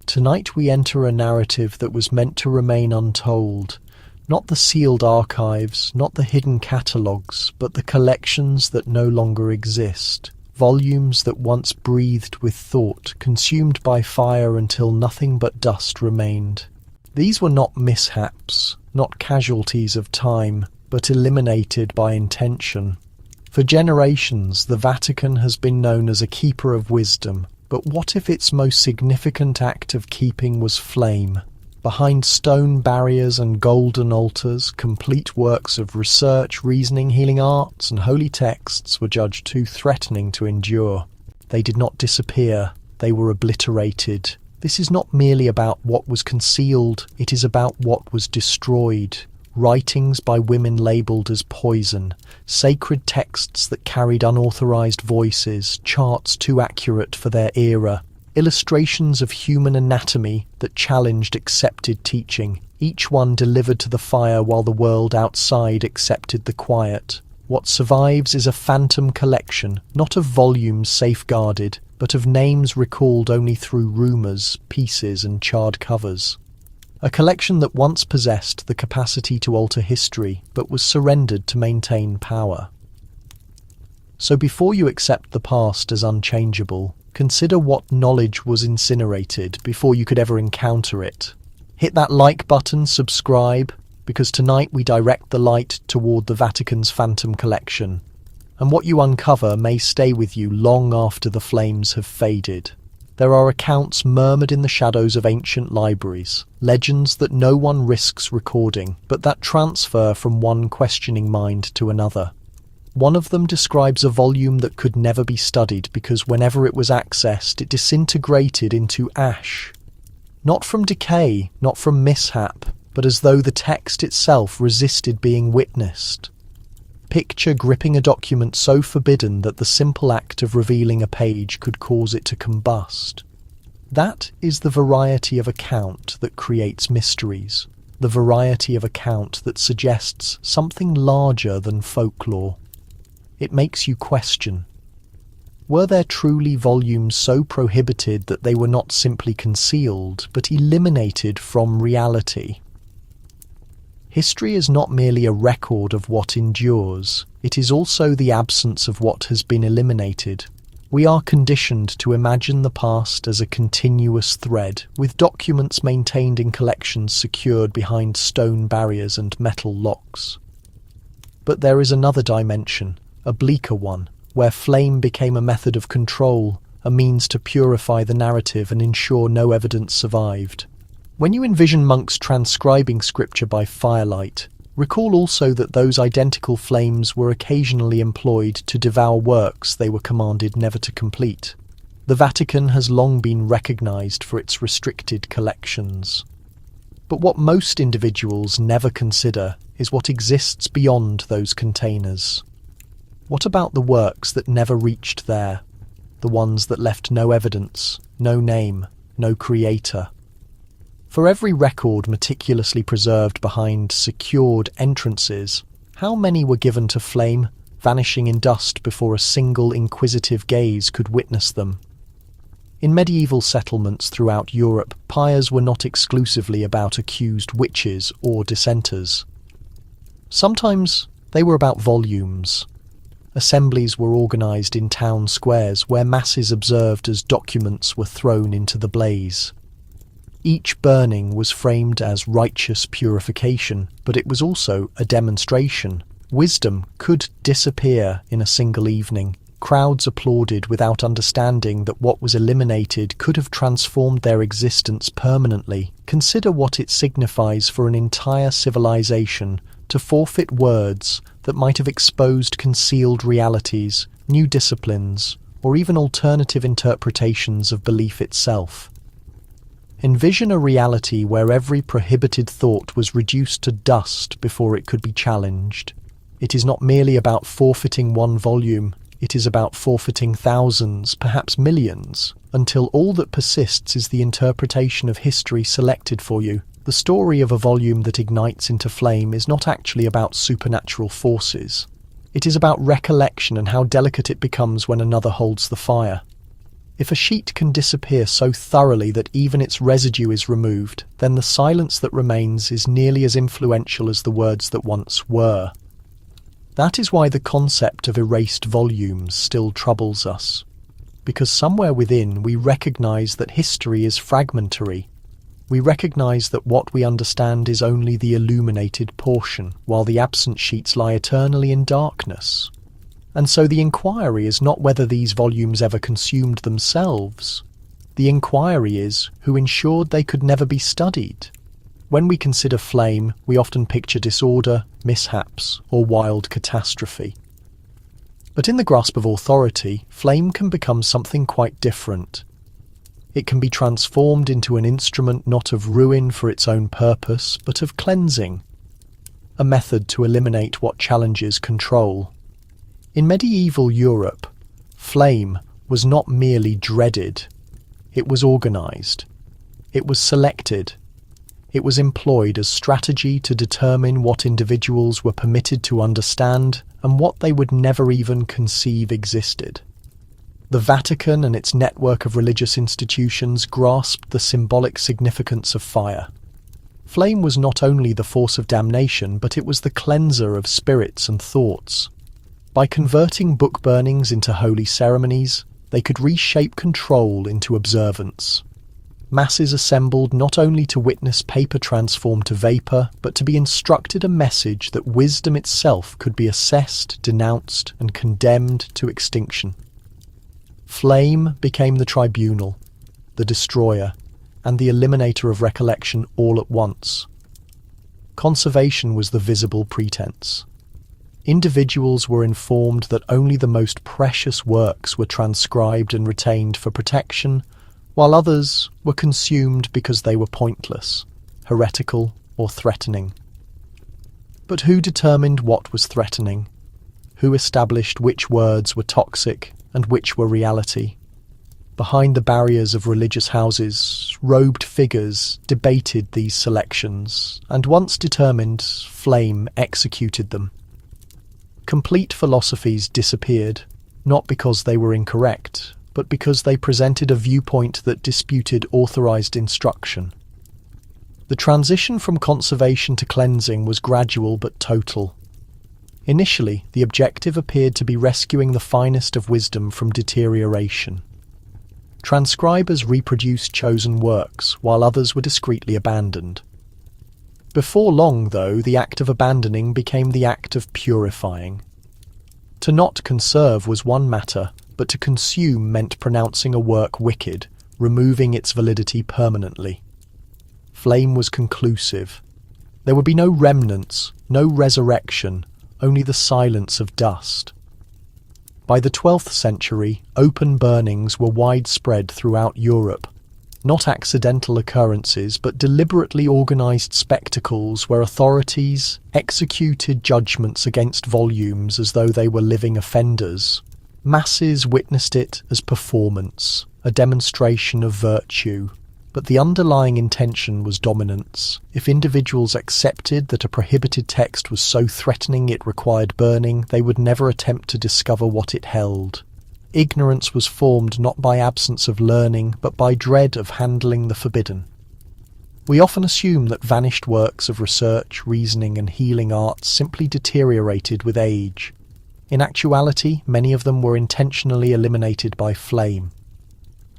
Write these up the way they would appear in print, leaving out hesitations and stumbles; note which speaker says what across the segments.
Speaker 1: Tonight we enter a narrative that was meant to remain untold. Not the sealed archives, not the hidden catalogues, but the collections that no longer exist. Volumes that once breathed with thought, consumed by fire until nothing but dust remained. These were not mishaps, not casualties of time, but eliminated by intention. For generations, the Vatican has been known as a keeper of wisdom. But what if its most significant act of keeping was flame? Behind stone barriers and golden altars, complete works of research, reasoning, healing arts, and holy texts were judged too threatening to endure. They did not disappear, they were obliterated. This is not merely about what was concealed, it is about what was destroyed. Writings by women labelled as poison, sacred texts that carried unauthorized voices, charts too accurate for their era, illustrations of human anatomy that challenged accepted teaching, each one delivered to the fire while the world outside accepted the quiet. What survives is a phantom collection, not of volumes safeguarded, but of names recalled only through rumours, pieces and charred covers. A collection that once possessed the capacity to alter history, but was surrendered to maintain power. So before you accept the past as unchangeable, consider what knowledge was incinerated before you could ever encounter it. Hit that like button, subscribe, because tonight we direct the light toward the Vatican's phantom collection. And what you uncover may stay with you long after the flames have faded. There are accounts murmured in the shadows of ancient libraries, legends that no one risks recording, but that transfer from one questioning mind to another. One of them describes a volume that could never be studied because whenever it was accessed, it disintegrated into ash. Not from decay, not from mishap, but as though the text itself resisted being witnessed. Picture gripping a document so forbidden that the simple act of revealing a page could cause it to combust. That is the variety of account that creates mysteries, the variety of account that suggests something larger than folklore. It makes you question. Were there truly volumes so prohibited that they were not simply concealed, but eliminated from reality? History is not merely a record of what endures, it is also the absence of what has been eliminated. We are conditioned to imagine the past as a continuous thread, with documents maintained in collections secured behind stone barriers and metal locks. But there is another dimension, a bleaker one, where flame became a method of control, a means to purify the narrative and ensure no evidence survived. When you envision monks transcribing scripture by firelight, recall also that those identical flames were occasionally employed to devour works they were commanded never to complete. The Vatican has long been recognized for its restricted collections. But what most individuals never consider is what exists beyond those containers. What about the works that never reached there? The ones that left no evidence, no name, no creator? For every record meticulously preserved behind secured entrances, how many were given to flame, vanishing in dust before a single inquisitive gaze could witness them? In medieval settlements throughout Europe, pyres were not exclusively about accused witches or dissenters. Sometimes they were about volumes. Assemblies were organised in town squares where masses observed as documents were thrown into the blaze. Each burning was framed as righteous purification, but it was also a demonstration. Wisdom could disappear in a single evening. Crowds applauded without understanding that what was eliminated could have transformed their existence permanently. Consider what it signifies for an entire civilization to forfeit words that might have exposed concealed realities, new disciplines, or even alternative interpretations of belief itself. Envision a reality where every prohibited thought was reduced to dust before it could be challenged. It is not merely about forfeiting one volume, it is about forfeiting thousands, perhaps millions, until all that persists is the interpretation of history selected for you. The story of a volume that ignites into flame is not actually about supernatural forces. It is about recollection and how delicate it becomes when another holds the fire. If a sheet can disappear so thoroughly that even its residue is removed, then the silence that remains is nearly as influential as the words that once were. That is why the concept of erased volumes still troubles us, because somewhere within we recognize that history is fragmentary. We recognize that what we understand is only the illuminated portion, while the absent sheets lie eternally in darkness. And so the inquiry is not whether these volumes ever consumed themselves. The inquiry is who ensured they could never be studied. When we consider flame, we often picture disorder, mishaps, or wild catastrophe. But in the grasp of authority, flame can become something quite different. It can be transformed into an instrument not of ruin for its own purpose, but of cleansing, a method to eliminate what challenges control. In medieval Europe, flame was not merely dreaded, it was organized, it was selected, it was employed as strategy to determine what individuals were permitted to understand and what they would never even conceive existed. The Vatican and its network of religious institutions grasped the symbolic significance of fire. Flame was not only the force of damnation, but it was the cleanser of spirits and thoughts. By converting book burnings into holy ceremonies, they could reshape control into observance. Masses assembled not only to witness paper transform to vapour, but to be instructed a message that wisdom itself could be assessed, denounced, and condemned to extinction. Flame became the tribunal, the destroyer, and the eliminator of recollection all at once. Conservation was the visible pretense. Individuals were informed that only the most precious works were transcribed and retained for protection, while others were consumed because they were pointless, heretical, or threatening. But who determined what was threatening? Who established which words were toxic and which were reality? Behind the barriers of religious houses, robed figures debated these selections, and once determined, flame executed them. Complete philosophies disappeared, not because they were incorrect, but because they presented a viewpoint that disputed authorized instruction. The transition from conservation to cleansing was gradual but total. Initially, the objective appeared to be rescuing the finest of wisdom from deterioration. Transcribers reproduced chosen works, while others were discreetly abandoned. Before long, though, the act of abandoning became the act of purifying. To not conserve was one matter, but to consume meant pronouncing a work wicked, removing its validity permanently. Flame was conclusive. There would be no remnants, no resurrection, only the silence of dust. By the 12th century, open burnings were widespread throughout Europe. Not accidental occurrences, but deliberately organised spectacles where authorities executed judgments against volumes as though they were living offenders. Masses witnessed it as performance, a demonstration of virtue. But the underlying intention was dominance. If individuals accepted that a prohibited text was so threatening it required burning, they would never attempt to discover what it held. Ignorance was formed not by absence of learning, but by dread of handling the forbidden. We often assume that vanished works of research, reasoning, and healing arts simply deteriorated with age. In actuality, many of them were intentionally eliminated by flame.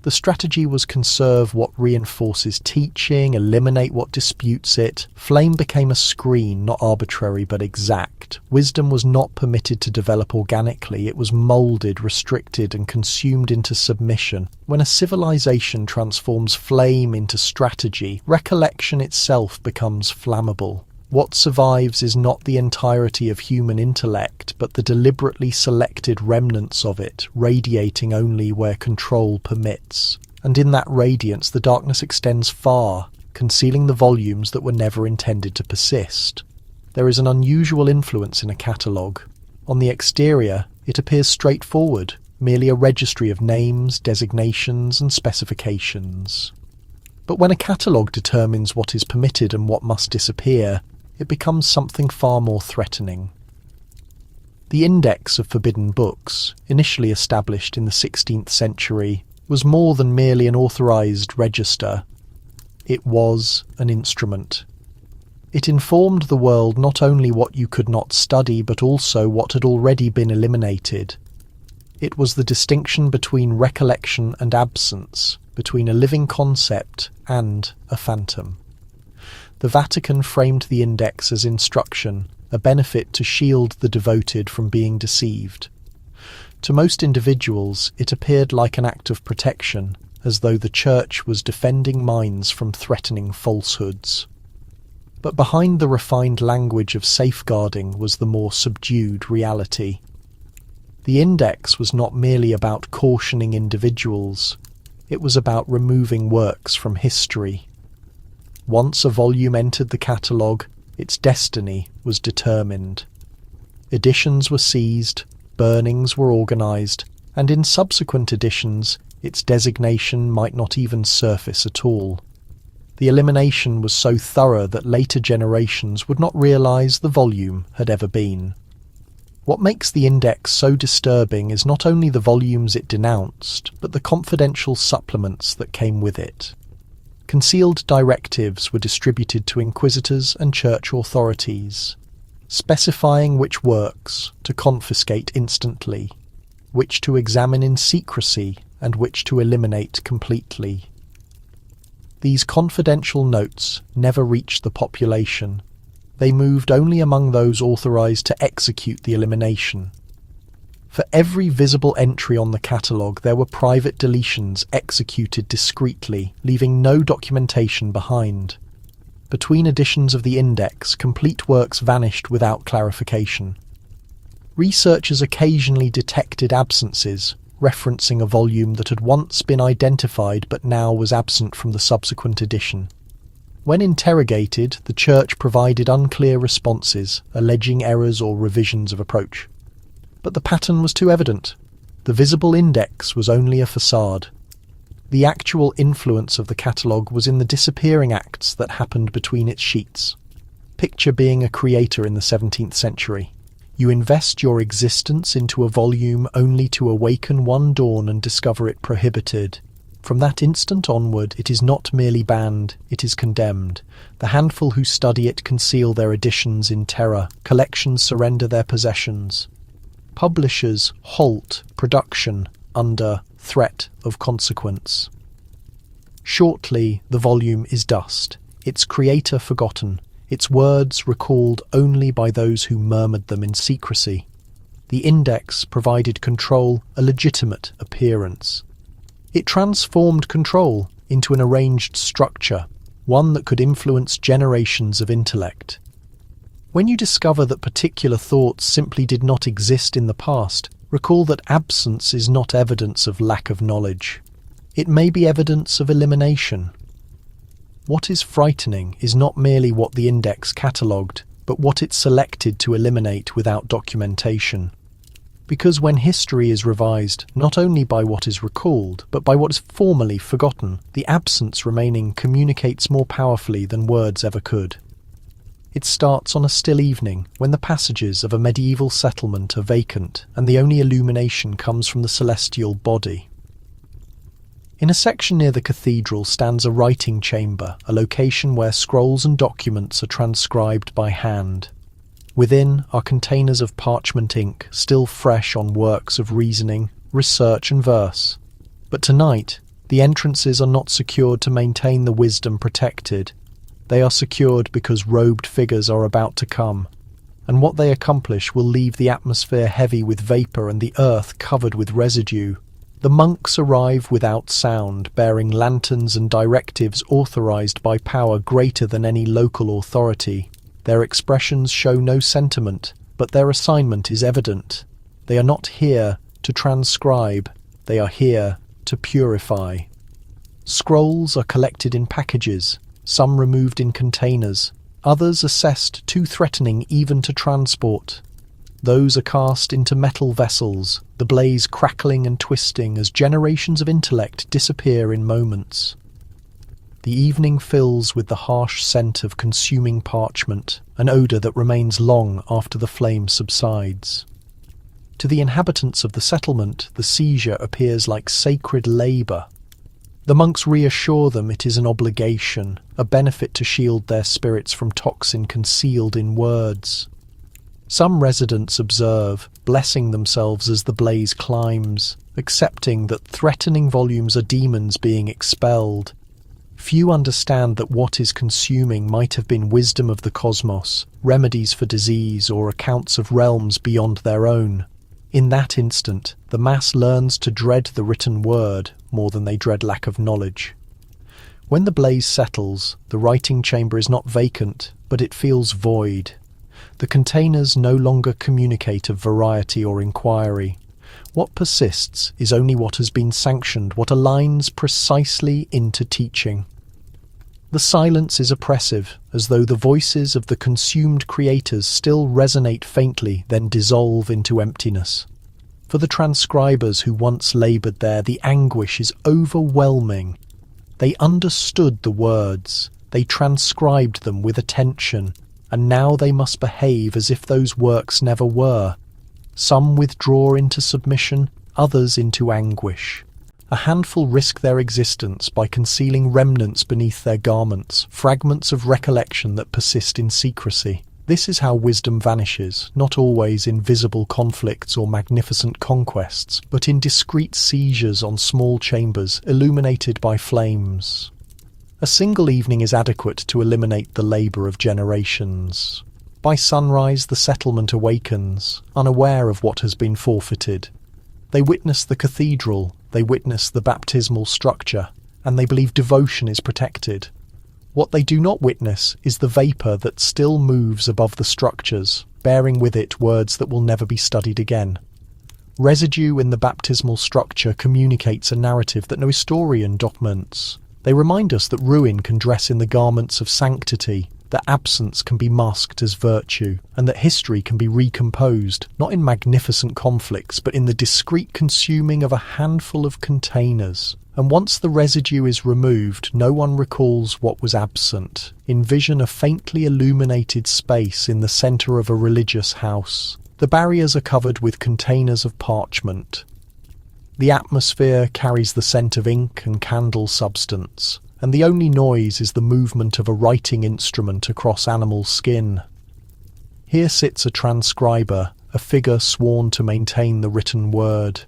Speaker 1: The strategy was conserve what reinforces teaching, eliminate what disputes it. Flame became a screen, not arbitrary but exact. Wisdom was not permitted to develop organically, it was moulded, restricted, and consumed into submission. When a civilization transforms flame into strategy, recollection itself becomes flammable. What survives is not the entirety of human intellect, but the deliberately selected remnants of it, radiating only where control permits. And in that radiance the darkness extends far, concealing the volumes that were never intended to persist. There is an unusual influence in a catalogue. On the exterior, it appears straightforward, merely a registry of names, designations, and specifications. But when a catalogue determines what is permitted and what must disappear, it becomes something far more threatening. The Index of Forbidden Books, initially established in the 16th century, was more than merely an authorized register. It was an instrument. It informed the world not only what you could not study, but also what had already been eliminated. It was the distinction between recollection and absence, between a living concept and a phantom. The Vatican framed the index as instruction, a benefit to shield the devoted from being deceived. To most individuals, it appeared like an act of protection, as though the Church was defending minds from threatening falsehoods. But behind the refined language of safeguarding was the more subdued reality. The index was not merely about cautioning individuals, it was about removing works from history. Once a volume entered the catalogue, its destiny was determined. Editions were seized, burnings were organised, and in subsequent editions, its designation might not even surface at all. The elimination was so thorough that later generations would not realise the volume had ever been. What makes the index so disturbing is not only the volumes it denounced, but the confidential supplements that came with it. Concealed directives were distributed to inquisitors and church authorities, specifying which works to confiscate instantly, which to examine in secrecy, and which to eliminate completely. These confidential notes never reached the population. They moved only among those authorised to execute the elimination. For every visible entry on the catalogue, there were private deletions executed discreetly, leaving no documentation behind. Between editions of the index, complete works vanished without clarification. Researchers occasionally detected absences, referencing a volume that had once been identified but now was absent from the subsequent edition. When interrogated, the Church provided unclear responses, alleging errors or revisions of approach. But the pattern was too evident. The visible index was only a facade. The actual influence of the catalogue was in the disappearing acts that happened between its sheets. Picture being a creator in the 17th century. You invest your existence into a volume only to awaken one dawn and discover it prohibited. From that instant onward, it is not merely banned, it is condemned. The handful who study it conceal their editions in terror. Collections surrender their possessions. Publishers halt production under threat of consequence. Shortly, the volume is dust, its creator forgotten, its words recalled only by those who murmured them in secrecy. The index provided control a legitimate appearance. It transformed control into an arranged structure, one that could influence generations of intellect. When you discover that particular thoughts simply did not exist in the past, recall that absence is not evidence of lack of knowledge. It may be evidence of elimination. What is frightening is not merely what the index catalogued, but what it selected to eliminate without documentation. Because when history is revised not only by what is recalled, but by what is formerly forgotten, the absence remaining communicates more powerfully than words ever could. It starts on a still evening, when the passages of a medieval settlement are vacant, and the only illumination comes from the celestial body. In a section near the cathedral stands a writing chamber, a location where scrolls and documents are transcribed by hand. Within are containers of parchment ink, still fresh on works of reasoning, research and verse. But tonight, the entrances are not secured to maintain the wisdom protected. They are secured because robed figures are about to come, and what they accomplish will leave the atmosphere heavy with vapour and the earth covered with residue. The monks arrive without sound, bearing lanterns and directives authorised by power greater than any local authority. Their expressions show no sentiment, but their assignment is evident. They are not here to transcribe, they are here to purify. Scrolls are collected in packages, some removed in containers, others assessed too threatening even to transport. Those are cast into metal vessels, the blaze crackling and twisting as generations of intellect disappear in moments. The evening fills with the harsh scent of consuming parchment, an odour that remains long after the flame subsides. To the inhabitants of the settlement, the seizure appears like sacred labour. The monks reassure them it is an obligation, a benefit to shield their spirits from toxin concealed in words. Some residents observe, blessing themselves as the blaze climbs, accepting that threatening volumes are demons being expelled. Few understand that what is consuming might have been wisdom of the cosmos, remedies for disease, or accounts of realms beyond their own. In that instant, the mass learns to dread the written word more than they dread lack of knowledge. When the blaze settles, the writing chamber is not vacant, but it feels void. The containers no longer communicate of variety or inquiry. What persists is only what has been sanctioned, what aligns precisely into teaching. The silence is oppressive, as though the voices of the consumed creators still resonate faintly, then dissolve into emptiness. For the transcribers who once laboured there, the anguish is overwhelming. They understood the words, they transcribed them with attention, and now they must behave as if those works never were. Some withdraw into submission, others into anguish. A handful risk their existence by concealing remnants beneath their garments, fragments of recollection that persist in secrecy. This is how wisdom vanishes, not always in visible conflicts or magnificent conquests, but in discreet seizures on small chambers illuminated by flames. A single evening is adequate to eliminate the labour of generations. By sunrise, the settlement awakens, unaware of what has been forfeited. They witness the cathedral, they witness the baptismal structure, and they believe devotion is protected. What they do not witness is the vapour that still moves above the structures, bearing with it words that will never be studied again. Residue in the baptismal structure communicates a narrative that no historian documents. They remind us that ruin can dress in the garments of sanctity, that absence can be masked as virtue, and that history can be recomposed, not in magnificent conflicts, but in the discreet consuming of a handful of containers. And once the residue is removed, no one recalls what was absent. Envision a faintly illuminated space in the centre of a religious house. The barriers are covered with containers of parchment. The atmosphere carries the scent of ink and candle substance, and the only noise is the movement of a writing instrument across animal skin. Here sits a transcriber, a figure sworn to maintain the written word.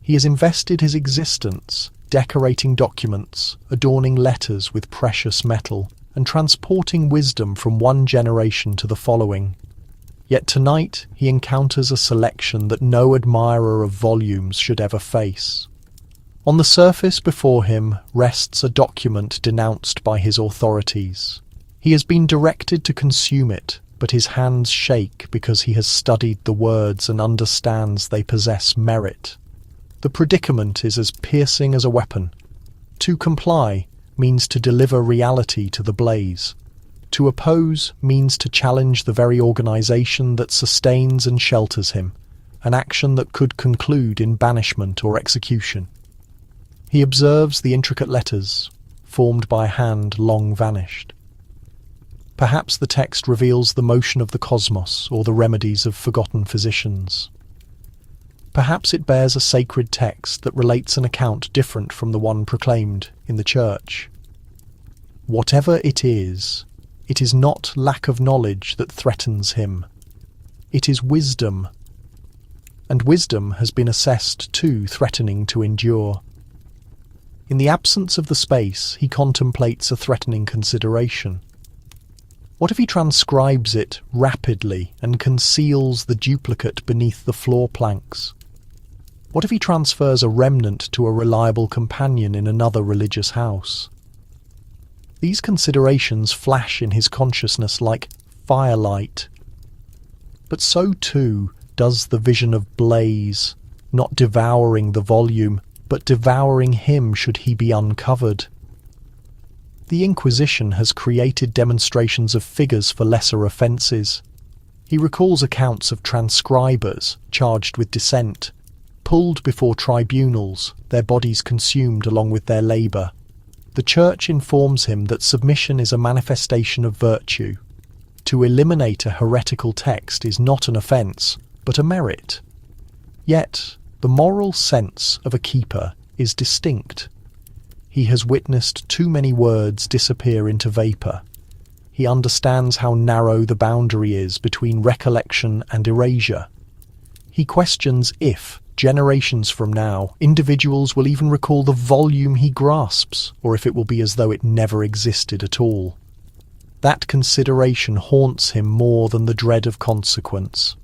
Speaker 1: He has invested his existence, decorating documents, adorning letters with precious metal, and transporting wisdom from one generation to the following. Yet tonight he encounters a selection that no admirer of volumes should ever face. On the surface before him rests a document denounced by his authorities. He has been directed to consume it, but his hands shake because he has studied the words and understands they possess merit. The predicament is as piercing as a weapon. To comply means to deliver reality to the blaze. To oppose means to challenge the very organisation that sustains and shelters him, an action that could conclude in banishment or execution. He observes the intricate letters, formed by a hand long vanished. Perhaps the text reveals the motion of the cosmos or the remedies of forgotten physicians. Perhaps it bears a sacred text that relates an account different from the one proclaimed in the church. Whatever it is not lack of knowledge that threatens him. It is wisdom, and wisdom has been assessed too threatening to endure. In the absence of the space, he contemplates a threatening consideration. What if he transcribes it rapidly and conceals the duplicate beneath the floor planks? What if he transfers a remnant to a reliable companion in another religious house? These considerations flash in his consciousness like firelight. But so too does the vision of blaze, not devouring the volume, but devouring him should he be uncovered. The Inquisition has created demonstrations of figures for lesser offences. He recalls accounts of transcribers charged with dissent, pulled before tribunals, their bodies consumed along with their labour. The Church informs him that submission is a manifestation of virtue. To eliminate a heretical text is not an offence, but a merit. Yet, the moral sense of a keeper is distinct. He has witnessed too many words disappear into vapour. He understands how narrow the boundary is between recollection and erasure. He questions if, generations from now, individuals will even recall the volume he grasps, or if it will be as though it never existed at all. That consideration haunts him more than the dread of consequence.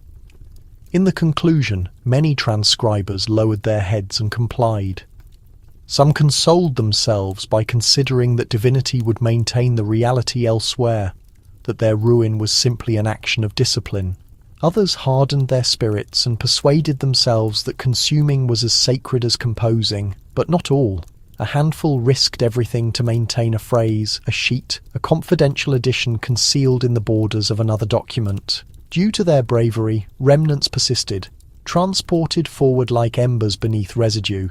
Speaker 1: In the conclusion, many transcribers lowered their heads and complied. Some consoled themselves by considering that divinity would maintain the reality elsewhere, that their ruin was simply an action of discipline. Others hardened their spirits and persuaded themselves that consuming was as sacred as composing, but not all. A handful risked everything to maintain a phrase, a sheet, a confidential edition concealed in the borders of another document. Due to their bravery, remnants persisted, transported forward like embers beneath residue.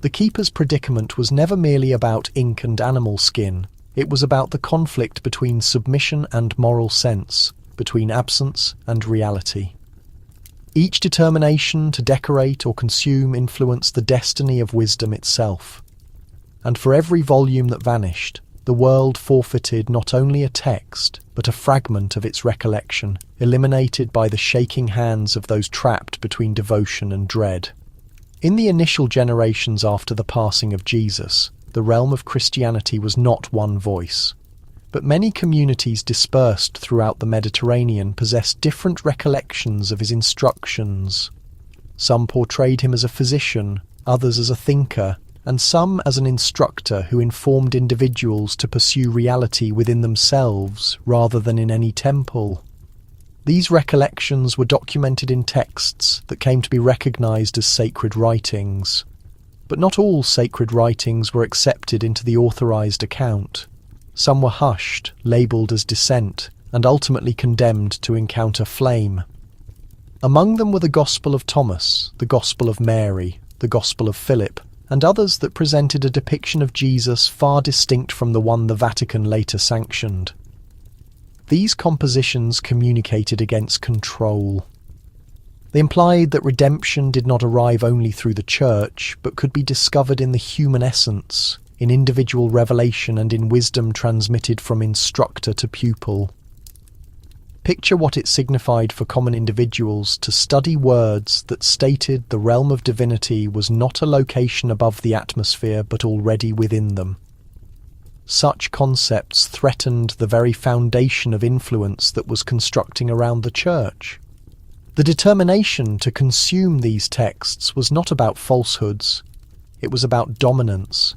Speaker 1: The keeper's predicament was never merely about ink and animal skin. It was about the conflict between submission and moral sense, between absence and reality. Each determination to decorate or consume influenced the destiny of wisdom itself. And for every volume that vanished, the world forfeited not only a text, but a fragment of its recollection, eliminated by the shaking hands of those trapped between devotion and dread. In the initial generations after the passing of Jesus, the realm of Christianity was not one voice. But many communities dispersed throughout the Mediterranean possessed different recollections of his instructions. Some portrayed him as a physician, others as a thinker, and some as an instructor who informed individuals to pursue reality within themselves rather than in any temple. These recollections were documented in texts that came to be recognized as sacred writings. But not all sacred writings were accepted into the authorized account. Some were hushed, labelled as dissent, and ultimately condemned to encounter flame. Among them were the Gospel of Thomas, the Gospel of Mary, the Gospel of Philip, and others that presented a depiction of Jesus far distinct from the one the Vatican later sanctioned. These compositions communicated against control. They implied that redemption did not arrive only through the Church, but could be discovered in the human essence, in individual revelation and in wisdom transmitted from instructor to pupil. Picture what it signified for common individuals to study words that stated the realm of divinity was not a location above the atmosphere but already within them. Such concepts threatened the very foundation of influence that was constructing around the Church. The determination to consume these texts was not about falsehoods, it was about dominance.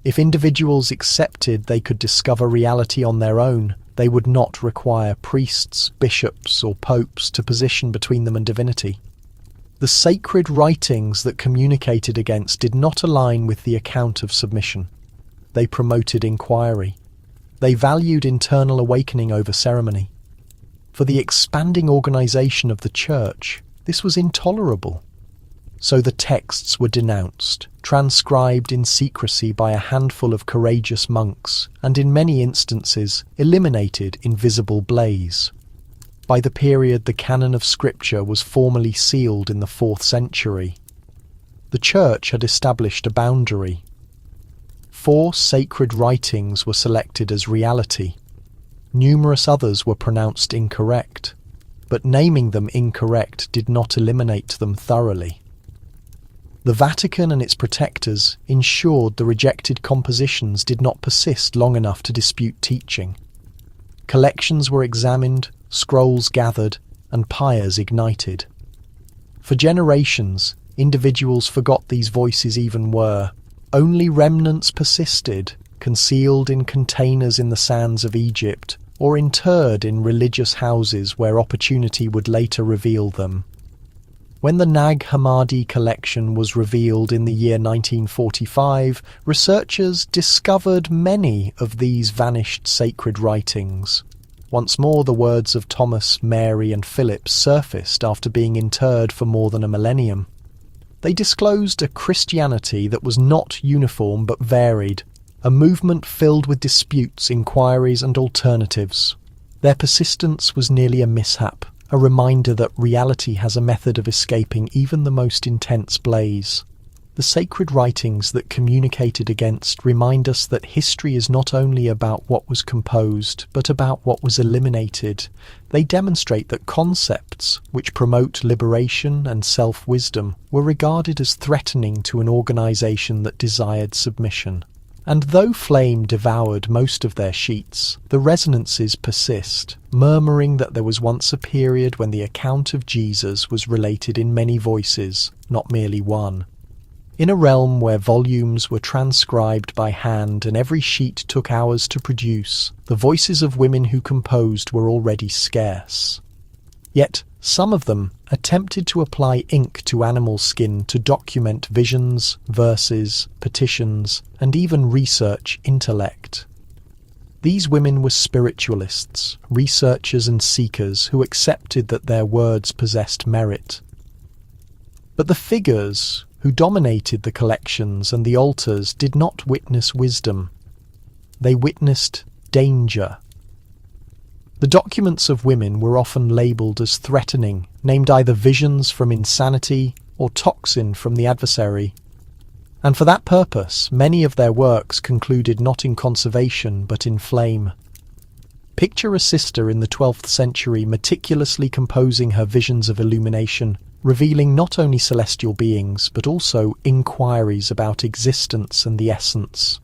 Speaker 1: If individuals accepted they could discover reality on their own, they would not require priests, bishops, or popes to position between them and divinity. The sacred writings that communicated against did not align with the account of submission. They promoted inquiry. They valued internal awakening over ceremony. For the expanding organization of the Church, this was intolerable. So the texts were denounced, transcribed in secrecy by a handful of courageous monks, and in many instances eliminated in visible blaze. By the period the canon of Scripture was formally sealed in the 4th century, the Church had established a boundary. 4 sacred writings were selected as reality. Numerous others were pronounced incorrect, but naming them incorrect did not eliminate them thoroughly. The Vatican and its protectors ensured the rejected compositions did not persist long enough to dispute teaching. Collections were examined, scrolls gathered, and pyres ignited. For generations, individuals forgot these voices even were. Only remnants persisted, concealed in containers in the sands of Egypt, or interred in religious houses where opportunity would later reveal them. When the Nag Hammadi collection was revealed in the year 1945, researchers discovered many of these vanished sacred writings. Once more, the words of Thomas, Mary, and Philip surfaced after being interred for more than a millennium. They disclosed a Christianity that was not uniform but varied, a movement filled with disputes, inquiries, and alternatives. Their persistence was nearly a mishap, a reminder that reality has a method of escaping even the most intense blaze. The sacred writings that communicated against remind us that history is not only about what was composed, but about what was eliminated. They demonstrate that concepts which promote liberation and self-wisdom were regarded as threatening to an organization that desired submission. And though flame devoured most of their sheets, the resonances persist, murmuring that there was once a period when the account of Jesus was related in many voices, not merely one. In a realm where volumes were transcribed by hand and every sheet took hours to produce, the voices of women who composed were already scarce. Yet some of them attempted to apply ink to animal skin to document visions, verses, petitions, and even research intellect. These women were spiritualists, researchers and seekers who accepted that their words possessed merit. But the figures who dominated the collections and the altars did not witness wisdom. They witnessed danger. The documents of women were often labelled as threatening, named either visions from insanity or toxin from the adversary. And for that purpose, many of their works concluded not in conservation but in flame. Picture a sister in the 12th century meticulously composing her visions of illumination, revealing not only celestial beings but also inquiries about existence and the essence.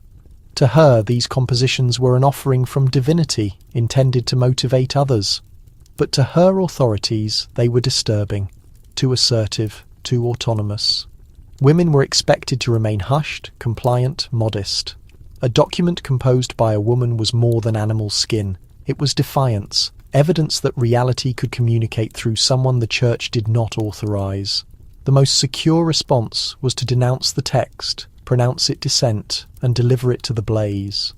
Speaker 1: To her, these compositions were an offering from divinity, intended to motivate others. But to her authorities, they were disturbing, too assertive, too autonomous. Women were expected to remain hushed, compliant, modest. A document composed by a woman was more than animal skin. It was defiance, evidence that reality could communicate through someone the Church did not authorize. The most secure response was to denounce the text, pronounce it dissent, and deliver it to the blaze.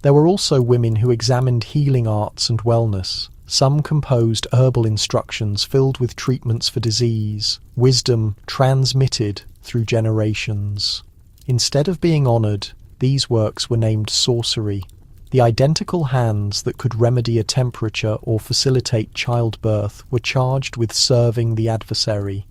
Speaker 1: There were also women who examined healing arts and wellness. Some composed herbal instructions filled with treatments for disease, wisdom transmitted through generations. Instead of being honoured, these works were named sorcery. The identical hands that could remedy a temperature or facilitate childbirth were charged with serving the adversary.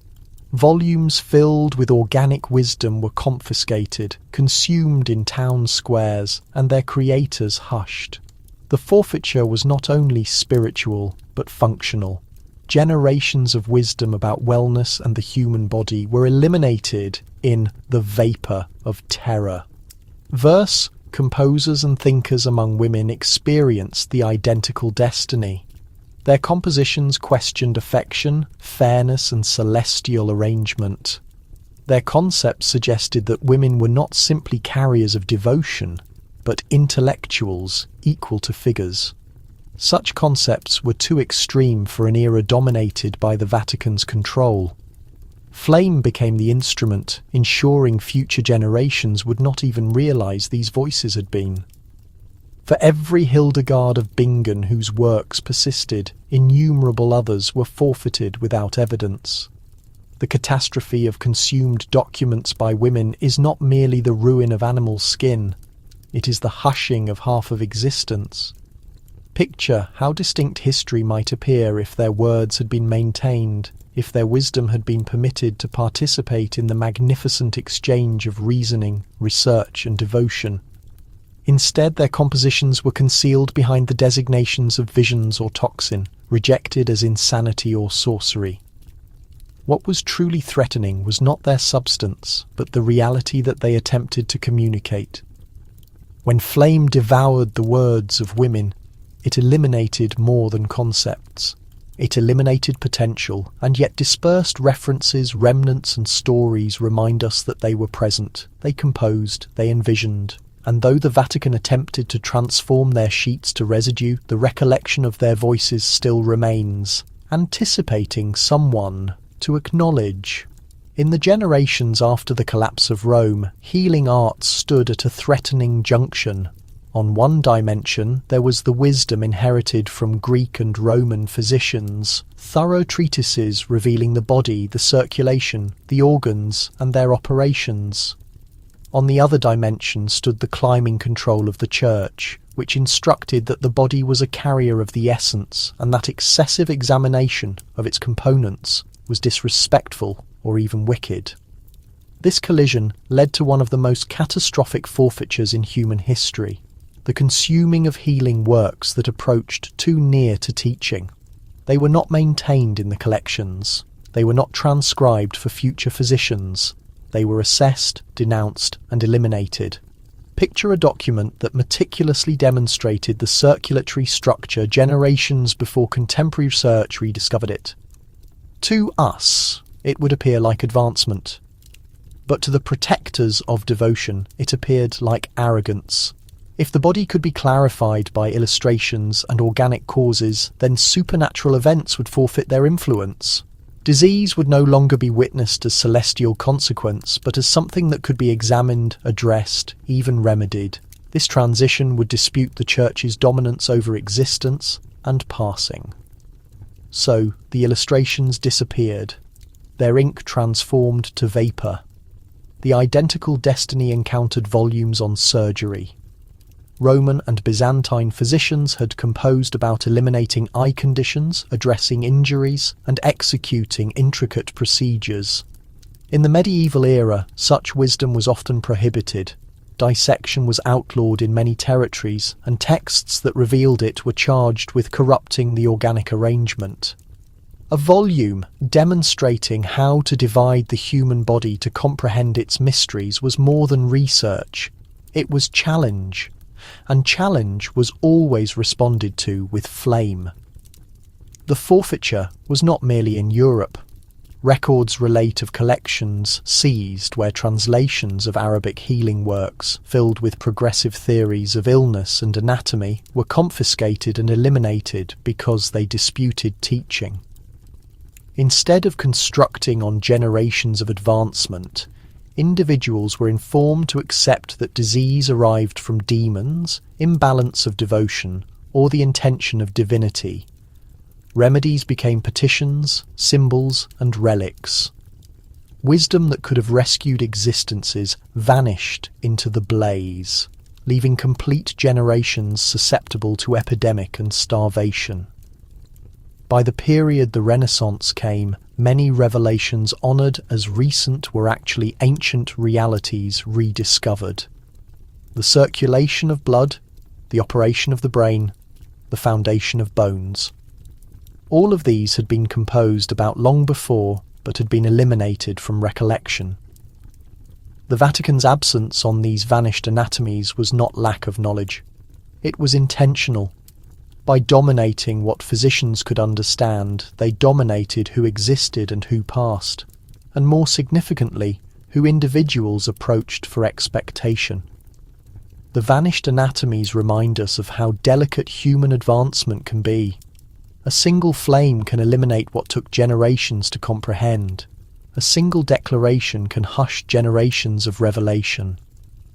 Speaker 1: Volumes filled with organic wisdom were confiscated, consumed in town squares, and their creators hushed. The forfeiture was not only spiritual, but functional. Generations of wisdom about wellness and the human body were eliminated in the vapour of terror. Verse composers and thinkers among women experienced the identical destiny. Their compositions questioned affection, fairness, and celestial arrangement. Their concepts suggested that women were not simply carriers of devotion, but intellectuals equal to figures. Such concepts were too extreme for an era dominated by the Vatican's control. Flame became the instrument, ensuring future generations would not even realize these voices had been. For every Hildegard of Bingen whose works persisted, innumerable others were forfeited without evidence. The catastrophe of consumed documents by women is not merely the ruin of animal skin, it is the hushing of half of existence. Picture how distinct history might appear if their words had been maintained, if their wisdom had been permitted to participate in the magnificent exchange of reasoning, research, and devotion. Instead, their compositions were concealed behind the designations of visions or toxin, rejected as insanity or sorcery. What was truly threatening was not their substance, but the reality that they attempted to communicate. When flame devoured the words of women, it eliminated more than concepts. It eliminated potential, and yet dispersed references, remnants, and stories remind us that they were present, they composed, they envisioned. And though the Vatican attempted to transform their sheets to residue, the recollection of their voices still remains, anticipating someone to acknowledge. In the generations after the collapse of Rome, healing arts stood at a threatening junction. On one dimension, there was the wisdom inherited from Greek and Roman physicians, thorough treatises revealing the body, the circulation, the organs, and their operations. On the other dimension stood the climbing control of the Church, which instructed that the body was a carrier of the essence and that excessive examination of its components was disrespectful or even wicked. This collision led to one of the most catastrophic forfeitures in human history, the consuming of healing works that approached too near to teaching. They were not maintained in the collections. They were not transcribed for future physicians. They were assessed, denounced, and eliminated. Picture a document that meticulously demonstrated the circulatory structure generations before contemporary research rediscovered it. To us, it would appear like advancement. But to the protectors of devotion, it appeared like arrogance. If the body could be clarified by illustrations and organic causes, then supernatural events would forfeit their influence. Disease would no longer be witnessed as celestial consequence, but as something that could be examined, addressed, even remedied. This transition would dispute the Church's dominance over existence and passing. So, the illustrations disappeared. Their ink transformed to vapour. The identical destiny encountered volumes on surgery. Roman and Byzantine physicians had composed about eliminating eye conditions, addressing injuries, and executing intricate procedures. In the medieval era, such wisdom was often prohibited. Dissection was outlawed in many territories, and texts that revealed it were charged with corrupting the organic arrangement. A volume demonstrating how to divide the human body to comprehend its mysteries was more than research. It was challenge. And challenge was always responded to with flame. The forfeiture was not merely in Europe. Records relate of collections seized where translations of Arabic healing works, filled with progressive theories of illness and anatomy, were confiscated and eliminated because they disputed teaching. Instead of constructing on generations of advancement, individuals were informed to accept that disease arrived from demons, imbalance of devotion, or the intention of divinity. Remedies became petitions, symbols, and relics. Wisdom that could have rescued existences vanished into the blaze, leaving complete generations susceptible to epidemic and starvation. By the period the Renaissance came, many revelations honoured as recent were actually ancient realities rediscovered. The circulation of blood, the operation of the brain, the foundation of bones. All of these had been composed about long before, but had been eliminated from recollection. The Vatican's absence on these vanished anatomies was not lack of knowledge. It was intentional. By dominating what physicians could understand, they dominated who existed and who passed, and more significantly, who individuals approached for expectation. The vanished anatomies remind us of how delicate human advancement can be. A single flame can eliminate what took generations to comprehend. A single declaration can hush generations of revelation.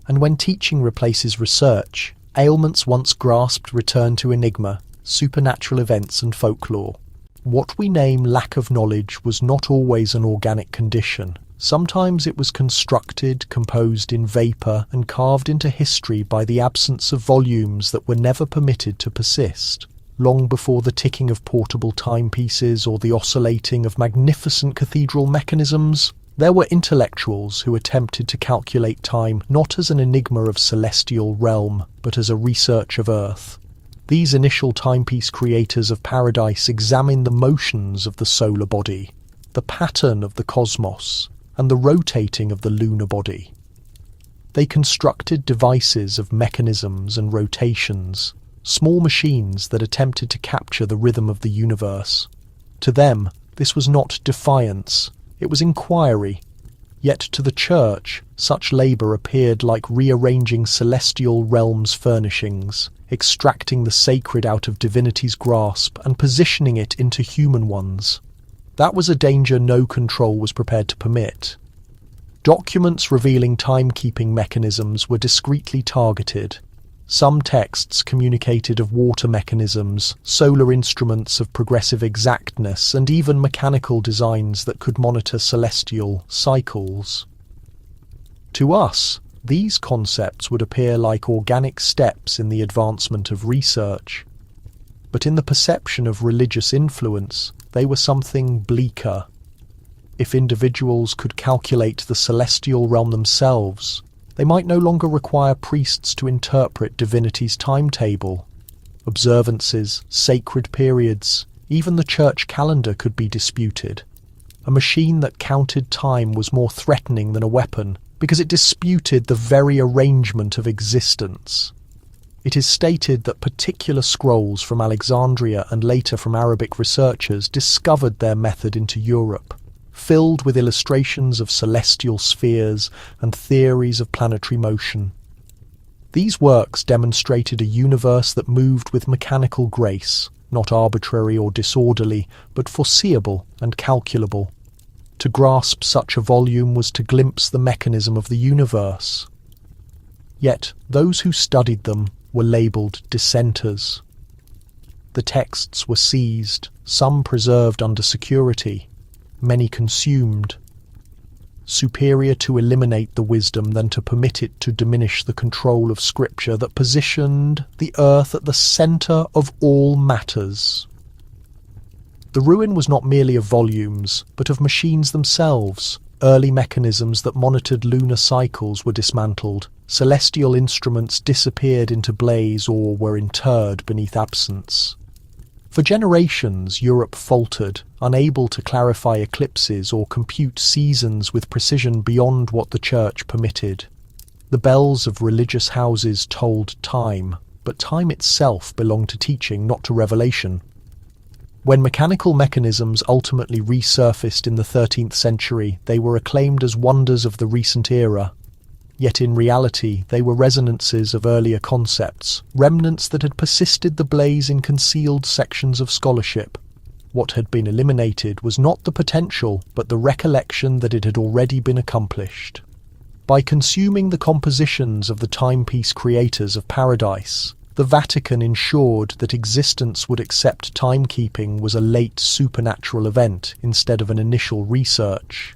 Speaker 1: And when teaching replaces research, ailments once grasped return to enigma, supernatural events and folklore. What we name lack of knowledge was not always an organic condition. Sometimes it was constructed, composed in vapour, and carved into history by the absence of volumes that were never permitted to persist. Long before the ticking of portable timepieces or the oscillating of magnificent cathedral mechanisms, there were intellectuals who attempted to calculate time not as an enigma of celestial realm, but as a research of earth. These initial timepiece creators of paradise examined the motions of the solar body, the pattern of the cosmos, and the rotating of the lunar body. They constructed devices of mechanisms and rotations, small machines that attempted to capture the rhythm of the universe. To them, this was not defiance, it was inquiry. Yet to the Church, such labour appeared like rearranging celestial realms' furnishings, extracting the sacred out of divinity's grasp and positioning it into human ones. That was a danger no control was prepared to permit. Documents revealing timekeeping mechanisms were discreetly targeted. Some texts communicated of water mechanisms, solar instruments of progressive exactness, and even mechanical designs that could monitor celestial cycles. To us, these concepts would appear like organic steps in the advancement of research. But in the perception of religious influence, they were something bleaker. If individuals could calculate the celestial realm themselves, they might no longer require priests to interpret divinity's timetable. Observances, sacred periods, even the church calendar could be disputed. A machine that counted time was more threatening than a weapon, because it disputed the very arrangement of existence. It is stated that particular scrolls from Alexandria and later from Arabic researchers discovered their method into Europe, filled with illustrations of celestial spheres and theories of planetary motion. These works demonstrated a universe that moved with mechanical grace, not arbitrary or disorderly, but foreseeable and calculable. To grasp such a volume was to glimpse the mechanism of the universe. Yet those who studied them were labelled dissenters. The texts were seized, some preserved under security, many consumed. Superior to eliminate the wisdom than to permit it to diminish the control of Scripture that positioned the earth at the centre of all matters. The ruin was not merely of volumes, but of machines themselves. Early mechanisms that monitored lunar cycles were dismantled. Celestial instruments disappeared into blaze or were interred beneath absence. For generations, Europe faltered, unable to clarify eclipses or compute seasons with precision beyond what the Church permitted. The bells of religious houses told time, but time itself belonged to teaching, not to revelation. When mechanical mechanisms ultimately resurfaced in the 13th century, they were acclaimed as wonders of the recent era. Yet in reality, they were resonances of earlier concepts, remnants that had persisted the blaze in concealed sections of scholarship. What had been eliminated was not the potential, but the recollection that it had already been accomplished. By consuming the compositions of the timepiece creators of paradise, the Vatican ensured that existence would accept timekeeping was a late supernatural event instead of an initial research.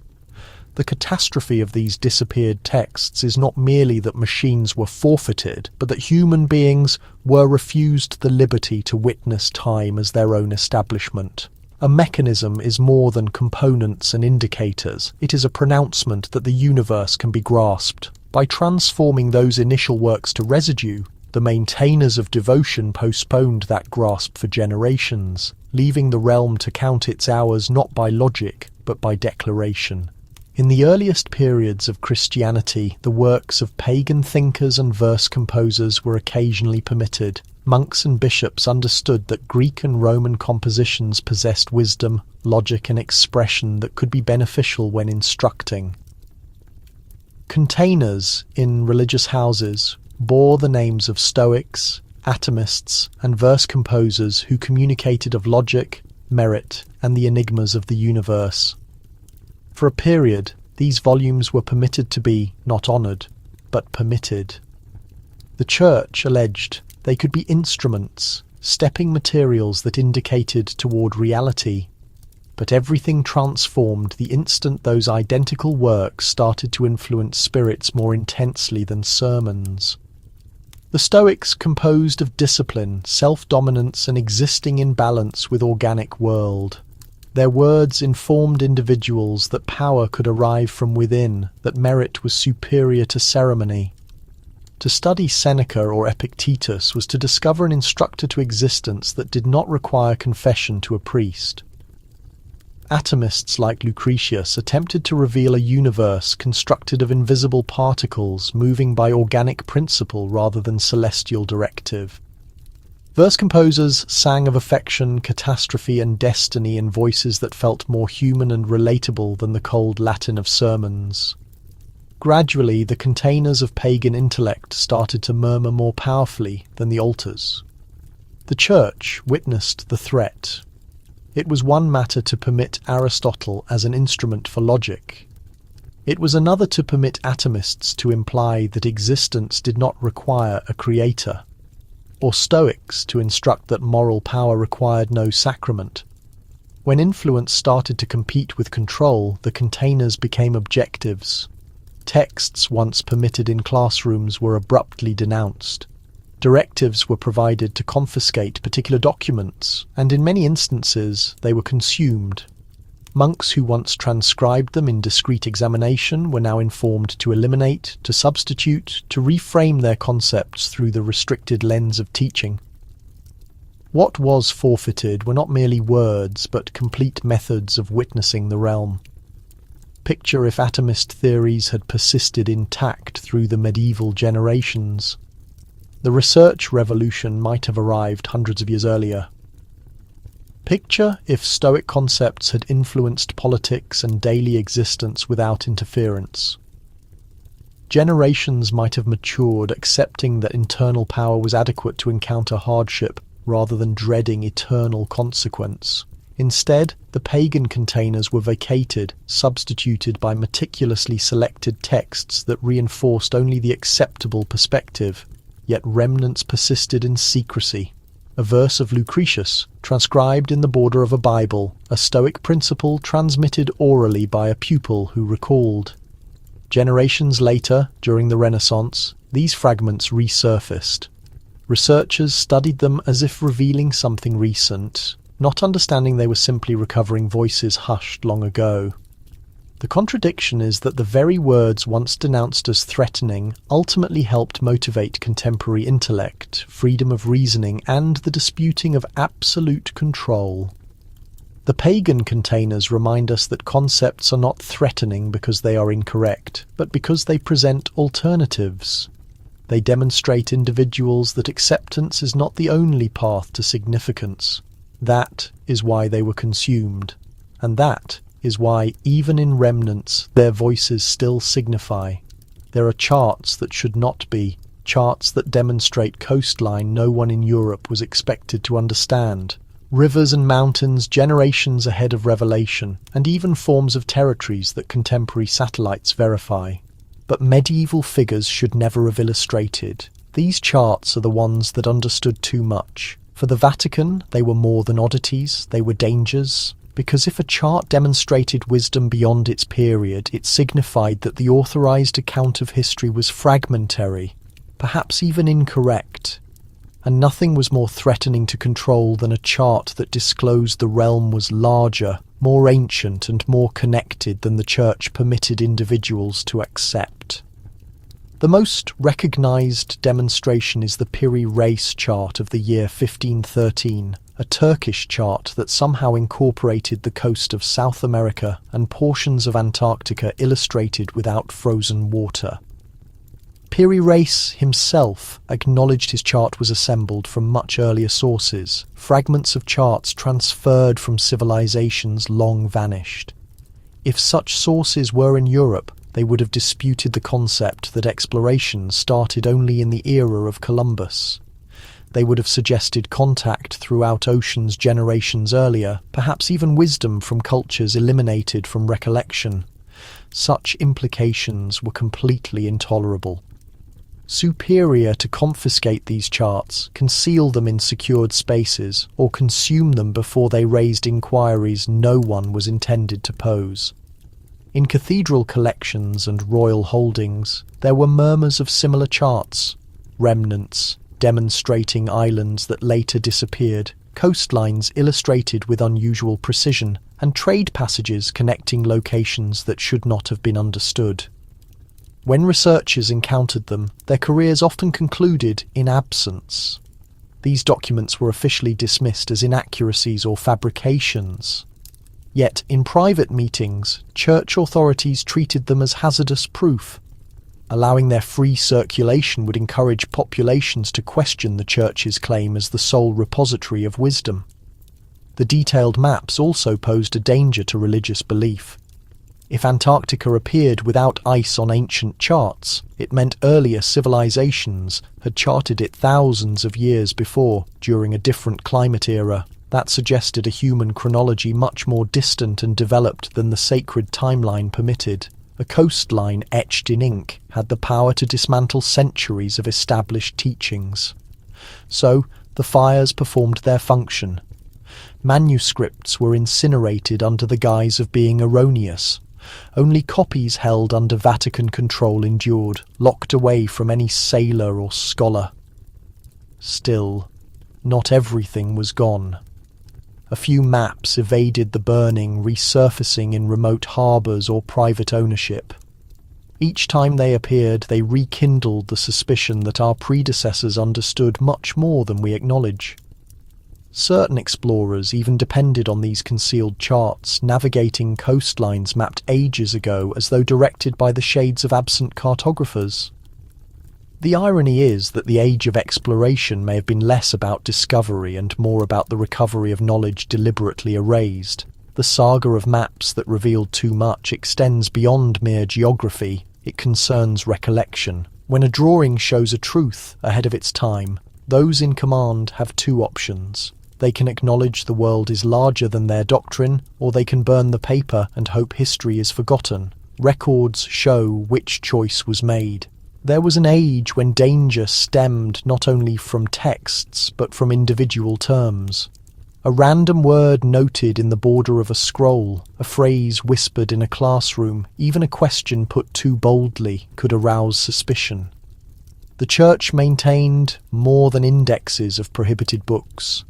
Speaker 1: The catastrophe of these disappeared texts is not merely that machines were forfeited, but that human beings were refused the liberty to witness time as their own establishment. A mechanism is more than components and indicators. It is a pronouncement that the universe can be grasped. By transforming those initial works to residue, the maintainers of devotion postponed that grasp for generations, leaving the realm to count its hours not by logic, but by declaration. In the earliest periods of Christianity, the works of pagan thinkers and verse composers were occasionally permitted. Monks and bishops understood that Greek and Roman compositions possessed wisdom, logic, and expression that could be beneficial when instructing. Containers in religious houses bore the names of Stoics, atomists, and verse composers who communicated of logic, merit, and the enigmas of the universe. For a period, these volumes were permitted to be not honoured, but permitted. The Church alleged they could be instruments, stepping materials that indicated toward reality. But everything transformed the instant those identical works started to influence spirits more intensely than sermons. The Stoics composed of discipline, self-dominance, and existing in balance with organic world. Their words informed individuals that power could arrive from within, that merit was superior to ceremony. To study Seneca or Epictetus was to discover an instructor to existence that did not require confession to a priest. Atomists like Lucretius attempted to reveal a universe constructed of invisible particles moving by organic principle rather than celestial directive. Verse composers sang of affection, catastrophe, and destiny in voices that felt more human and relatable than the cold Latin of sermons. Gradually, the containers of pagan intellect started to murmur more powerfully than the altars. The Church witnessed the threat. It was one matter to permit Aristotle as an instrument for logic. It was another to permit atomists to imply that existence did not require a creator, or Stoics to instruct that moral power required no sacrament. When influence started to compete with control, the containers became objectives. Texts once permitted in classrooms were abruptly denounced. Directives were provided to confiscate particular documents, and in many instances they were consumed. Monks who once transcribed them in discreet examination were now informed to eliminate, to substitute, to reframe their concepts through the restricted lens of teaching. What was forfeited were not merely words, but complete methods of witnessing the realm. Picture if atomist theories had persisted intact through the medieval generations. The research revolution might have arrived hundreds of years earlier. Picture if Stoic concepts had influenced politics and daily existence without interference. Generations might have matured accepting that internal power was adequate to encounter hardship rather than dreading eternal consequence. Instead, the pagan containers were vacated, substituted by meticulously selected texts that reinforced only the acceptable perspective, yet remnants persisted in secrecy. A verse of Lucretius, transcribed in the border of a Bible, a Stoic principle transmitted orally by a pupil who recalled. Generations later, during the Renaissance, these fragments resurfaced. Researchers studied them as if revealing something recent, not understanding they were simply recovering voices hushed long ago. The contradiction is that the very words once denounced as threatening ultimately helped motivate contemporary intellect, freedom of reasoning, and the disputing of absolute control. The pagan containers remind us that concepts are not threatening because they are incorrect, but because they present alternatives. They demonstrate individuals that acceptance is not the only path to significance. That is why they were consumed, and that is why, even in remnants, their voices still signify. There are charts that should not be, charts that demonstrate coastline no one in Europe was expected to understand, rivers and mountains generations ahead of revelation, and even forms of territories that contemporary satellites verify. But medieval figures should never have illustrated. These charts are the ones that understood too much. For the Vatican, they were more than oddities, they were dangers. Because if a chart demonstrated wisdom beyond its period, it signified that the authorized account of history was fragmentary, perhaps even incorrect. And nothing was more threatening to control than a chart that disclosed the realm was larger, more ancient and more connected than the Church permitted individuals to accept. The most recognized demonstration is the Piri Reis chart of the year 1513, a Turkish chart that somehow incorporated the coast of South America and portions of Antarctica illustrated without frozen water. Piri Reis himself acknowledged his chart was assembled from much earlier sources, fragments of charts transferred from civilizations long vanished. If such sources were in Europe, they would have disputed the concept that exploration started only in the era of Columbus. They would have suggested contact throughout oceans generations earlier, perhaps even wisdom from cultures eliminated from recollection. Such implications were completely intolerable. Superior to confiscate these charts, conceal them in secured spaces, or consume them before they raised inquiries no one was intended to pose. In cathedral collections and royal holdings, there were murmurs of similar charts, remnants demonstrating islands that later disappeared, coastlines illustrated with unusual precision, and trade passages connecting locations that should not have been understood. When researchers encountered them, their careers often concluded in absence. These documents were officially dismissed as inaccuracies or fabrications. Yet, in private meetings, church authorities treated them as hazardous proof. Allowing their free circulation would encourage populations to question the church's claim as the sole repository of wisdom. The detailed maps also posed a danger to religious belief. If Antarctica appeared without ice on ancient charts, it meant earlier civilizations had charted it thousands of years before, during a different climate era. That suggested a human chronology much more distant and developed than the sacred timeline permitted. A coastline etched in ink had the power to dismantle centuries of established teachings. So, the fires performed their function. Manuscripts were incinerated under the guise of being erroneous. Only copies held under Vatican control endured, locked away from any sailor or scholar. Still, not everything was gone. A few maps evaded the burning, resurfacing in remote harbours or private ownership. Each time they appeared, they rekindled the suspicion that our predecessors understood much more than we acknowledge. Certain explorers even depended on these concealed charts, navigating coastlines mapped ages ago as though directed by the shades of absent cartographers. The irony is that the age of exploration may have been less about discovery and more about the recovery of knowledge deliberately erased. The saga of maps that revealed too much extends beyond mere geography. It concerns recollection. When a drawing shows a truth ahead of its time, those in command have two options. They can acknowledge the world is larger than their doctrine, or they can burn the paper and hope history is forgotten. Records show which choice was made. There was an age when danger stemmed not only from texts, but from individual terms. A random word noted in the border of a scroll, a phrase whispered in a classroom, even a question put too boldly could arouse suspicion. The Church maintained more than indexes of prohibited books.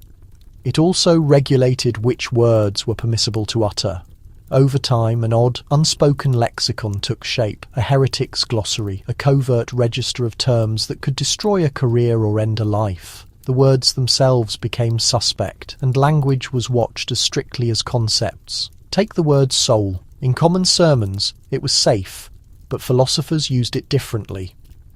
Speaker 1: It also regulated which words were permissible to utter. Over time, an odd, unspoken lexicon took shape, a heretic's glossary, a covert register of terms that could destroy a career or end a life. The words themselves became suspect, and language was watched as strictly as concepts. Take the word soul. In common sermons, it was safe, but philosophers used it differently.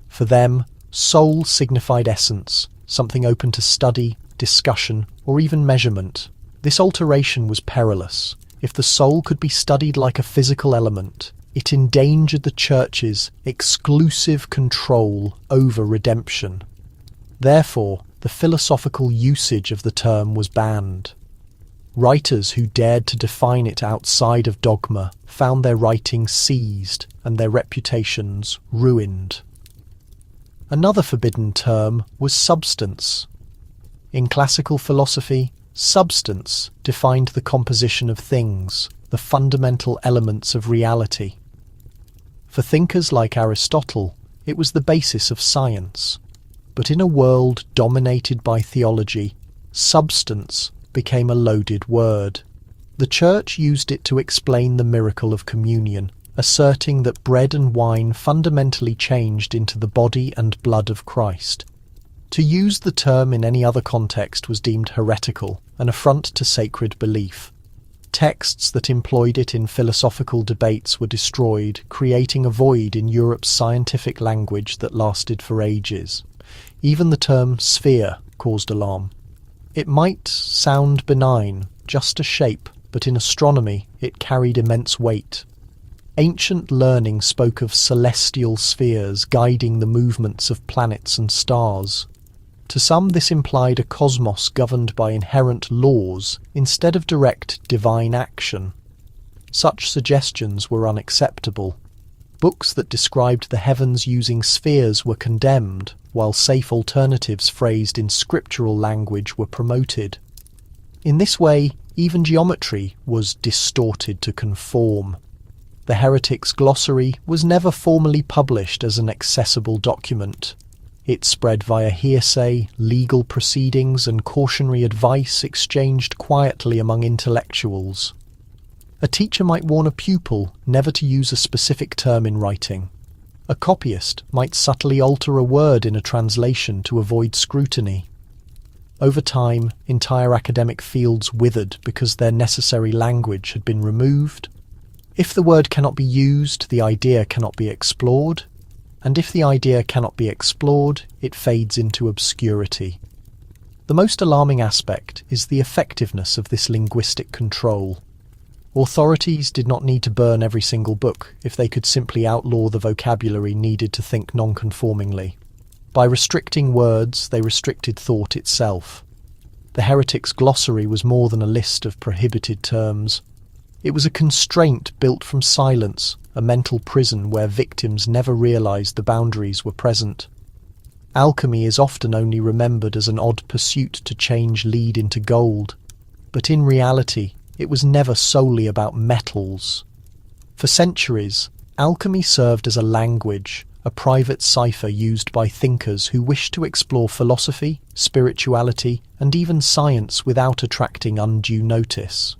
Speaker 1: For them, soul signified essence, something open to study, discussion, or even measurement. This alteration was perilous. If the soul could be studied like a physical element, it endangered the Church's exclusive control over redemption. Therefore, the philosophical usage of the term was banned. Writers who dared to define it outside of dogma found their writings seized and their reputations ruined. Another forbidden term was substance. In classical philosophy, substance defined the composition of things, the fundamental elements of reality. For thinkers like Aristotle, it was the basis of science. But in a world dominated by theology, substance became a loaded word. The Church used it to explain the miracle of communion, asserting that bread and wine fundamentally changed into the body and blood of Christ. To use the term in any other context was deemed heretical, an affront to sacred belief. Texts that employed it in philosophical debates were destroyed, creating a void in Europe's scientific language that lasted for ages. Even the term sphere caused alarm. It might sound benign, just a shape, but in astronomy it carried immense weight. Ancient learning spoke of celestial spheres guiding the movements of planets and stars. To some, this implied a cosmos governed by inherent laws instead of direct divine action. Such suggestions were unacceptable. Books that described the heavens using spheres were condemned, while safe alternatives phrased in scriptural language were promoted. In this way, even geometry was distorted to conform. The heretic's glossary was never formally published as an accessible document. It spread via hearsay, legal proceedings, and cautionary advice exchanged quietly among intellectuals. A teacher might warn a pupil never to use a specific term in writing. A copyist might subtly alter a word in a translation to avoid scrutiny. Over time, entire academic fields withered because their necessary language had been removed. If the word cannot be used, the idea cannot be explored. And if the idea cannot be explored, it fades into obscurity. The most alarming aspect is the effectiveness of this linguistic control. Authorities did not need to burn every single book if they could simply outlaw the vocabulary needed to think nonconformingly. By restricting words, they restricted thought itself. The heretic's glossary was more than a list of prohibited terms. It was a constraint built from silence, a mental prison where victims never realized the boundaries were present. Alchemy is often only remembered as an odd pursuit to change lead into gold, but in reality, it was never solely about metals. For centuries, alchemy served as a language, a private cipher used by thinkers who wished to explore philosophy, spirituality, and even science without attracting undue notice.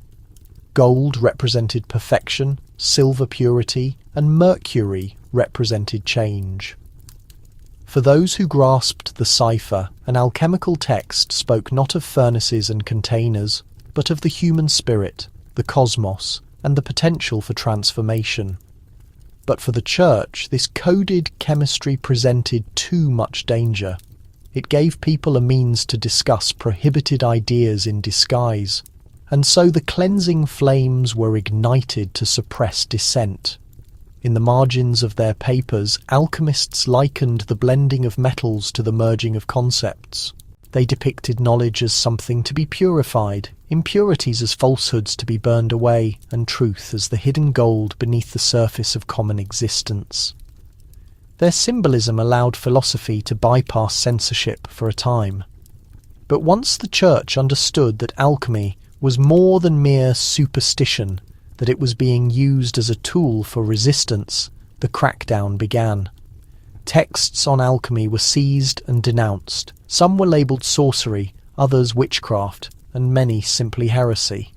Speaker 1: Gold represented perfection, silver purity, and mercury represented change. For those who grasped the cipher, an alchemical text spoke not of furnaces and containers, but of the human spirit, the cosmos, and the potential for transformation. But for the Church, this coded chemistry presented too much danger. It gave people a means to discuss prohibited ideas in disguise, and so the cleansing flames were ignited to suppress dissent. In the margins of their papers, alchemists likened the blending of metals to the merging of concepts. They depicted knowledge as something to be purified, impurities as falsehoods to be burned away, and truth as the hidden gold beneath the surface of common existence. Their symbolism allowed philosophy to bypass censorship for a time. But once the Church understood that alchemy was more than mere superstition, that it was being used as a tool for resistance, the crackdown began. Texts on alchemy were seized and denounced. Some were labelled sorcery, others witchcraft, and many simply heresy.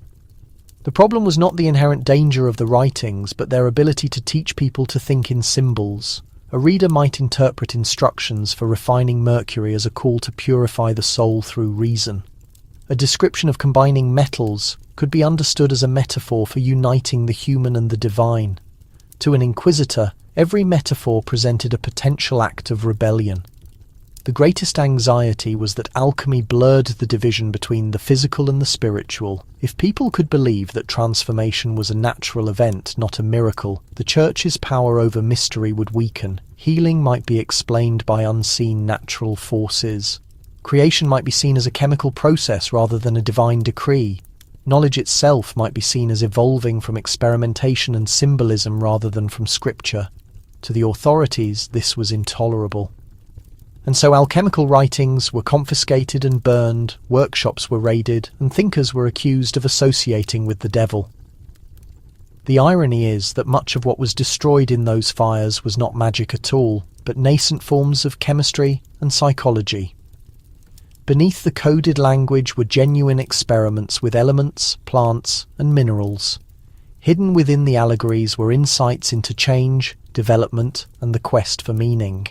Speaker 1: The problem was not the inherent danger of the writings, but their ability to teach people to think in symbols. A reader might interpret instructions for refining mercury as a call to purify the soul through reason. A description of combining metals could be understood as a metaphor for uniting the human and the divine. To an inquisitor, every metaphor presented a potential act of rebellion. The greatest anxiety was that alchemy blurred the division between the physical and the spiritual. If people could believe that transformation was a natural event, not a miracle, the Church's power over mystery would weaken. Healing might be explained by unseen natural forces. Creation might be seen as a chemical process rather than a divine decree. Knowledge itself might be seen as evolving from experimentation and symbolism rather than from scripture. To the authorities, this was intolerable. And so alchemical writings were confiscated and burned, workshops were raided, and thinkers were accused of associating with the devil. The irony is that much of what was destroyed in those fires was not magic at all, but nascent forms of chemistry and psychology. Beneath the coded language were genuine experiments with elements, plants, and minerals. Hidden within the allegories were insights into change, development, and the quest for meaning.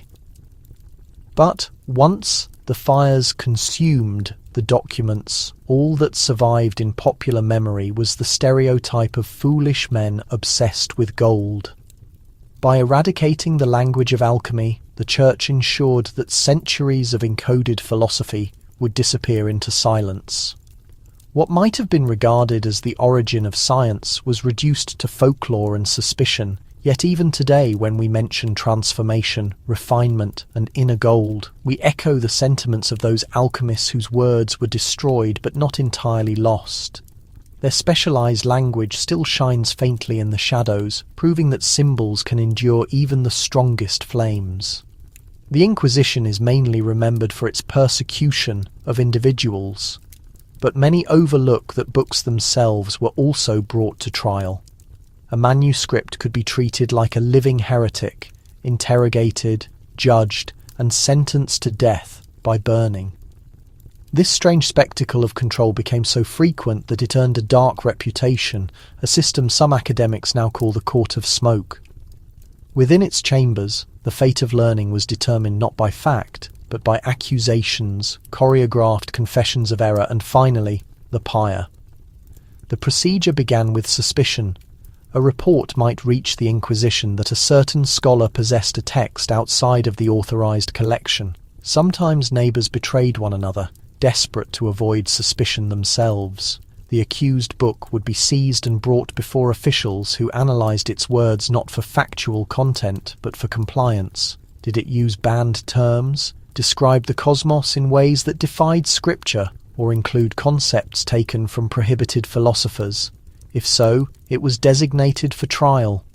Speaker 1: But once the fires consumed the documents, all that survived in popular memory was the stereotype of foolish men obsessed with gold. By eradicating the language of alchemy, the Church ensured that centuries of encoded philosophy would disappear into silence. What might have been regarded as the origin of science was reduced to folklore and suspicion, yet even today when we mention transformation, refinement, and inner gold, we echo the sentiments of those alchemists whose words were destroyed but not entirely lost. Their specialized language still shines faintly in the shadows, proving that symbols can endure even the strongest flames. The Inquisition is mainly remembered for its persecution of individuals, but many overlook that books themselves were also brought to trial. A manuscript could be treated like a living heretic, interrogated, judged, and sentenced to death by burning. This strange spectacle of control became so frequent that it earned a dark reputation, a system some academics now call the Court of Smoke. Within its chambers, the fate of learning was determined not by fact, but by accusations, choreographed confessions of error, and finally, the pyre. The procedure began with suspicion. A report might reach the Inquisition that a certain scholar possessed a text outside of the authorized collection. Sometimes neighbors betrayed one another, desperate to avoid suspicion themselves. The accused book would be seized and brought before officials who analysed its words not for factual content, but for compliance. Did it use banned terms, describe the cosmos in ways that defied scripture, or include concepts taken from prohibited philosophers? If so, it was designated for trial.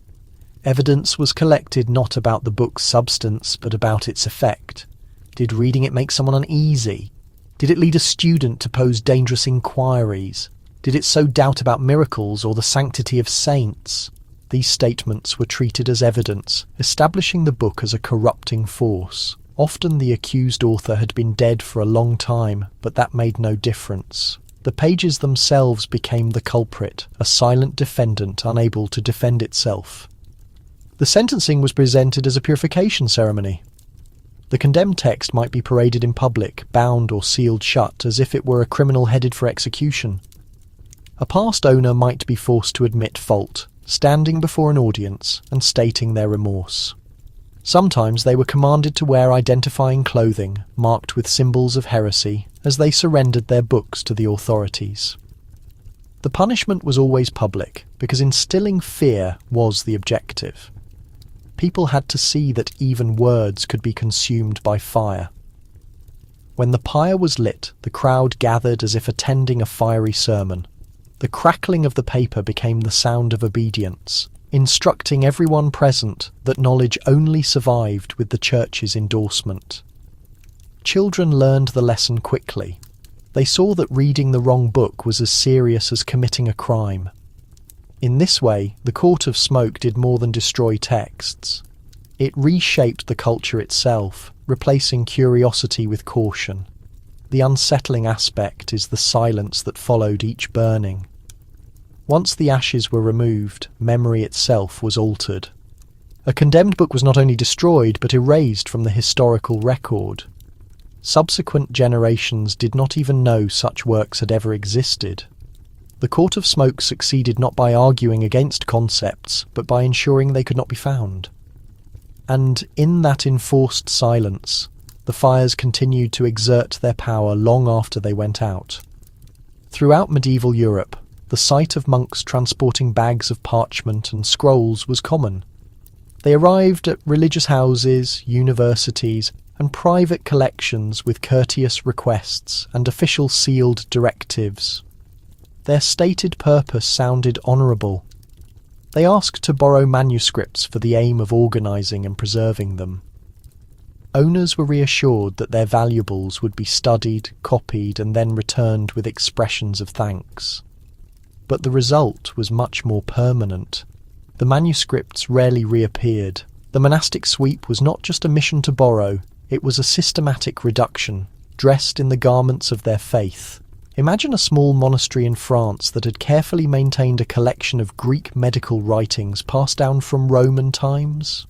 Speaker 1: Evidence was collected not about the book's substance, but about its effect. Did reading it make someone uneasy? Did it lead a student to pose dangerous inquiries? Did it sow doubt about miracles or the sanctity of saints? These statements were treated as evidence, establishing the book as a corrupting force. Often the accused author had been dead for a long time, but that made no difference. The pages themselves became the culprit, a silent defendant unable to defend itself. The sentencing was presented as a purification ceremony. The condemned text might be paraded in public, bound or sealed shut, as if it were a criminal headed for execution. A past owner might be forced to admit fault, standing before an audience and stating their remorse. Sometimes they were commanded to wear identifying clothing, marked with symbols of heresy, as they surrendered their books to the authorities. The punishment was always public, because instilling fear was the objective. People had to see that even words could be consumed by fire. When the pyre was lit, the crowd gathered as if attending a fiery sermon. The crackling of the paper became the sound of obedience, instructing everyone present that knowledge only survived with the church's endorsement. Children learned the lesson quickly. They saw that reading the wrong book was as serious as committing a crime. In this way, the Court of Smoke did more than destroy texts. It reshaped the culture itself, replacing curiosity with caution. The unsettling aspect is the silence that followed each burning. Once the ashes were removed, memory itself was altered. A condemned book was not only destroyed, but erased from the historical record. Subsequent generations did not even know such works had ever existed. The Court of Smoke succeeded not by arguing against concepts, but by ensuring they could not be found. And in that enforced silence, the fires continued to exert their power long after they went out. Throughout medieval Europe, the sight of monks transporting bags of parchment and scrolls was common. They arrived at religious houses, universities, and private collections with courteous requests and official sealed directives. Their stated purpose sounded honourable. They asked to borrow manuscripts for the aim of organising and preserving them. Owners were reassured that their valuables would be studied, copied, and then returned with expressions of thanks. But the result was much more permanent. The manuscripts rarely reappeared. The monastic sweep was not just a mission to borrow, it was a systematic reduction, dressed in the garments of their faith. Imagine a small monastery in France that had carefully maintained a collection of Greek medical writings passed down from Roman times.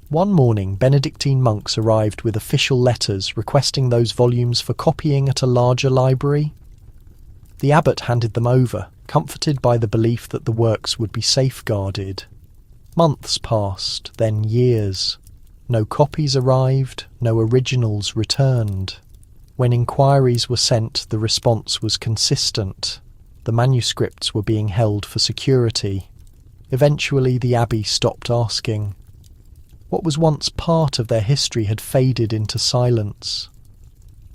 Speaker 1: One morning, Benedictine monks arrived with official letters requesting those volumes for copying at a larger library. The abbot handed them over, comforted by the belief that the works would be safeguarded. Months passed, then years. No copies arrived, no originals returned. When inquiries were sent, the response was consistent. The manuscripts were being held for security. Eventually, the abbey stopped asking. What was once part of their history had faded into silence.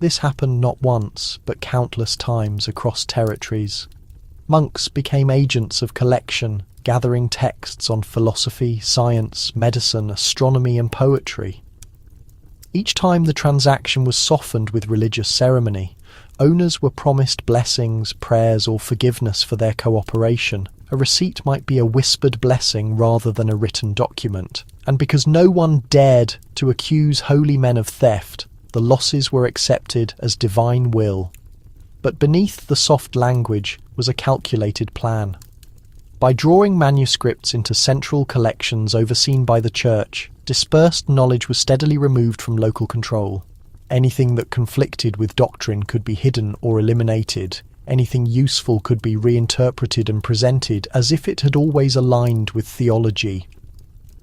Speaker 1: This happened not once, but countless times across territories. Monks became agents of collection, gathering texts on philosophy, science, medicine, astronomy, and poetry. Each time the transaction was softened with religious ceremony, owners were promised blessings, prayers, or forgiveness for their cooperation. A receipt might be a whispered blessing rather than a written document. And because no one dared to accuse holy men of theft, the losses were accepted as divine will. But beneath the soft language was a calculated plan. By drawing manuscripts into central collections overseen by the Church, dispersed knowledge was steadily removed from local control. Anything that conflicted with doctrine could be hidden or eliminated. Anything useful could be reinterpreted and presented as if it had always aligned with theology.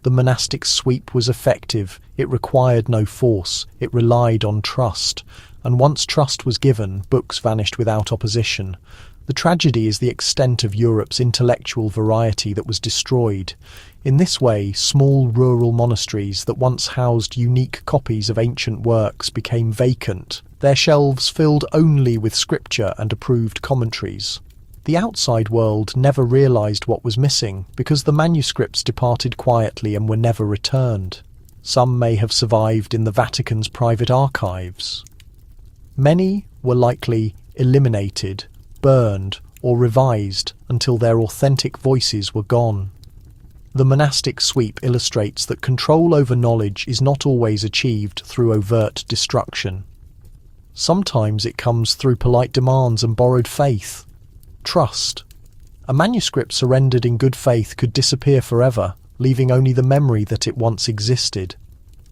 Speaker 1: The monastic sweep was effective. It required no force. It relied on trust. And once trust was given, books vanished without opposition. The tragedy is the extent of Europe's intellectual variety that was destroyed. In this way, small rural monasteries that once housed unique copies of ancient works became vacant, their shelves filled only with scripture and approved commentaries. The outside world never realised what was missing because the manuscripts departed quietly and were never returned. Some may have survived in the Vatican's private archives. Many were likely eliminated, burned, or revised until their authentic voices were gone. The monastic sweep illustrates that control over knowledge is not always achieved through overt destruction. Sometimes it comes through polite demands and borrowed faith. Trust. A manuscript surrendered in good faith could disappear forever, leaving only the memory that it once existed.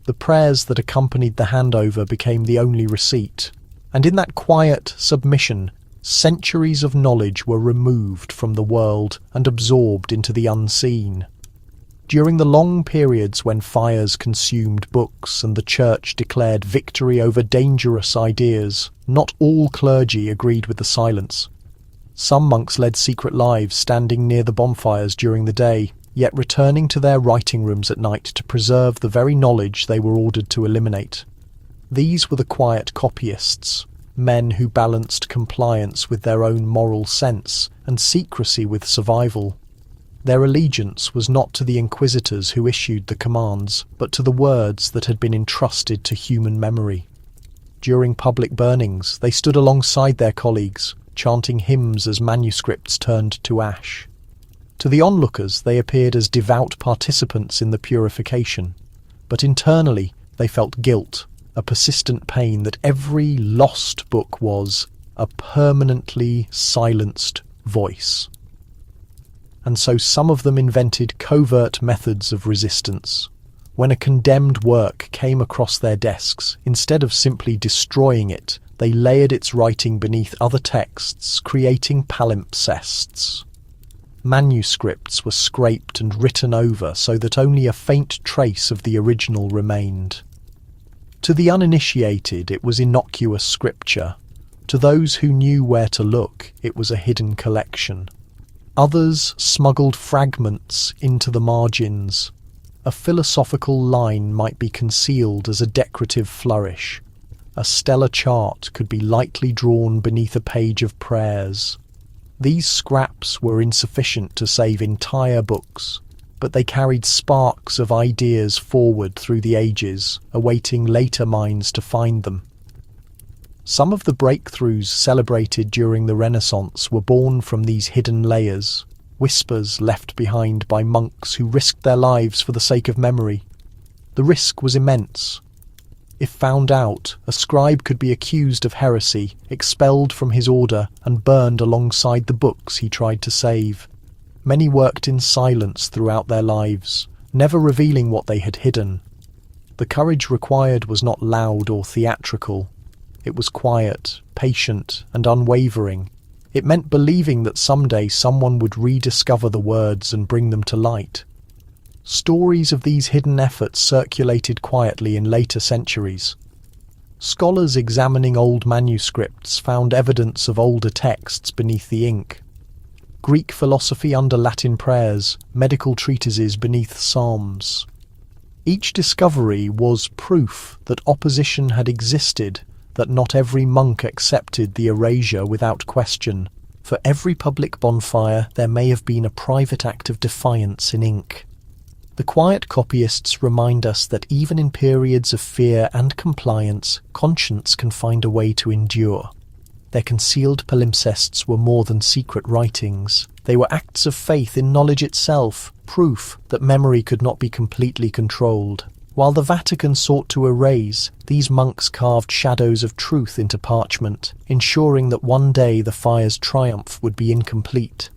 Speaker 1: The prayers that accompanied the handover became the only receipt, and in that quiet submission, centuries of knowledge were removed from the world and absorbed into the unseen. During the long periods when fires consumed books and the Church declared victory over dangerous ideas, not all clergy agreed with the silence. Some monks led secret lives, standing near the bonfires during the day, yet returning to their writing rooms at night to preserve the very knowledge they were ordered to eliminate. These were the quiet copyists, men who balanced compliance with their own moral sense and secrecy with survival. Their allegiance was not to the inquisitors who issued the commands, but to the words that had been entrusted to human memory. During public burnings, they stood alongside their colleagues, chanting hymns as manuscripts turned to ash. To the onlookers, they appeared as devout participants in the purification, but internally they felt guilt, a persistent pain that every lost book was a permanently silenced voice. And so some of them invented covert methods of resistance. When a condemned work came across their desks, instead of simply destroying it, they layered its writing beneath other texts, creating palimpsests. Manuscripts were scraped and written over so that only a faint trace of the original remained. To the uninitiated, it was innocuous scripture. To those who knew where to look, it was a hidden collection. Others smuggled fragments into the margins. A philosophical line might be concealed as a decorative flourish. A stellar chart could be lightly drawn beneath a page of prayers. These scraps were insufficient to save entire books, but they carried sparks of ideas forward through the ages, awaiting later minds to find them. Some of the breakthroughs celebrated during the Renaissance were born from these hidden layers, whispers left behind by monks who risked their lives for the sake of memory. The risk was immense. If found out, a scribe could be accused of heresy, expelled from his order, and burned alongside the books he tried to save. Many worked in silence throughout their lives, never revealing what they had hidden. The courage required was not loud or theatrical. It was quiet, patient, and unwavering. It meant believing that someday someone would rediscover the words and bring them to light. Stories of these hidden efforts circulated quietly in later centuries. Scholars examining old manuscripts found evidence of older texts beneath the ink. Greek philosophy under Latin prayers, medical treatises beneath psalms. Each discovery was proof that opposition had existed, that not every monk accepted the erasure without question. For every public bonfire, there may have been a private act of defiance in ink. The quiet copyists remind us that even in periods of fear and compliance, conscience can find a way to endure. Their concealed palimpsests were more than secret writings. They were acts of faith in knowledge itself, proof that memory could not be completely controlled. While the Vatican sought to erase, these monks carved shadows of truth into parchment, ensuring that one day the fire's triumph would be incomplete.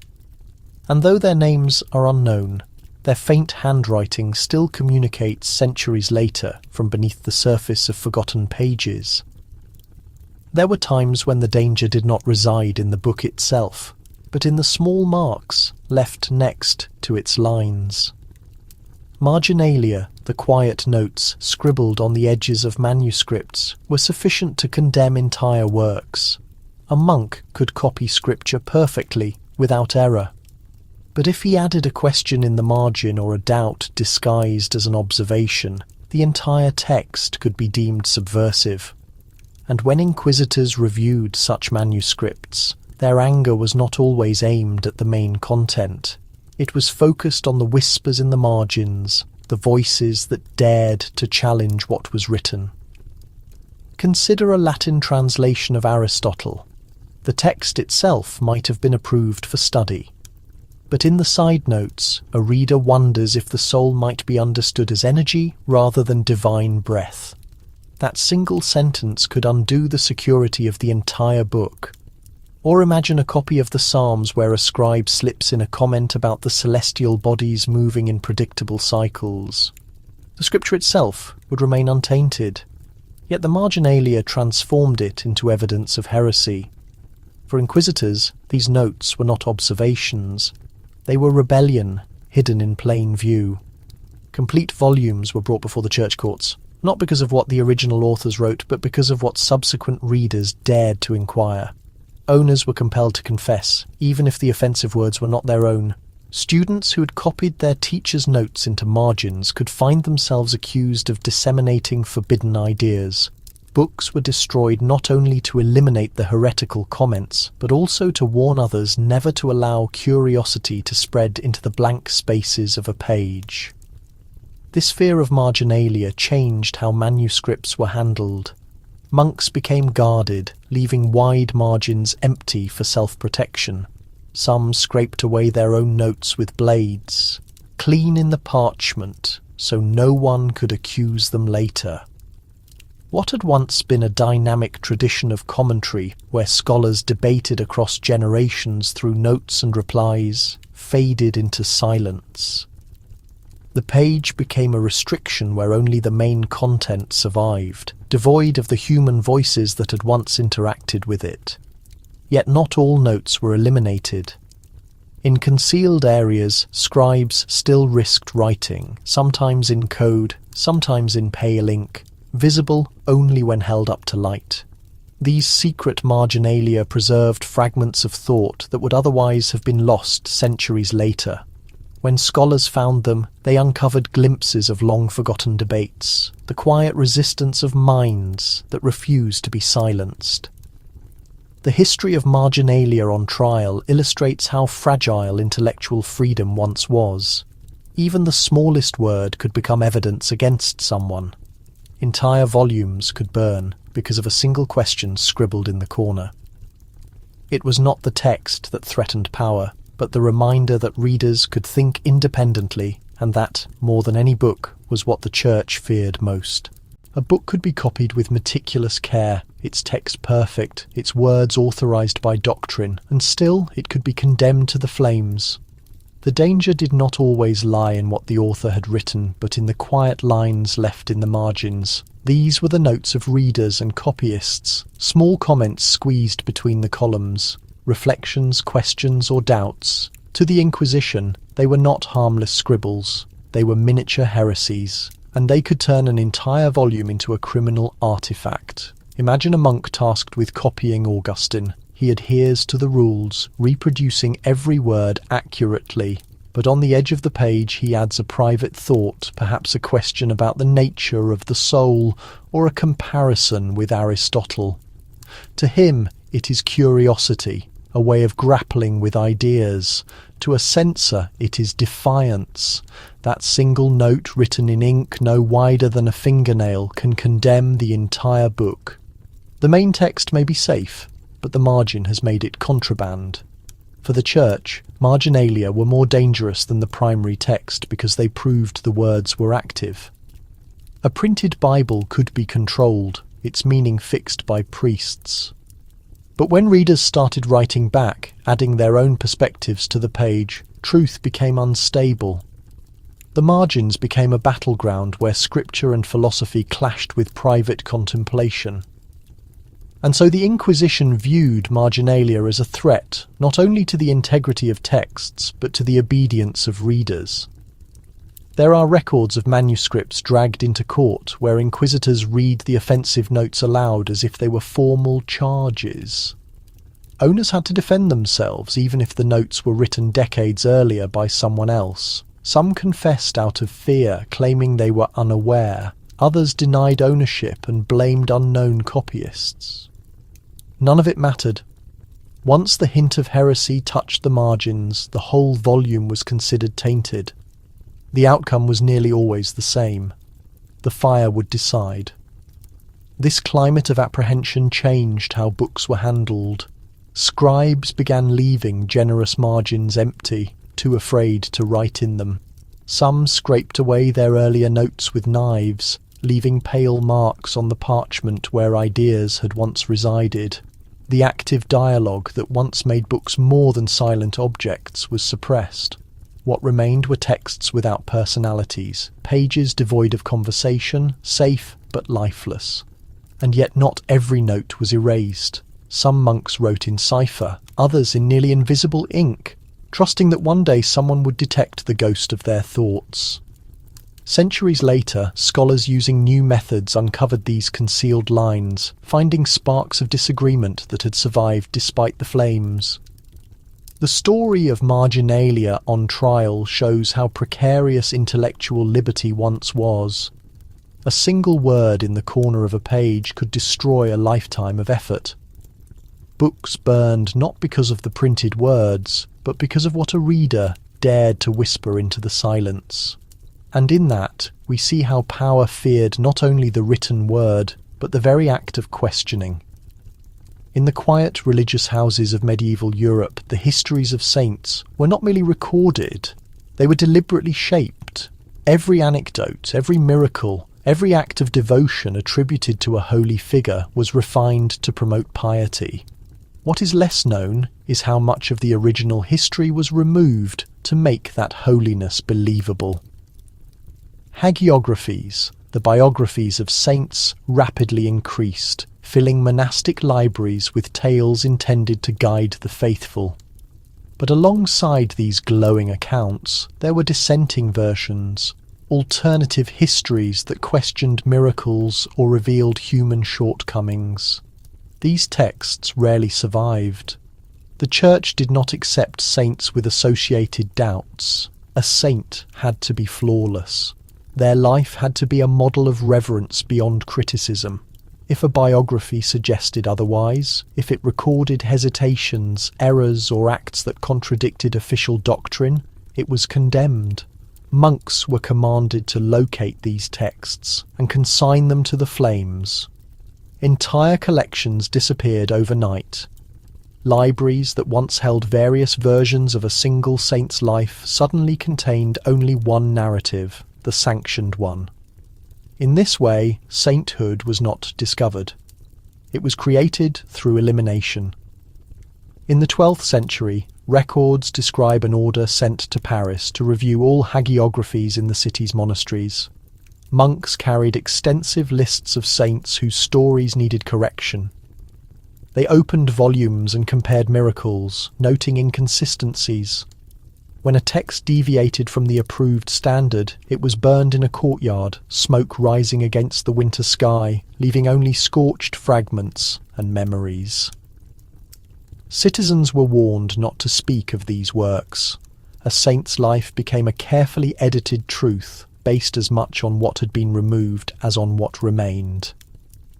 Speaker 1: And though their names are unknown, their faint handwriting still communicates centuries later from beneath the surface of forgotten pages. There were times when the danger did not reside in the book itself, but in the small marks left next to its lines. Marginalia, the quiet notes scribbled on the edges of manuscripts, were sufficient to condemn entire works. A monk could copy scripture perfectly, without error. But if he added a question in the margin or a doubt disguised as an observation, the entire text could be deemed subversive. And when inquisitors reviewed such manuscripts, their anger was not always aimed at the main content. It was focused on the whispers in the margins, the voices that dared to challenge what was written. Consider a Latin translation of Aristotle. The text itself might have been approved for study. But in the side notes, a reader wonders if the soul might be understood as energy rather than divine breath. That single sentence could undo the security of the entire book. Or imagine a copy of the Psalms where a scribe slips in a comment about the celestial bodies moving in predictable cycles. The scripture itself would remain untainted, yet the marginalia transformed it into evidence of heresy. For inquisitors, these notes were not observations. They were rebellion, hidden in plain view. Complete volumes were brought before the church courts, not because of what the original authors wrote, but because of what subsequent readers dared to inquire. Owners were compelled to confess, even if the offensive words were not their own. Students who had copied their teachers' notes into margins could find themselves accused of disseminating forbidden ideas. Books were destroyed not only to eliminate the heretical comments, but also to warn others never to allow curiosity to spread into the blank spaces of a page. This fear of marginalia changed how manuscripts were handled. Monks became guarded, leaving wide margins empty for self-protection. Some scraped away their own notes with blades, clean in the parchment, so no one could accuse them later. What had once been a dynamic tradition of commentary, where scholars debated across generations through notes and replies, faded into silence. The page became a restriction where only the main content survived, devoid of the human voices that had once interacted with it. Yet not all notes were eliminated. In concealed areas, scribes still risked writing, sometimes in code, sometimes in pale ink, visible only when held up to light. These secret marginalia preserved fragments of thought that would otherwise have been lost centuries later. When scholars found them, they uncovered glimpses of long-forgotten debates, the quiet resistance of minds that refused to be silenced. The history of marginalia on trial illustrates how fragile intellectual freedom once was. Even the smallest word could become evidence against someone. Entire volumes could burn because of a single question scribbled in the corner. It was not the text that threatened power, but the reminder that readers could think independently, and that, more than any book, was what the Church feared most. A book could be copied with meticulous care, its text perfect, its words authorized by doctrine, and still it could be condemned to the flames. The danger did not always lie in what the author had written, but in the quiet lines left in the margins. These were the notes of readers and copyists, small comments squeezed between the columns, reflections, questions, or doubts. To the Inquisition, they were not harmless scribbles. They were miniature heresies, and they could turn an entire volume into a criminal artifact. Imagine a monk tasked with copying Augustine. He adheres to the rules, reproducing every word accurately, but on the edge of the page he adds a private thought, perhaps a question about the nature of the soul, or a comparison with Aristotle. To him, it is curiosity, a way of grappling with ideas. To a censor, it is defiance. That single note written in ink no wider than a fingernail can condemn the entire book. The main text may be safe, but the margin has made it contraband. For the Church, marginalia were more dangerous than the primary text because they proved the words were active. A printed Bible could be controlled, its meaning fixed by priests. But when readers started writing back, adding their own perspectives to the page, truth became unstable. The margins became a battleground where scripture and philosophy clashed with private contemplation. And so the Inquisition viewed marginalia as a threat, not only to the integrity of texts, but to the obedience of readers. There are records of manuscripts dragged into court where inquisitors read the offensive notes aloud as if they were formal charges. Owners had to defend themselves even if the notes were written decades earlier by someone else. Some confessed out of fear, claiming they were unaware. Others denied ownership and blamed unknown copyists. None of it mattered. Once the hint of heresy touched the margins, the whole volume was considered tainted. The outcome was nearly always the same. The fire would decide. This climate of apprehension changed how books were handled. Scribes began leaving generous margins empty. too afraid to write in them. Some scraped away their earlier notes with knives, leaving pale marks on the parchment where ideas had once resided. The active dialogue that once made books more than silent objects was suppressed. What remained were texts without personalities, pages devoid of conversation, safe but lifeless. And yet not every note was erased. Some monks wrote in cipher, others in nearly invisible ink, trusting that one day someone would detect the ghost of their thoughts. Centuries later, scholars using new methods uncovered these concealed lines, finding sparks of disagreement that had survived despite the flames. The story of marginalia on trial shows how precarious intellectual liberty once was. A single word in the corner of a page could destroy a lifetime of effort. Books burned not because of the printed words, but because of what a reader dared to whisper into the silence. And in that, we see how power feared not only the written word, but the very act of questioning. In the quiet religious houses of medieval Europe, the histories of saints were not merely recorded, they were deliberately shaped. Every anecdote, every miracle, every act of devotion attributed to a holy figure was refined to promote piety. What is less known is how much of the original history was removed to make that holiness believable. Hagiographies, the biographies of saints, rapidly increased, filling monastic libraries with tales intended to guide the faithful. But alongside these glowing accounts, there were dissenting versions, alternative histories that questioned miracles or revealed human shortcomings. These texts rarely survived. The Church did not accept saints with associated doubts. A saint had to be flawless. Their life had to be a model of reverence beyond criticism. If a biography suggested otherwise, if it recorded hesitations, errors, or acts that contradicted official doctrine, it was condemned. Monks were commanded to locate these texts and consign them to the flames. Entire collections disappeared overnight. Libraries that once held various versions of a single saint's life suddenly contained only one narrative, the sanctioned one. In this way, sainthood was not discovered. It was created through elimination. In the 12th century, records describe an order sent to Paris to review all hagiographies in the city's monasteries. Monks carried extensive lists of saints whose stories needed correction. They opened volumes and compared miracles, noting inconsistencies. When a text deviated from the approved standard, it was burned in a courtyard, smoke rising against the winter sky, leaving only scorched fragments and memories. Citizens were warned not to speak of these works. A saint's life became a carefully edited truth, based as much on what had been removed as on what remained.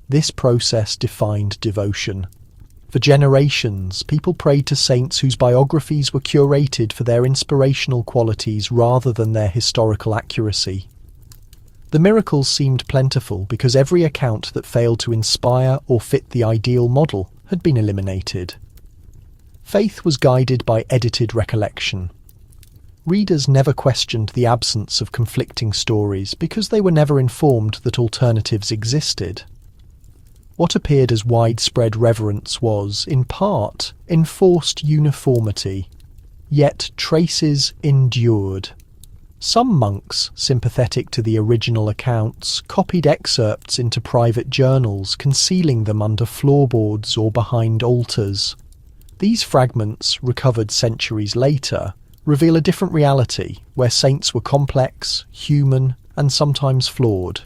Speaker 1: This process defined devotion. For generations, people prayed to saints whose biographies were curated for their inspirational qualities rather than their historical accuracy. The miracles seemed plentiful because every account that failed to inspire or fit the ideal model had been eliminated. Faith was guided by edited recollection. Readers never questioned the absence of conflicting stories because they were never informed that alternatives existed. What appeared as widespread reverence was, in part, enforced uniformity, yet traces endured. Some monks, sympathetic to the original accounts, copied excerpts into private journals, concealing them under floorboards or behind altars. These fragments, recovered centuries later, reveal a different reality, where saints were complex, human, and sometimes flawed.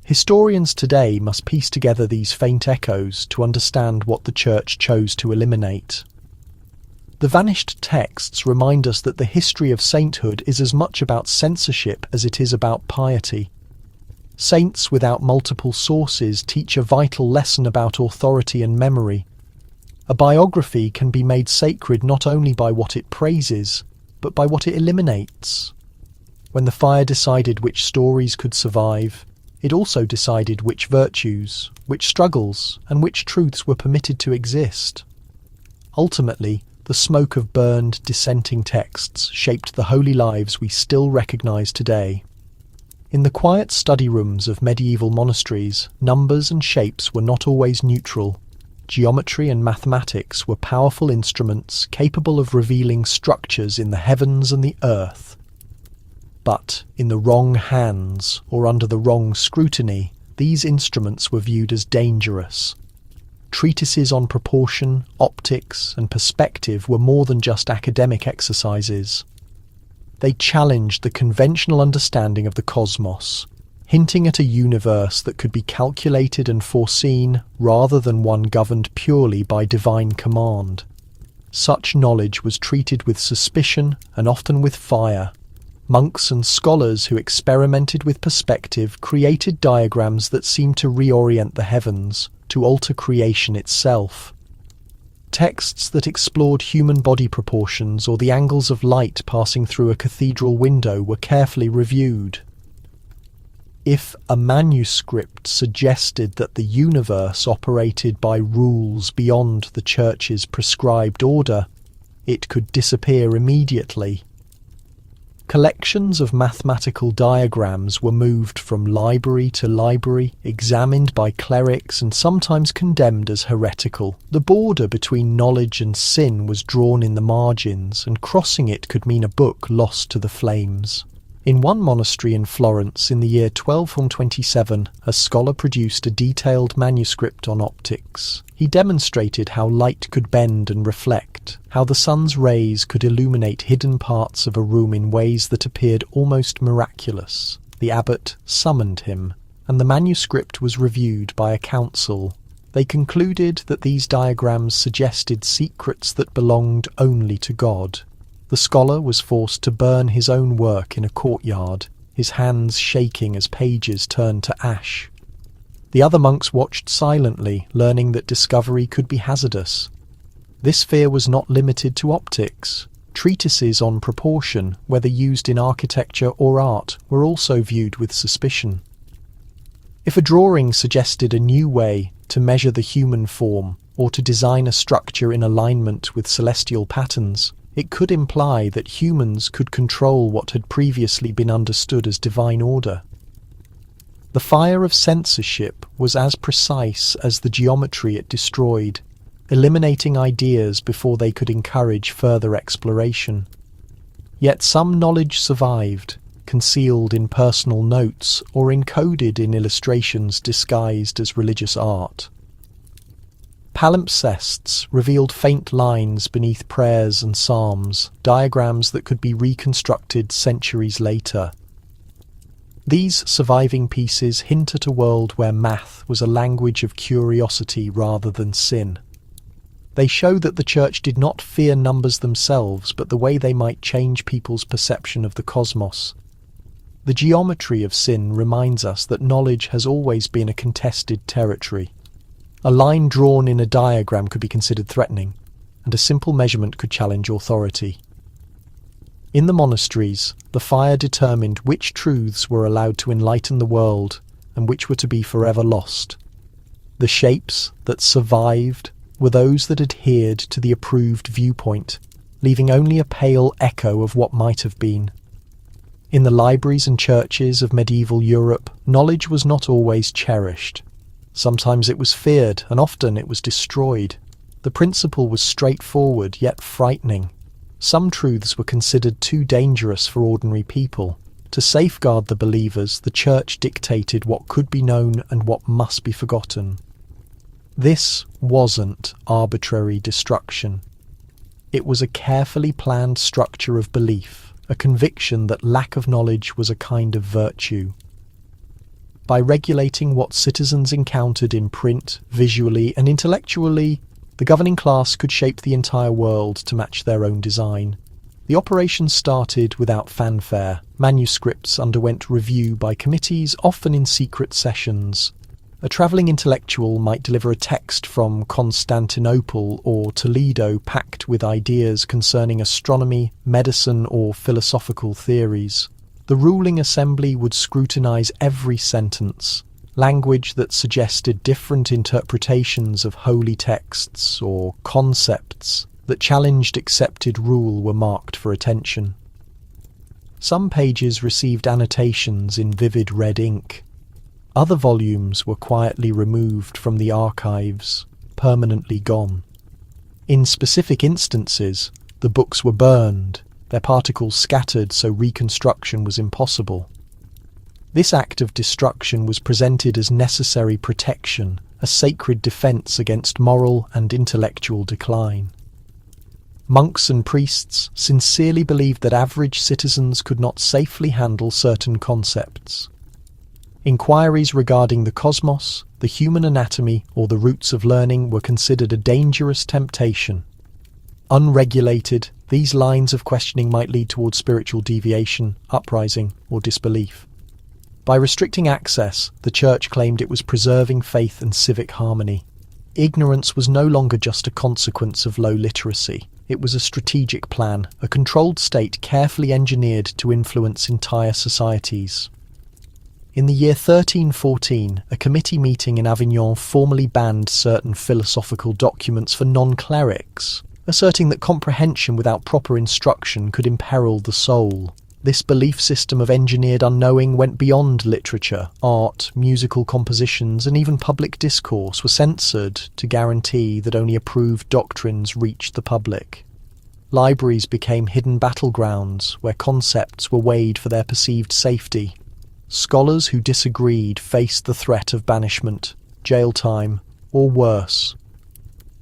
Speaker 1: Historians today must piece together these faint echoes to understand what the Church chose to eliminate. The vanished texts remind us that the history of sainthood is as much about censorship as it is about piety. Saints without multiple sources teach a vital lesson about authority and memory. A biography can be made sacred not only by what it praises, but by what it eliminates. When the fire decided which stories could survive, it also decided which virtues, which struggles, and which truths were permitted to exist. Ultimately, The smoke of burned, dissenting texts shaped the holy lives we still recognize today. In the quiet study rooms of medieval monasteries, numbers and shapes were not always neutral. Geometry and mathematics were powerful instruments capable of revealing structures in the heavens and the earth. But in the wrong hands, or under the wrong scrutiny, these instruments were viewed as dangerous. Treatises on proportion, optics, and perspective were more than just academic exercises. They challenged the conventional understanding of the cosmos, hinting at a universe that could be calculated and foreseen rather than one governed purely by divine command. Such knowledge was treated with suspicion and often with fire. Monks and scholars who experimented with perspective created diagrams that seemed to reorient the heavens, to alter creation itself. Texts that explored human body proportions or the angles of light passing through a cathedral window were carefully reviewed. If a manuscript suggested that the universe operated by rules beyond the Church's prescribed order, it could disappear immediately. Collections of mathematical diagrams were moved from library to library, examined by clerics and sometimes condemned as heretical. The border between knowledge and sin was drawn in the margins, and crossing it could mean a book lost to the flames. In one monastery in Florence in the year 1227, a scholar produced a detailed manuscript on optics. He demonstrated how light could bend and reflect, how the sun's rays could illuminate hidden parts of a room in ways that appeared almost miraculous. The abbot summoned him, and the manuscript was reviewed by a council. They concluded that these diagrams suggested secrets that belonged only to God. The scholar was forced to burn his own work in a courtyard, his hands shaking as pages turned to ash. The other monks watched silently, learning that discovery could be hazardous. This fear was not limited to optics. Treatises on proportion, whether used in architecture or art, were also viewed with suspicion. If a drawing suggested a new way to measure the human form, or to design a structure in alignment with celestial patterns, it could imply that humans could control what had previously been understood as divine order. The fire of censorship was as precise as the geometry it destroyed, eliminating ideas before they could encourage further exploration. Yet some knowledge survived, concealed in personal notes or encoded in illustrations disguised as religious art. Palimpsests revealed faint lines beneath prayers and psalms, diagrams that could be reconstructed centuries later. These surviving pieces hint at a world where math was a language of curiosity rather than sin. They show that the Church did not fear numbers themselves, but the way they might change people's perception of the cosmos. The geometry of sin reminds us that knowledge has always been a contested territory. A line drawn in a diagram could be considered threatening, and a simple measurement could challenge authority. In the monasteries, the fire determined which truths were allowed to enlighten the world and which were to be forever lost. The shapes that survived were those that adhered to the approved viewpoint, leaving only a pale echo of what might have been. In the libraries and churches of medieval Europe, knowledge was not always cherished. Sometimes it was feared, and often it was destroyed. The principle was straightforward, yet frightening. Some truths were considered too dangerous for ordinary people. To safeguard the believers, the Church dictated what could be known and what must be forgotten. This wasn't arbitrary destruction. It was a carefully planned structure of belief, a conviction that lack of knowledge was a kind of virtue. By regulating what citizens encountered in print, visually, and intellectually, the governing class could shape the entire world to match their own design. The operation started without fanfare. Manuscripts underwent review by committees, often in secret sessions. A travelling intellectual might deliver a text from Constantinople or Toledo packed with ideas concerning astronomy, medicine, or philosophical theories. The ruling assembly would scrutinize every sentence. Language that suggested different interpretations of holy texts or concepts that challenged accepted rule were marked for attention. Some pages received annotations in vivid red ink. Other volumes were quietly removed from the archives, permanently gone. In specific instances, the books were burned, their particles scattered so reconstruction was impossible. This act of destruction was presented as necessary protection, a sacred defense against moral and intellectual decline. Monks and priests sincerely believed that average citizens could not safely handle certain concepts. Inquiries regarding the cosmos, the human anatomy, or the roots of learning were considered a dangerous temptation. Unregulated, these lines of questioning might lead towards spiritual deviation, uprising, or disbelief. By restricting access, the Church claimed it was preserving faith and civic harmony. Ignorance was no longer just a consequence of low literacy. It was a strategic plan, a controlled state carefully engineered to influence entire societies. In the year 1314, a committee meeting in Avignon formally banned certain philosophical documents for non-clerics, asserting that comprehension without proper instruction could imperil the soul. This belief system of engineered unknowing went beyond literature. Art, musical compositions, and even public discourse were censored to guarantee that only approved doctrines reached the public. Libraries became hidden battlegrounds where concepts were weighed for their perceived safety. Scholars who disagreed faced the threat of banishment, jail time, or worse.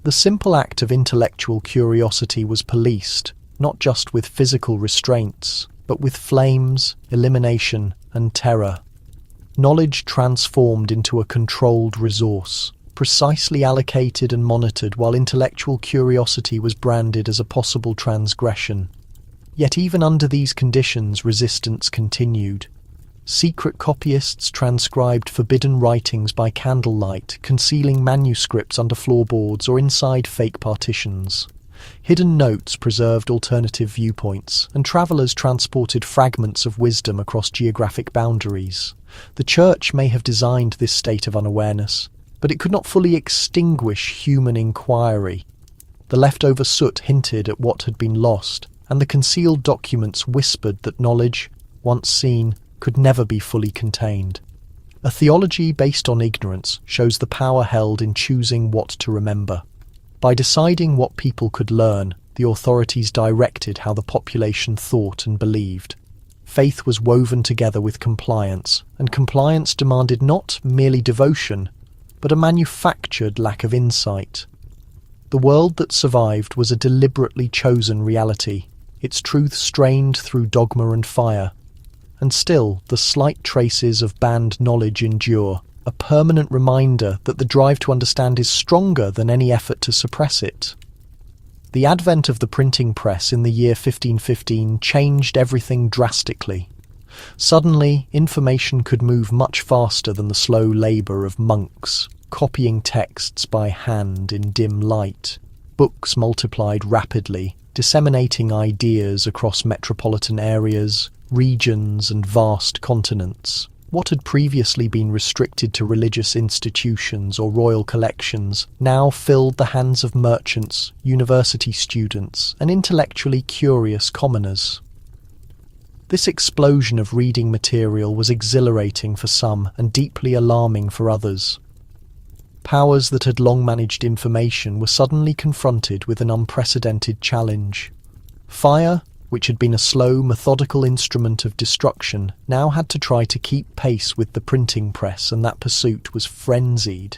Speaker 1: The simple act of intellectual curiosity was policed, not just with physical restraints, but with flames, elimination, and terror. Knowledge transformed into a controlled resource, precisely allocated and monitored, while intellectual curiosity was branded as a possible transgression. Yet even under these conditions, resistance continued. Secret copyists transcribed forbidden writings by candlelight, concealing manuscripts under floorboards or inside fake partitions. Hidden notes preserved alternative viewpoints, and travellers transported fragments of wisdom across geographic boundaries. The Church may have designed this state of unawareness, but it could not fully extinguish human inquiry. The leftover soot hinted at what had been lost, and the concealed documents whispered that knowledge, once seen, could never be fully contained. A theology based on ignorance shows the power held in choosing what to remember. By deciding what people could learn, the authorities directed how the population thought and believed. Faith was woven together with compliance, and compliance demanded not merely devotion, but a manufactured lack of insight. The world that survived was a deliberately chosen reality, its truth strained through dogma and fire. And still, the slight traces of banned knowledge endure, a permanent reminder that the drive to understand is stronger than any effort to suppress it. The advent of the printing press in the year 1515 changed everything drastically. Suddenly, information could move much faster than the slow labour of monks, copying texts by hand in dim light. Books multiplied rapidly, disseminating ideas across metropolitan areas, regions, and vast continents. What had previously been restricted to religious institutions or royal collections now filled the hands of merchants, university students, and intellectually curious commoners. This explosion of reading material was exhilarating for some and deeply alarming for others. Powers that had long managed information were suddenly confronted with an unprecedented challenge. Fire, which had been a slow, methodical instrument of destruction, now had to try to keep pace with the printing press, and that pursuit was frenzied.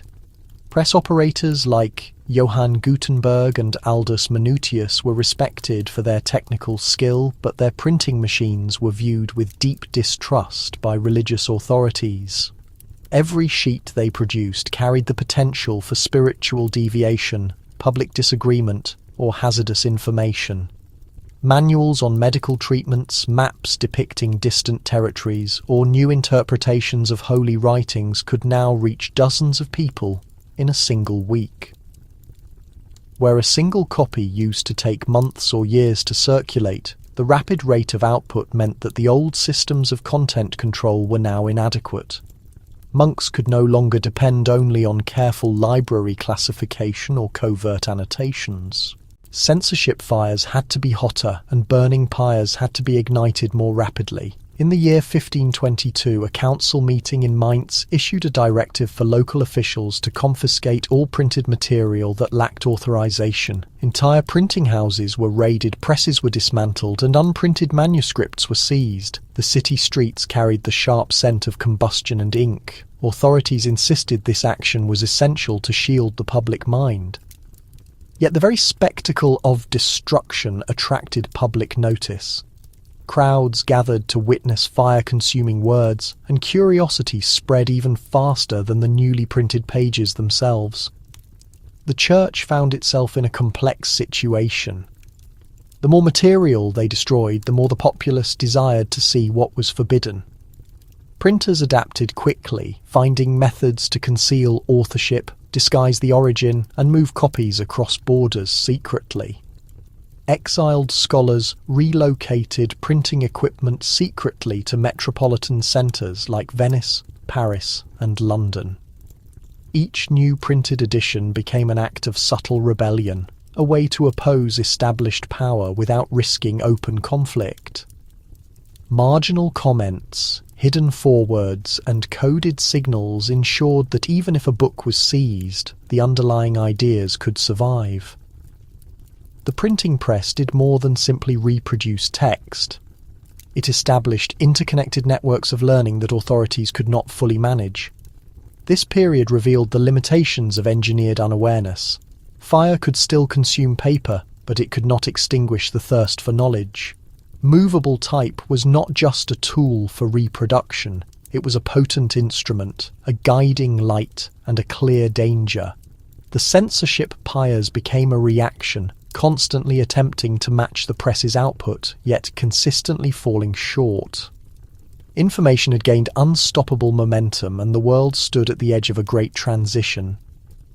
Speaker 1: Press operators like Johann Gutenberg and Aldus Manutius were respected for their technical skill, but their printing machines were viewed with deep distrust by religious authorities. Every sheet they produced carried the potential for spiritual deviation, public disagreement, or hazardous information. Manuals on medical treatments, maps depicting distant territories, or new interpretations of holy writings could now reach dozens of people in a single week. Where a single copy used to take months or years to circulate, the rapid rate of output meant that the old systems of content control were now inadequate. Monks could no longer depend only on careful library classification or covert annotations. censorship fires had to be hotter and burning pyres had to be ignited more rapidly. In the year 1522, a council meeting in Mainz issued a directive for local officials to confiscate all printed material that lacked authorization. Entire printing houses were raided, presses were dismantled, and unprinted manuscripts were seized. The city streets carried the sharp scent of combustion and ink. Authorities insisted this action was essential to shield the public mind. Yet the very spectacle of destruction attracted public notice. Crowds gathered to witness fire-consuming words, and curiosity spread even faster than the newly printed pages themselves. The church found itself in a complex situation. The more material they destroyed, the more the populace desired to see what was forbidden. Printers adapted quickly, finding methods to conceal authorship, disguise the origin, and move copies across borders secretly. Exiled scholars relocated printing equipment secretly to metropolitan centres like Venice, Paris, and London. Each new printed edition became an act of subtle rebellion, a way to oppose established power without risking open conflict. Marginal comments, hidden forewords, and coded signals ensured that even if a book was seized, the underlying ideas could survive. The printing press did more than simply reproduce text. It established interconnected networks of learning that authorities could not fully manage. This period revealed the limitations of engineered unawareness. Fire could still consume paper, but it could not extinguish the thirst for knowledge. Movable type was not just a tool for reproduction, it was a potent instrument, a guiding light, and a clear danger. The censorship pyres became a reaction, constantly attempting to match the press's output, yet consistently falling short. Information had gained unstoppable momentum, and the world stood at the edge of a great transition.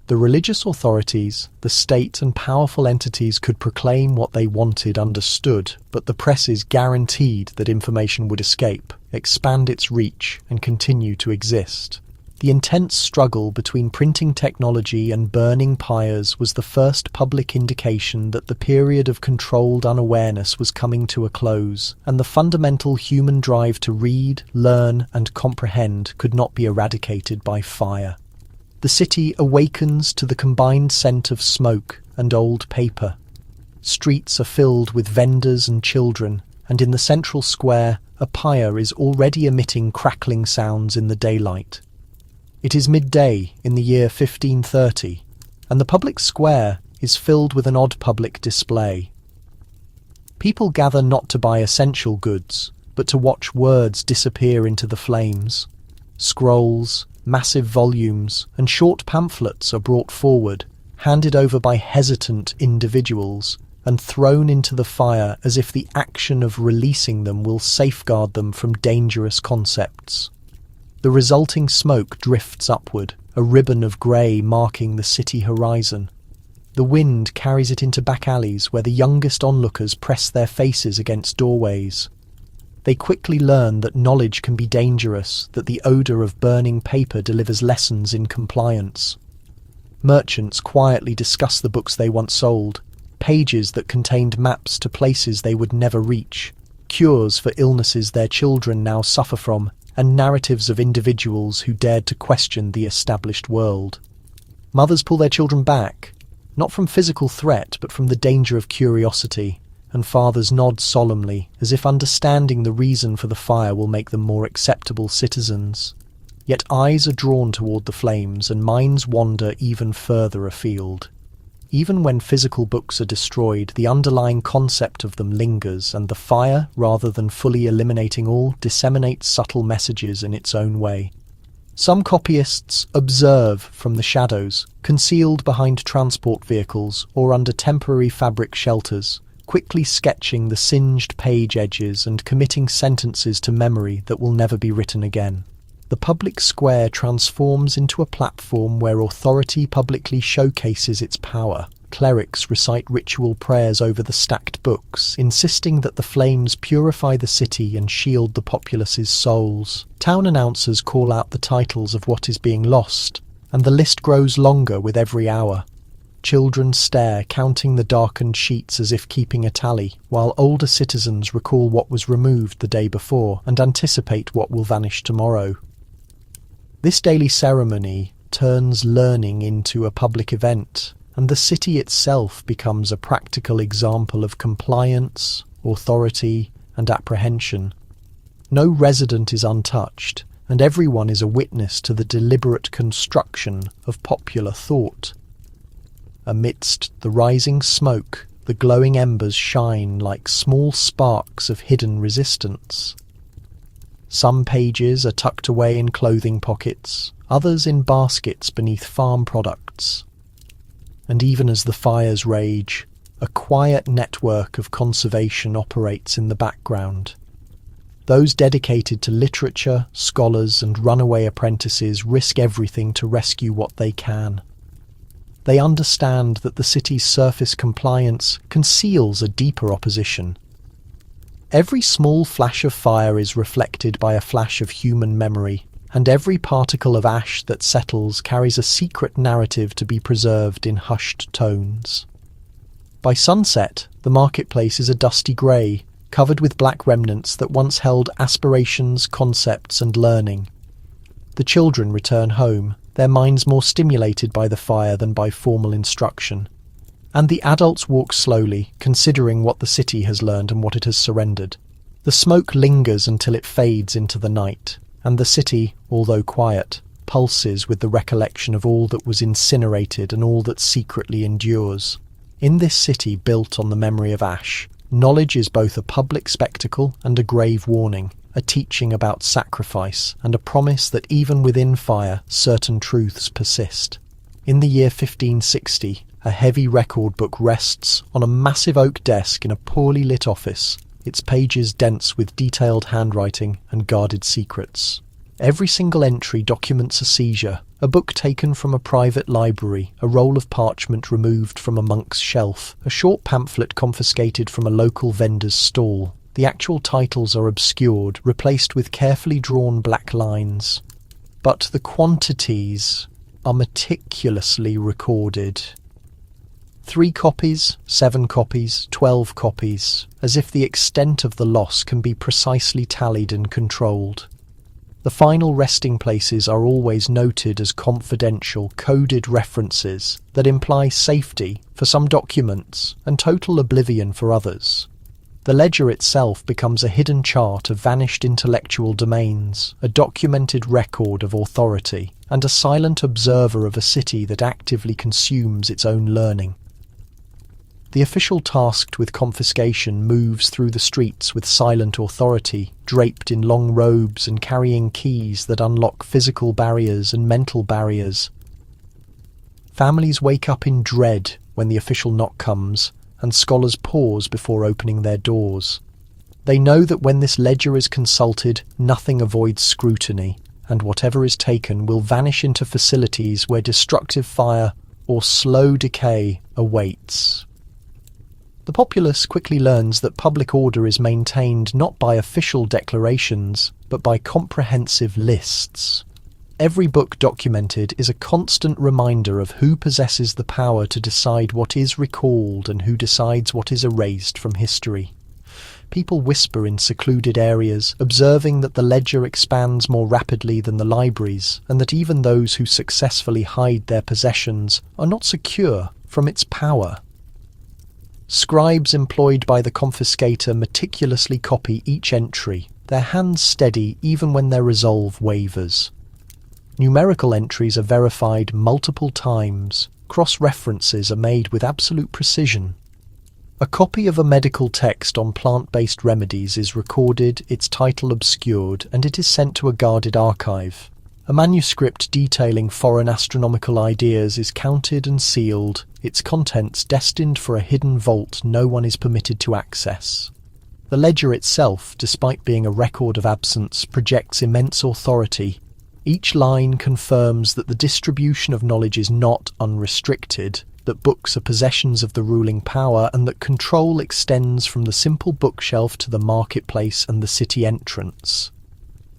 Speaker 1: The religious authorities, the state, and powerful entities could proclaim what they wanted understood, but the presses guaranteed that information would escape, expand its reach, and continue to exist. The intense struggle between printing technology and burning pyres was the first public indication that the period of controlled unawareness was coming to a close, and the fundamental human drive to read, learn, and comprehend could not be eradicated by fire. The city awakens to the combined scent of smoke and old paper. Streets are filled with vendors and children, and in the central square, a pyre is already emitting crackling sounds in the daylight. It is midday in the year 1530, and the public square is filled with an odd public display. People gather not to buy essential goods, but to watch words disappear into the flames. Scrolls, massive volumes, and short pamphlets are brought forward, handed over by hesitant individuals, and thrown into the fire as if the action of releasing them will safeguard them from dangerous concepts. The resulting smoke drifts upward, a ribbon of grey marking the city horizon. The wind carries it into back alleys where the youngest onlookers press their faces against doorways. They quickly learn that knowledge can be dangerous, that the odour of burning paper delivers lessons in compliance. Merchants quietly discuss the books they once sold, pages that contained maps to places they would never reach, cures for illnesses their children now suffer from, and narratives of individuals who dared to question the established world. Mothers pull their children back, not from physical threat but from the danger of curiosity, and fathers nod solemnly, as if understanding the reason for the fire will make them more acceptable citizens. Yet eyes are drawn toward the flames, and minds wander even further afield. Even when physical books are destroyed, the underlying concept of them lingers, and the fire, rather than fully eliminating all, disseminates subtle messages in its own way. Some copyists observe from the shadows, concealed behind transport vehicles or under temporary fabric shelters, quickly sketching the singed page edges and committing sentences to memory that will never be written again. The public square transforms into a platform where authority publicly showcases its power. Clerics recite ritual prayers over the stacked books, insisting that the flames purify the city and shield the populace's souls. Town announcers call out the titles of what is being lost, and the list grows longer with every hour. Children stare, counting the darkened sheets as if keeping a tally, while older citizens recall what was removed the day before and anticipate what will vanish tomorrow. This daily ceremony turns learning into a public event, and the city itself becomes a practical example of compliance, authority, and apprehension. No resident is untouched, and everyone is a witness to the deliberate construction of popular thought. Amidst the rising smoke, the glowing embers shine like small sparks of hidden resistance. Some pages are tucked away in clothing pockets, others in baskets beneath farm products. And even as the fires rage, a quiet network of conservation operates in the background. Those dedicated to literature, scholars, and runaway apprentices risk everything to rescue what they can. They understand that the city's surface compliance conceals a deeper opposition. Every small flash of fire is reflected by a flash of human memory, and every particle of ash that settles carries a secret narrative to be preserved in hushed tones. By sunset, the marketplace is a dusty grey, covered with black remnants that once held aspirations, concepts, and learning. The children return home, their minds more stimulated by the fire than by formal instruction. And the adults walk slowly, considering what the city has learned and what it has surrendered. The smoke lingers until it fades into the night, and the city, although quiet, pulses with the recollection of all that was incinerated and all that secretly endures. In this city built on the memory of ash, knowledge is both a public spectacle and a grave warning, a teaching about sacrifice, and a promise that even within fire, certain truths persist. In the year 1560, a heavy record book rests on a massive oak desk in a poorly lit office, its pages dense with detailed handwriting and guarded secrets. Every single entry documents a seizure, a book taken from a private library, a roll of parchment removed from a monk's shelf, a short pamphlet confiscated from a local vendor's stall. The actual titles are obscured, replaced with carefully drawn black lines. But the quantities are meticulously recorded. 3 copies, 7 copies, 12 copies, as if the extent of the loss can be precisely tallied and controlled. The final resting places are always noted as confidential, coded references that imply safety for some documents and total oblivion for others. The ledger itself becomes a hidden chart of vanished intellectual domains, a documented record of authority, and a silent observer of a city that actively consumes its own learning. The official tasked with confiscation moves through the streets with silent authority, draped in long robes and carrying keys that unlock physical barriers and mental barriers. Families wake up in dread when the official knock comes, and scholars pause before opening their doors. They know that when this ledger is consulted, nothing avoids scrutiny, and whatever is taken will vanish into facilities where destructive fire or slow decay awaits. The populace quickly learns that public order is maintained not by official declarations, but by comprehensive lists. Every book documented is a constant reminder of who possesses the power to decide what is recalled and who decides what is erased from history. People whisper in secluded areas, observing that the ledger expands more rapidly than the libraries, and that even those who successfully hide their possessions are not secure from its power. Scribes employed by the confiscator meticulously copy each entry, their hands steady even when their resolve wavers. Numerical entries are verified multiple times. Cross-references are made with absolute precision. A copy of a medical text on plant-based remedies is recorded, its title obscured, and it is sent to a guarded archive. A manuscript detailing foreign astronomical ideas is counted and sealed, its contents destined for a hidden vault no one is permitted to access. The ledger itself, despite being a record of absence, projects immense authority. Each line confirms that the distribution of knowledge is not unrestricted, that books are possessions of the ruling power, and that control extends from the simple bookshelf to the marketplace and the city entrance.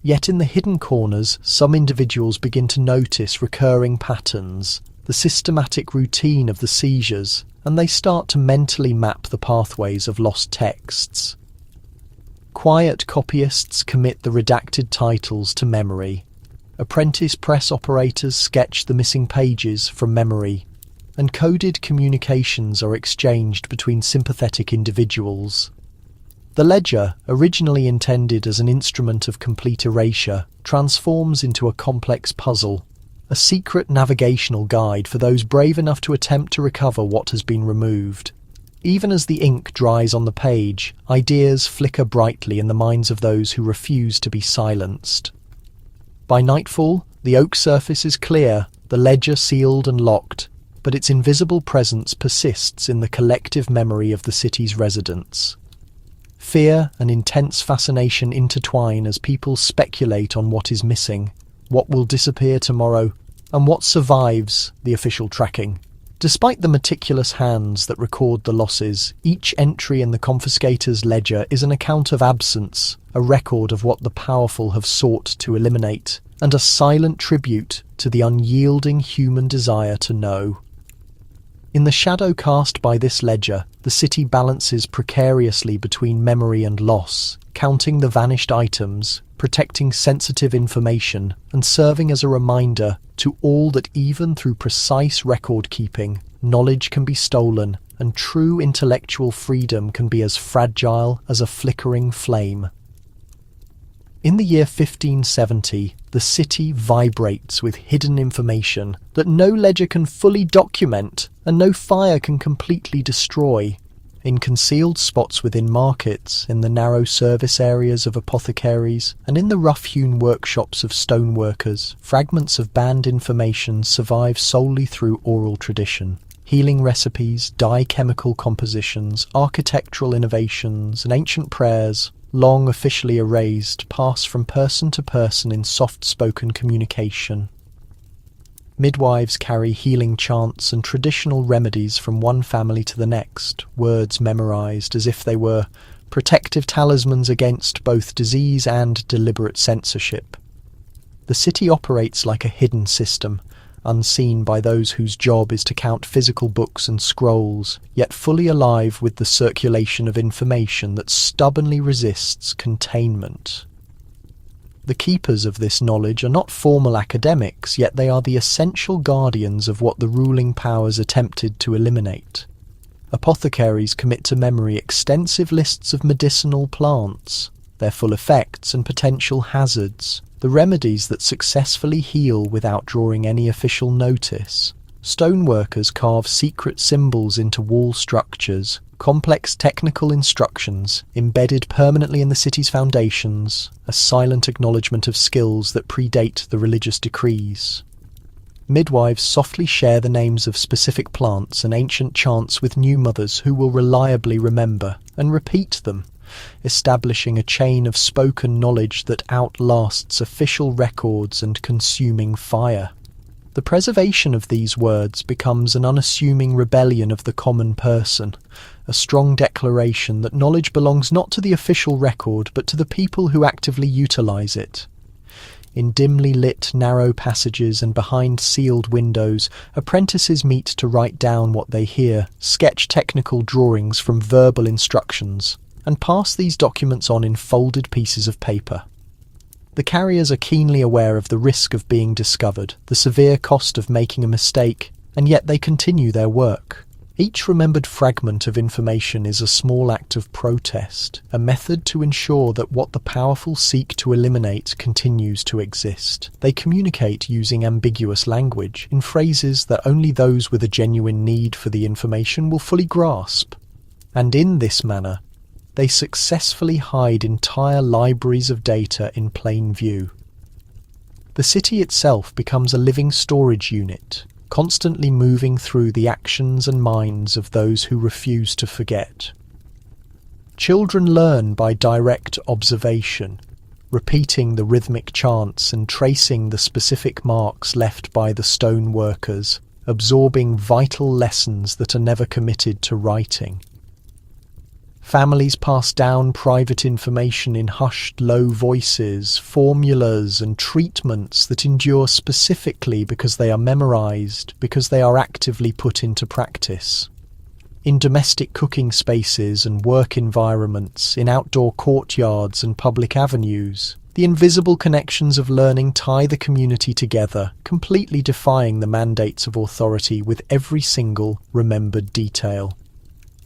Speaker 1: Yet in the hidden corners, some individuals begin to notice recurring patterns. the systematic routine of the seizures, and they start to mentally map the pathways of lost texts. Quiet copyists commit the redacted titles to memory. Apprentice press operators sketch the missing pages from memory, and coded communications are exchanged between sympathetic individuals. The ledger, originally intended as an instrument of complete erasure, transforms into a complex puzzle, a secret navigational guide for those brave enough to attempt to recover what has been removed. Even as the ink dries on the page, ideas flicker brightly in the minds of those who refuse to be silenced. By nightfall, the oak surface is clear, the ledger sealed and locked, but its invisible presence persists in the collective memory of the city's residents. Fear and intense fascination intertwine as people speculate on what is missing, what will disappear tomorrow, and what survives the official tracking. Despite the meticulous hands that record the losses, each entry in the confiscator's ledger is an account of absence, a record of what the powerful have sought to eliminate, and a silent tribute to the unyielding human desire to know. In the shadow cast by this ledger, the city balances precariously between memory and loss, counting the vanished items, protecting sensitive information, and serving as a reminder to all that even through precise record-keeping, knowledge can be stolen, and true intellectual freedom can be as fragile as a flickering flame. In the year 1570, the city vibrates with hidden information that no ledger can fully document and no fire can completely destroy. In concealed spots within markets, in the narrow service areas of apothecaries, and in the rough-hewn workshops of stoneworkers, fragments of banned information survive solely through oral tradition. Healing recipes, dye chemical compositions, architectural innovations, and ancient prayers, long officially erased, pass from person to person in soft-spoken communication. Midwives carry healing chants and traditional remedies from one family to the next, words memorized as if they were protective talismans against both disease and deliberate censorship. The city operates like a hidden system, unseen by those whose job is to count physical books and scrolls, yet fully alive with the circulation of information that stubbornly resists containment. The keepers of this knowledge are not formal academics, yet they are the essential guardians of what the ruling powers attempted to eliminate. Apothecaries commit to memory extensive lists of medicinal plants, their full effects and potential hazards, the remedies that successfully heal without drawing any official notice. Stoneworkers carve secret symbols into wall structures, complex technical instructions embedded permanently in the city's foundations, a silent acknowledgement of skills that predate the religious decrees. Midwives softly share the names of specific plants and ancient chants with new mothers who will reliably remember and repeat them, establishing a chain of spoken knowledge that outlasts official records and consuming fire. The preservation of these words becomes an unassuming rebellion of the common person, a strong declaration that knowledge belongs not to the official record but to the people who actively utilize it. In dimly lit, narrow passages and behind sealed windows, apprentices meet to write down what they hear, sketch technical drawings from verbal instructions, and pass these documents on in folded pieces of paper. The carriers are keenly aware of the risk of being discovered, the severe cost of making a mistake, and yet they continue their work. Each remembered fragment of information is a small act of protest, a method to ensure that what the powerful seek to eliminate continues to exist. They communicate using ambiguous language, in phrases that only those with a genuine need for the information will fully grasp. And in this manner, they successfully hide entire libraries of data in plain view. The city itself becomes a living storage unit, constantly moving through the actions and minds of those who refuse to forget. Children learn by direct observation, repeating the rhythmic chants and tracing the specific marks left by the stone workers, absorbing vital lessons that are never committed to writing. Families pass down private information in hushed, low voices, formulas and treatments that endure specifically because they are memorized, because they are actively put into practice. In domestic cooking spaces and work environments, in outdoor courtyards and public avenues, the invisible connections of learning tie the community together, completely defying the mandates of authority with every single remembered detail.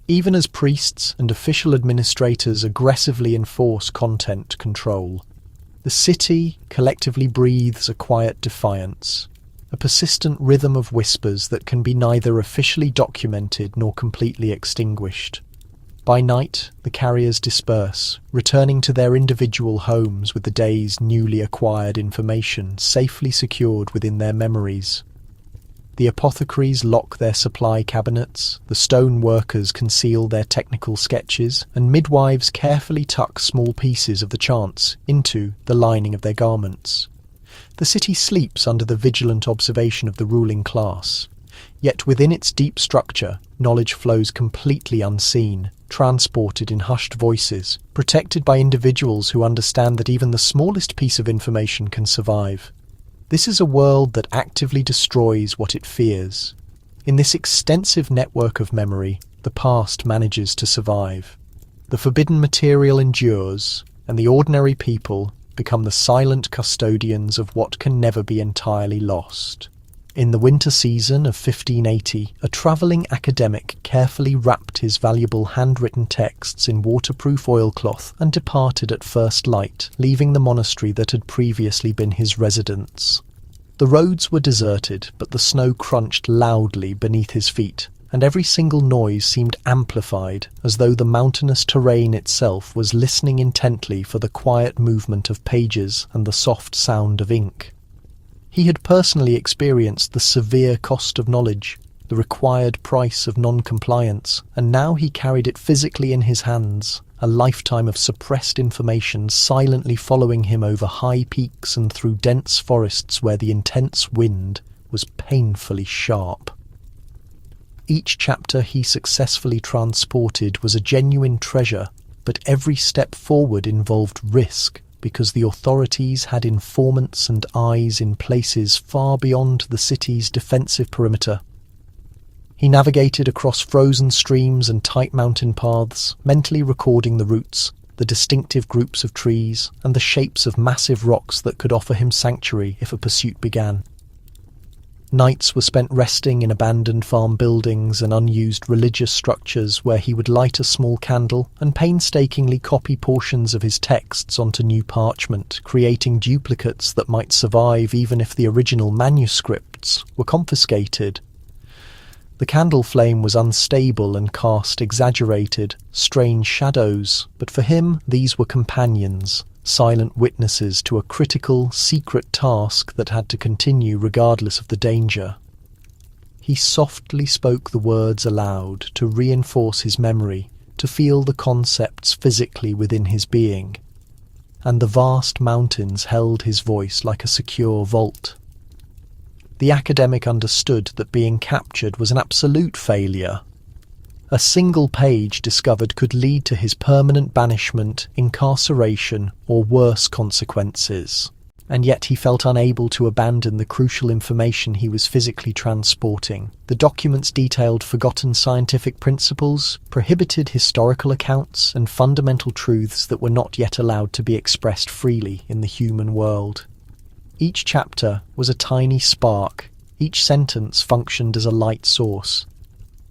Speaker 1: Even as priests and official administrators aggressively enforce content control, the city collectively breathes a quiet defiance, a persistent rhythm of whispers that can be neither officially documented nor completely extinguished. By night, the carriers disperse, returning to their individual homes with the day's newly acquired information safely secured within their memories. The apothecaries lock their supply cabinets, the stone workers conceal their technical sketches, and midwives carefully tuck small pieces of the chants into the lining of their garments. The city sleeps under the vigilant observation of the ruling class. Yet within its deep structure, knowledge flows completely unseen, transported in hushed voices, protected by individuals who understand that even the smallest piece of information can survive. This is a world that actively destroys what it fears. In this extensive network of memory, the past manages to survive. The forbidden material endures, and the ordinary people become the silent custodians of what can never be entirely lost. In the winter season of 1580, a travelling academic carefully wrapped his valuable handwritten texts in waterproof oilcloth and departed at first light, leaving the monastery that had previously been his residence. The roads were deserted, but the snow crunched loudly beneath his feet, and every single noise seemed amplified, as though the mountainous terrain itself was listening intently for the quiet movement of pages and the soft sound of ink. He had personally experienced the severe cost of knowledge, the required price of non-compliance, and now he carried it physically in his hands, a lifetime of suppressed information silently following him over high peaks and through dense forests where the intense wind was painfully sharp. Each chapter he successfully transported was a genuine treasure, but every step forward involved risk, because the authorities had informants and eyes in places far beyond the city's defensive perimeter. He navigated across frozen streams and tight mountain paths, mentally recording the routes, the distinctive groups of trees, and the shapes of massive rocks that could offer him sanctuary if a pursuit began. Nights were spent resting in abandoned farm buildings and unused religious structures where he would light a small candle and painstakingly copy portions of his texts onto new parchment, creating duplicates that might survive even if the original manuscripts were confiscated. The candle flame was unstable and cast exaggerated, strange shadows, but for him these were companions, silent witnesses to a critical, secret task that had to continue regardless of the danger. He softly spoke the words aloud to reinforce his memory, to feel the concepts physically within his being, and the vast mountains held his voice like a secure vault. The academic understood that being captured was an absolute failure. A single page discovered could lead to his permanent banishment, incarceration, or worse consequences, and yet he felt unable to abandon the crucial information he was physically transporting. The documents detailed forgotten scientific principles, prohibited historical accounts, and fundamental truths that were not yet allowed to be expressed freely in the human world. Each chapter was a tiny spark, each sentence functioned as a light source.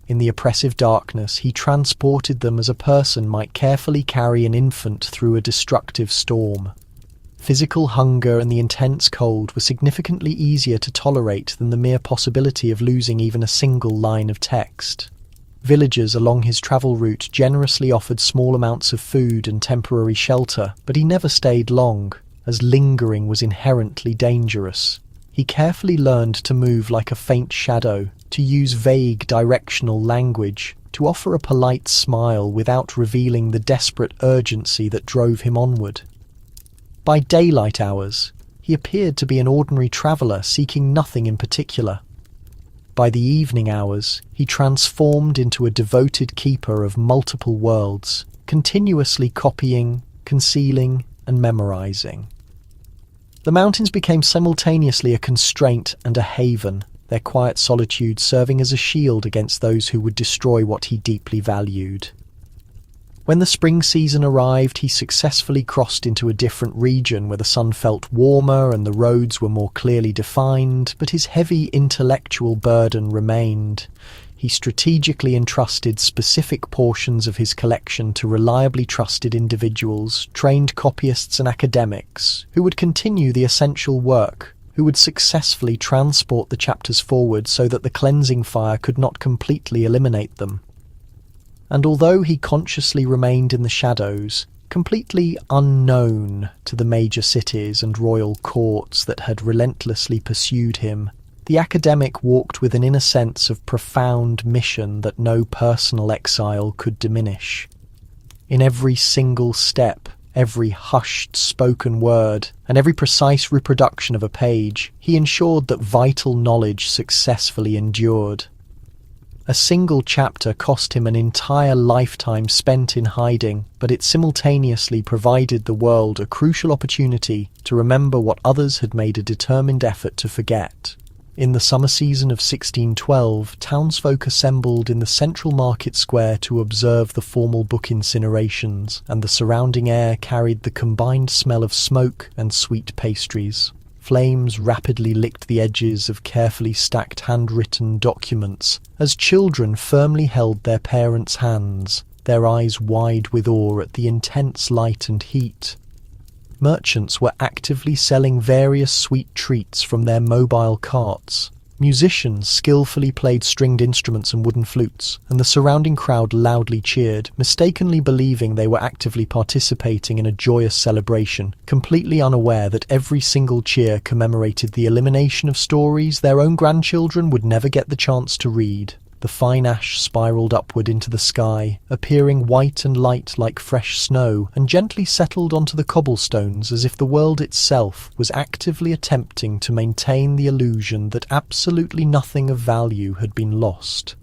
Speaker 1: In the oppressive darkness, he transported them as a person might carefully carry an infant through a destructive storm. Physical hunger and the intense cold were significantly easier to tolerate than the mere possibility of losing even a single line of text. Villagers along his travel route generously offered small amounts of food and temporary shelter, but he never stayed long, as lingering was inherently dangerous. He carefully learned to move like a faint shadow, to use vague directional language, to offer a polite smile without revealing the desperate urgency that drove him onward. By daylight hours, he appeared to be an ordinary traveller seeking nothing in particular. By the evening hours, he transformed into a devoted keeper of multiple worlds, continuously copying, concealing, and memorizing. The mountains became simultaneously a constraint and a haven, their quiet solitude serving as a shield against those who would destroy what he deeply valued. When the spring season arrived, he successfully crossed into a different region where the sun felt warmer and the roads were more clearly defined, but his heavy intellectual burden remained. He strategically entrusted specific portions of his collection to reliably trusted individuals, trained copyists and academics, who would continue the essential work, who would successfully transport the chapters forward so that the cleansing fire could not completely eliminate them. And although he consciously remained in the shadows, completely unknown to the major cities and royal courts that had relentlessly pursued him, the academic walked with an inner sense of profound mission that no personal exile could diminish. In every single step, every hushed spoken word, and every precise reproduction of a page, he ensured that vital knowledge successfully endured. A single chapter cost him an entire lifetime spent in hiding, but it simultaneously provided the world a crucial opportunity to remember what others had made a determined effort to forget. In the summer season of 1612, townsfolk assembled in the central market square to observe the formal book incinerations, and the surrounding air carried the combined smell of smoke and sweet pastries. Flames rapidly licked the edges of carefully stacked handwritten documents as children firmly held their parents' hands, their eyes wide with awe at the intense light and heat. Merchants were actively selling various sweet treats from their mobile carts. Musicians skillfully played stringed instruments and wooden flutes, and the surrounding crowd loudly cheered, mistakenly believing they were actively participating in a joyous celebration, completely unaware that every single cheer commemorated the elimination of stories their own grandchildren would never get the chance to read. The fine ash spiraled upward into the sky, appearing white and light like fresh snow, and gently settled onto the cobblestones as if the world itself was actively attempting to maintain the illusion that absolutely nothing of value had been lost.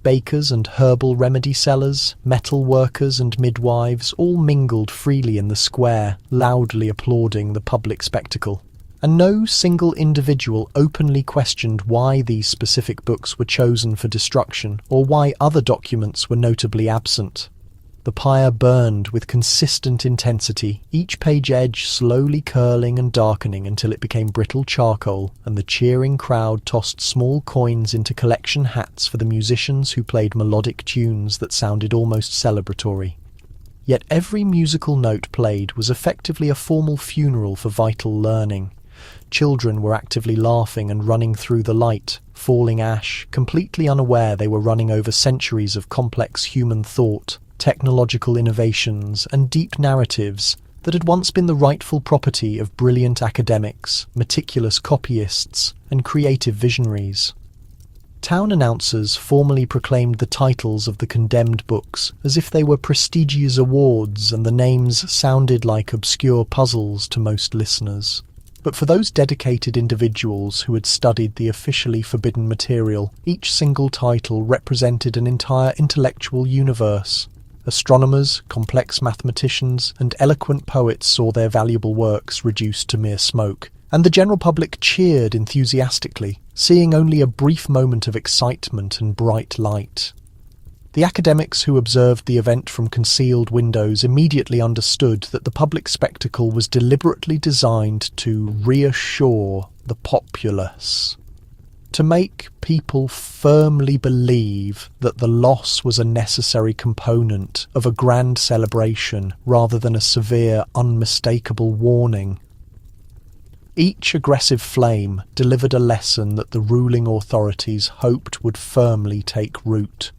Speaker 1: Bakers and herbal remedy sellers, metal workers and midwives all mingled freely in the square, loudly applauding the public spectacle. And no single individual openly questioned why these specific books were chosen for destruction, or why other documents were notably absent. The pyre burned with consistent intensity, each page edge slowly curling and darkening until it became brittle charcoal, and the cheering crowd tossed small coins into collection hats for the musicians who played melodic tunes that sounded almost celebratory. Yet every musical note played was effectively a formal funeral for vital learning. Children were actively laughing and running through the light, falling ash, completely unaware they were running over centuries of complex human thought, technological innovations, and deep narratives that had once been the rightful property of brilliant academics, meticulous copyists, and creative visionaries. Town announcers formally proclaimed the titles of the condemned books as if they were prestigious awards, and the names sounded like obscure puzzles to most listeners. But for those dedicated individuals who had studied the officially forbidden material, each single title represented an entire intellectual universe. Astronomers, complex mathematicians, and eloquent poets saw their valuable works reduced to mere smoke, and the general public cheered enthusiastically, seeing only a brief moment of excitement and bright light. The academics who observed the event from concealed windows immediately understood that the public spectacle was deliberately designed to reassure the populace, to make people firmly believe that the loss was a necessary component of a grand celebration rather than a severe, unmistakable warning. Each aggressive flame delivered a lesson that the ruling authorities hoped would firmly take root.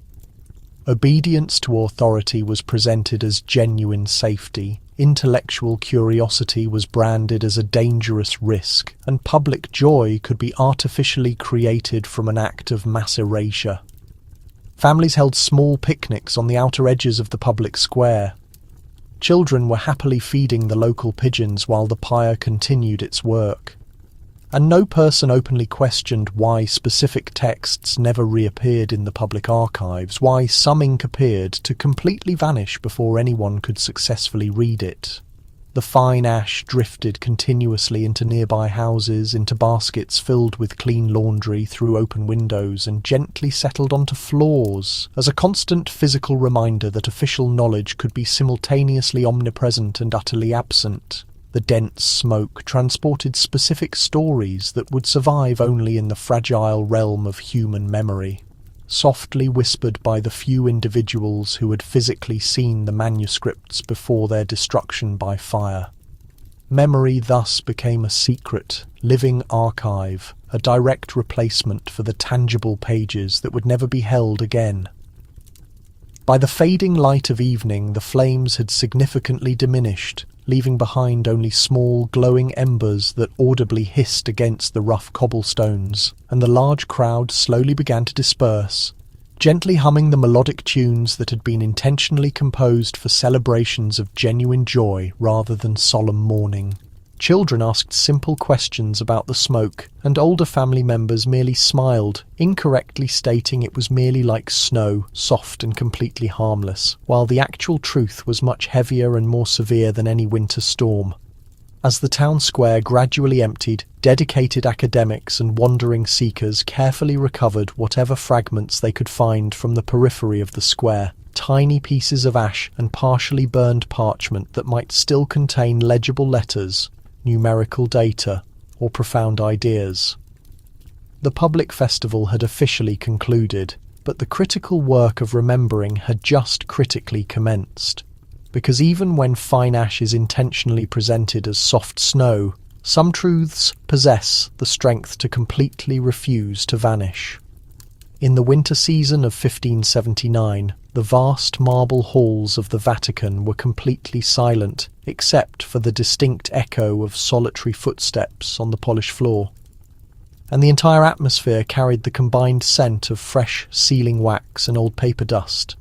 Speaker 1: Obedience to authority was presented as genuine safety, intellectual curiosity was branded as a dangerous risk, and public joy could be artificially created from an act of mass erasure. Families held small picnics on the outer edges of the public square. Children were happily feeding the local pigeons while the pyre continued its work. and no person openly questioned why specific texts never reappeared in the public archives, why some ink appeared to completely vanish before anyone could successfully read it. The fine ash drifted continuously into nearby houses, into baskets filled with clean laundry through open windows, and gently settled onto floors, as a constant physical reminder that official knowledge could be simultaneously omnipresent and utterly absent. The dense smoke transported specific stories that would survive only in the fragile realm of human memory, softly whispered by the few individuals who had physically seen the manuscripts before their destruction by fire. Memory thus became a secret, living archive, a direct replacement for the tangible pages that would never be held again. By the fading light of evening, the flames had significantly diminished, leaving behind only small, glowing embers that audibly hissed against the rough cobblestones, and the large crowd slowly began to disperse, gently humming the melodic tunes that had been intentionally composed for celebrations of genuine joy rather than solemn mourning. Children asked simple questions about the smoke, and older family members merely smiled, incorrectly stating it was merely like snow, soft and completely harmless, while the actual truth was much heavier and more severe than any winter storm. As the town square gradually emptied, dedicated academics and wandering seekers carefully recovered whatever fragments they could find from the periphery of the square, tiny pieces of ash and partially burned parchment that might still contain legible letters, numerical data, or profound ideas. The public festival had officially concluded, but the critical work of remembering had just critically commenced. Because even when fine ash is intentionally presented as soft snow, some truths possess the strength to completely refuse to vanish. In the winter season of 1579, the vast marble halls of the Vatican were completely silent, except for the distinct echo of solitary footsteps on the polished floor. And the entire atmosphere carried the combined scent of fresh sealing wax and old paper dust.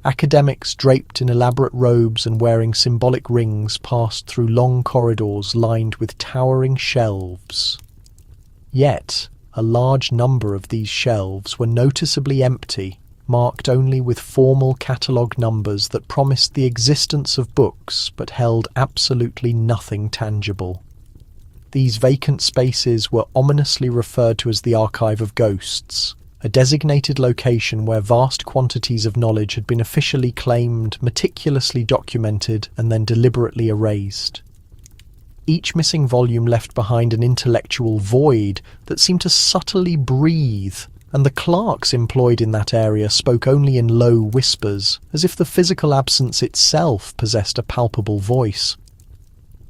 Speaker 1: Academics draped in elaborate robes and wearing symbolic rings passed through long corridors lined with towering shelves. Yet, a large number of these shelves were noticeably empty, marked only with formal catalogue numbers that promised the existence of books but held absolutely nothing tangible. These vacant spaces were ominously referred to as the Archive of Ghosts, a designated location where vast quantities of knowledge had been officially claimed, meticulously documented, and then deliberately erased. Each missing volume left behind an intellectual void that seemed to subtly breathe, and the clerks employed in that area spoke only in low whispers, as if the physical absence itself possessed a palpable voice.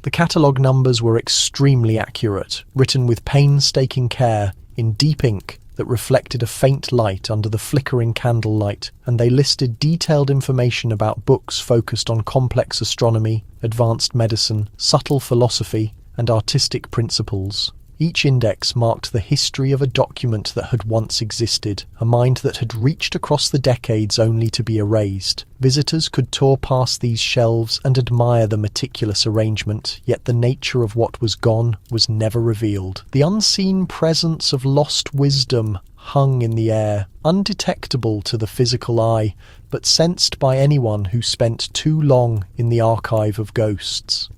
Speaker 1: The catalogue numbers were extremely accurate, written with painstaking care, in deep ink that reflected a faint light under the flickering candlelight, and they listed detailed information about books focused on complex astronomy, advanced medicine, subtle philosophy, and artistic principles. Each index marked the history of a document that had once existed, a mind that had reached across the decades only to be erased. Visitors could tour past these shelves and admire the meticulous arrangement, yet the nature of what was gone was never revealed. The unseen presence of lost wisdom hung in the air, undetectable to the physical eye, but sensed by anyone who spent too long in the Archive of Ghosts.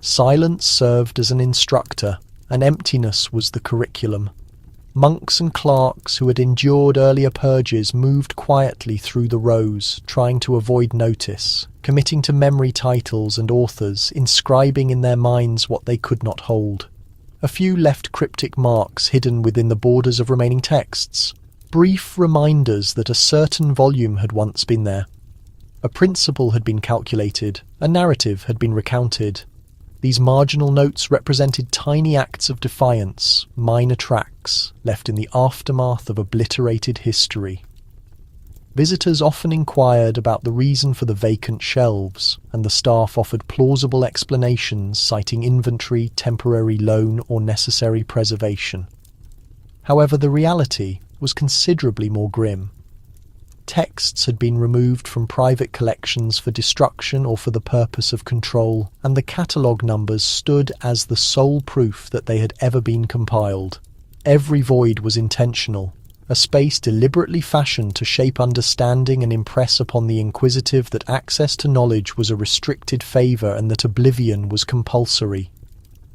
Speaker 1: Silence served as an instructor, and emptiness was the curriculum. Monks and clerks who had endured earlier purges moved quietly through the rows, trying to avoid notice, committing to memory titles and authors, inscribing in their minds what they could not hold. A few left cryptic marks hidden within the borders of remaining texts, brief reminders that a certain volume had once been there. A principle had been calculated, a narrative had been recounted. These marginal notes represented tiny acts of defiance, minor tracks, left in the aftermath of obliterated history. Visitors often inquired about the reason for the vacant shelves, and the staff offered plausible explanations citing inventory, temporary loan, or necessary preservation. However, the reality was considerably more grim. Texts had been removed from private collections for destruction or for the purpose of control, and the catalogue numbers stood as the sole proof that they had ever been compiled. Every void was intentional, a space deliberately fashioned to shape understanding and impress upon the inquisitive that access to knowledge was a restricted favour and that oblivion was compulsory.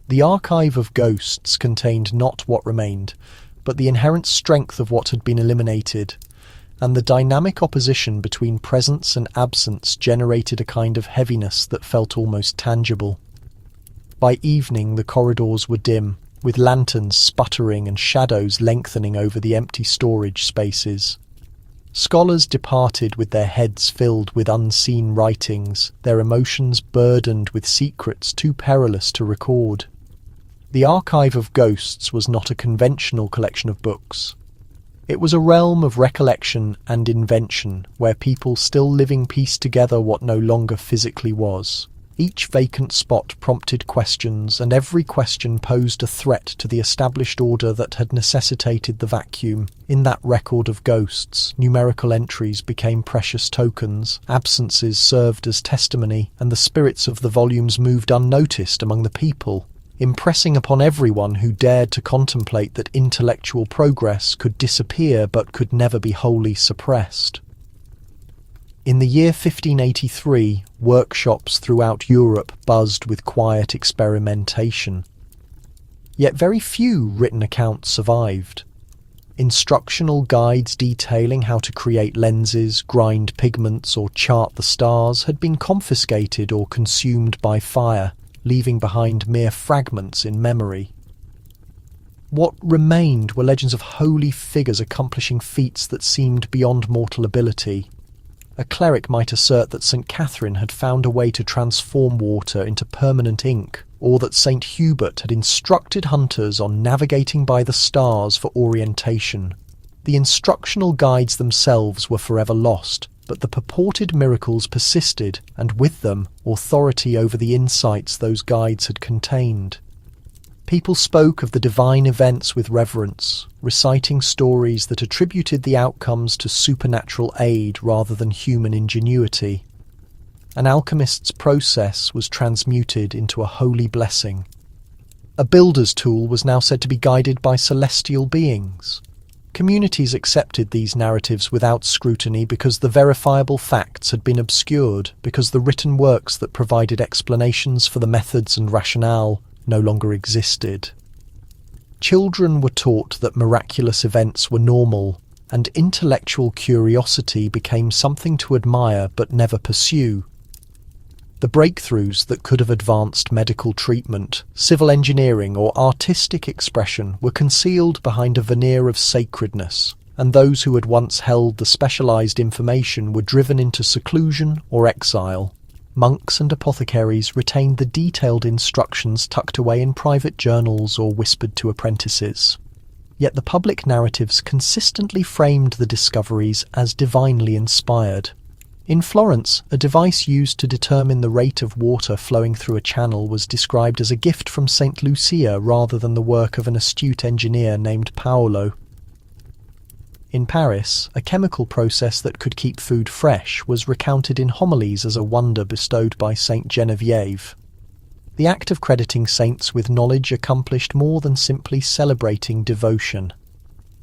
Speaker 1: The archive of ghosts contained not what remained, but the inherent strength of what had been eliminated, and the dynamic opposition between presence and absence generated a kind of heaviness that felt almost tangible. By evening the corridors were dim, with lanterns sputtering and shadows lengthening over the empty storage spaces. Scholars departed with their heads filled with unseen writings, their emotions burdened with secrets too perilous to record. The Archive of Ghosts was not a conventional collection of books. It was a realm of recollection and invention, where people still living pieced together what no longer physically was. Each vacant spot prompted questions, and every question posed a threat to the established order that had necessitated the vacuum. In that record of ghosts, numerical entries became precious tokens, absences served as testimony, and the spirits of the volumes moved unnoticed among the people, impressing upon everyone who dared to contemplate that intellectual progress could disappear but could never be wholly suppressed. In the year 1583, workshops throughout Europe buzzed with quiet experimentation. Yet very few written accounts survived. Instructional guides detailing how to create lenses, grind pigments, or chart the stars had been confiscated or consumed by fire, leaving behind mere fragments in memory. What remained were legends of holy figures accomplishing feats that seemed beyond mortal ability. A cleric might assert that St. Catherine had found a way to transform water into permanent ink, or that St. Hubert had instructed hunters on navigating by the stars for orientation. The instructional guides themselves were forever lost, but the purported miracles persisted, and with them, authority over the insights those guides had contained. People spoke of the divine events with reverence, reciting stories that attributed the outcomes to supernatural aid rather than human ingenuity. An alchemist's process was transmuted into a holy blessing. A builder's tool was now said to be guided by celestial beings. Communities accepted these narratives without scrutiny because the verifiable facts had been obscured, because the written works that provided explanations for the methods and rationale no longer existed. Children were taught that miraculous events were normal, and intellectual curiosity became something to admire but never pursue. The breakthroughs that could have advanced medical treatment, civil engineering, or artistic expression were concealed behind a veneer of sacredness, and those who had once held the specialized information were driven into seclusion or exile. Monks and apothecaries retained the detailed instructions tucked away in private journals or whispered to apprentices. Yet the public narratives consistently framed the discoveries as divinely inspired. In Florence, a device used to determine the rate of water flowing through a channel was described as a gift from St. Lucia rather than the work of an astute engineer named Paolo. In Paris, a chemical process that could keep food fresh was recounted in homilies as a wonder bestowed by Saint Genevieve. The act of crediting saints with knowledge accomplished more than simply celebrating devotion.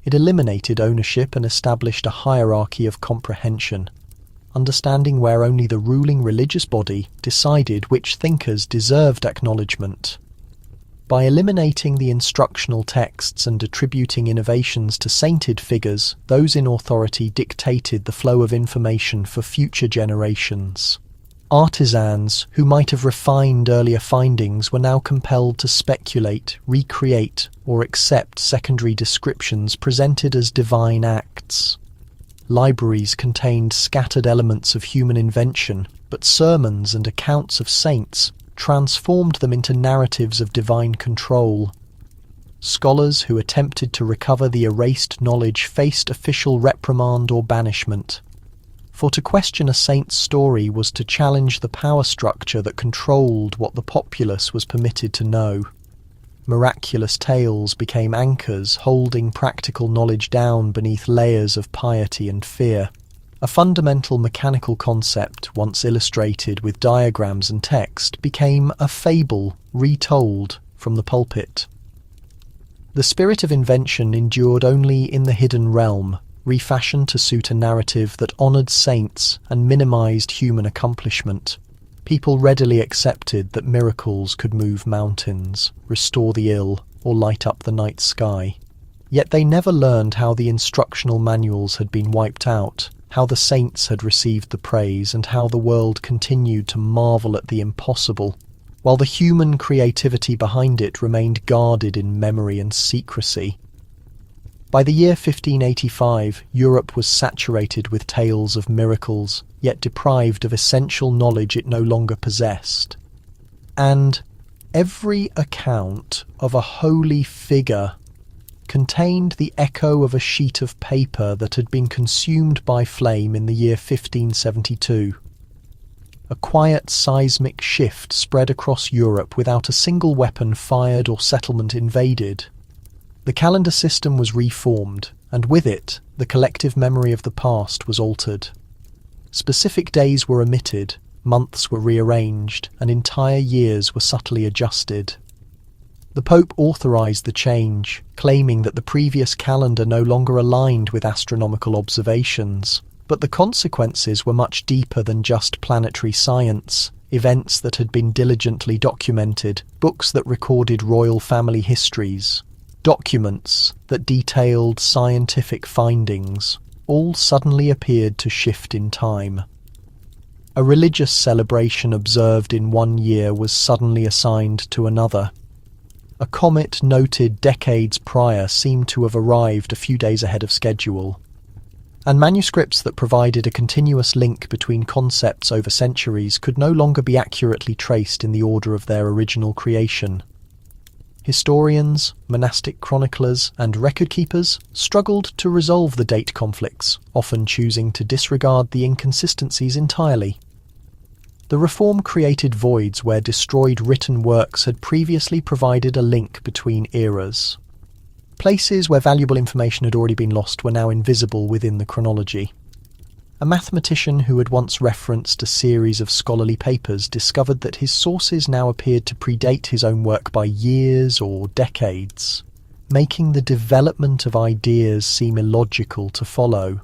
Speaker 1: It eliminated ownership and established a hierarchy of comprehension, understanding where only the ruling religious body decided which thinkers deserved acknowledgement. By eliminating the instructional texts and attributing innovations to sainted figures, those in authority dictated the flow of information for future generations. Artisans, who might have refined earlier findings, were now compelled to speculate, recreate, or accept secondary descriptions presented as divine acts. Libraries contained scattered elements of human invention, but sermons and accounts of saints transformed them into narratives of divine control. Scholars who attempted to recover the erased knowledge faced official reprimand or banishment. For to question a saint's story was to challenge the power structure that controlled what the populace was permitted to know. Miraculous tales became anchors holding practical knowledge down beneath layers of piety and fear. A fundamental mechanical concept, once illustrated with diagrams and text, became a fable retold from the pulpit. The spirit of invention endured only in the hidden realm, refashioned to suit a narrative that honoured saints and minimised human accomplishment. People readily accepted that miracles could move mountains, restore the ill, or light up the night sky. Yet they never learned how the instructional manuals had been wiped out, how the saints had received the praise, and how the world continued to marvel at the impossible, while the human creativity behind it remained guarded in memory and secrecy. By the year 1585, Europe was saturated with tales of miracles, yet deprived of essential knowledge it no longer possessed. And every account of a holy figure contained the echo of a sheet of paper that had been consumed by flame in the year 1572. A quiet seismic shift spread across Europe without a single weapon fired or settlement invaded. The calendar system was reformed, and with it, the collective memory of the past was altered. Specific days were omitted, months were rearranged, and entire years were subtly adjusted. The Pope authorised the change, claiming that the previous calendar no longer aligned with astronomical observations. But the consequences were much deeper than just planetary science. Events that had been diligently documented, books that recorded royal family histories, documents that detailed scientific findings, all suddenly appeared to shift in time. A religious celebration observed in one year was suddenly assigned to another. A comet noted decades prior seemed to have arrived a few days ahead of schedule. And manuscripts that provided a continuous link between concepts over centuries could no longer be accurately traced in the order of their original creation. Historians, monastic chroniclers, and record-keepers struggled to resolve the date conflicts, often choosing to disregard the inconsistencies entirely. The reform created voids where destroyed written works had previously provided a link between eras. Places where valuable information had already been lost were now invisible within the chronology. A mathematician who had once referenced a series of scholarly papers discovered that his sources now appeared to predate his own work by years or decades, making the development of ideas seem illogical to follow.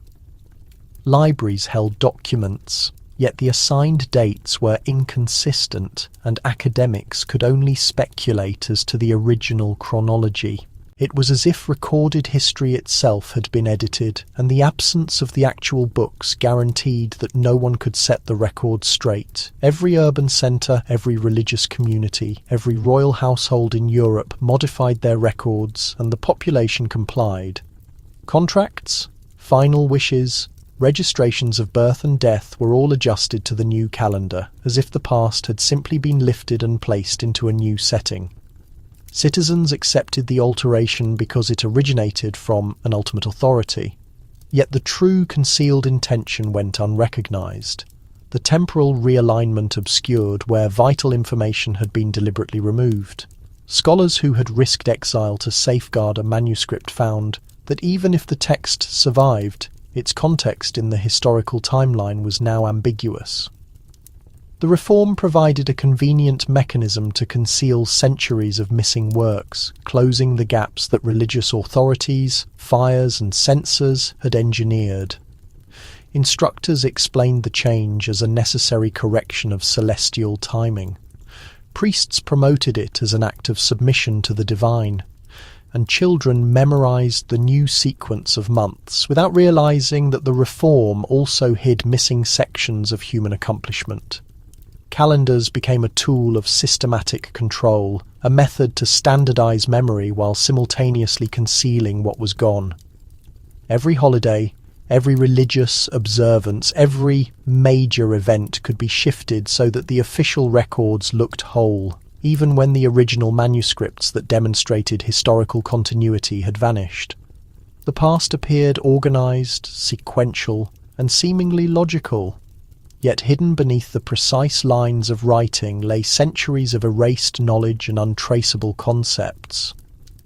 Speaker 1: Libraries held documents, yet the assigned dates were inconsistent, and academics could only speculate as to the original chronology. It was as if recorded history itself had been edited, and the absence of the actual books guaranteed that no one could set the record straight. Every urban centre, every religious community, every royal household in Europe modified their records, and the population complied. Contracts, final wishes, registrations of birth and death were all adjusted to the new calendar, as if the past had simply been lifted and placed into a new setting. Citizens accepted the alteration because it originated from an ultimate authority. Yet the true concealed intention went unrecognised. The temporal realignment obscured where vital information had been deliberately removed. Scholars who had risked exile to safeguard a manuscript found that even if the text survived, its context in the historical timeline was now ambiguous. The reform provided a convenient mechanism to conceal centuries of missing works, closing the gaps that religious authorities, fires and censors had engineered. Instructors explained the change as a necessary correction of celestial timing. Priests promoted it as an act of submission to the divine, and children memorized the new sequence of months without realizing that the reform also hid missing sections of human accomplishment. Calendars became a tool of systematic control, a method to standardize memory while simultaneously concealing what was gone. Every holiday, every religious observance, every major event could be shifted so that the official records looked whole, even when the original manuscripts that demonstrated historical continuity had vanished. The past appeared organized, sequential, and seemingly logical. Yet hidden beneath the precise lines of writing lay centuries of erased knowledge and untraceable concepts.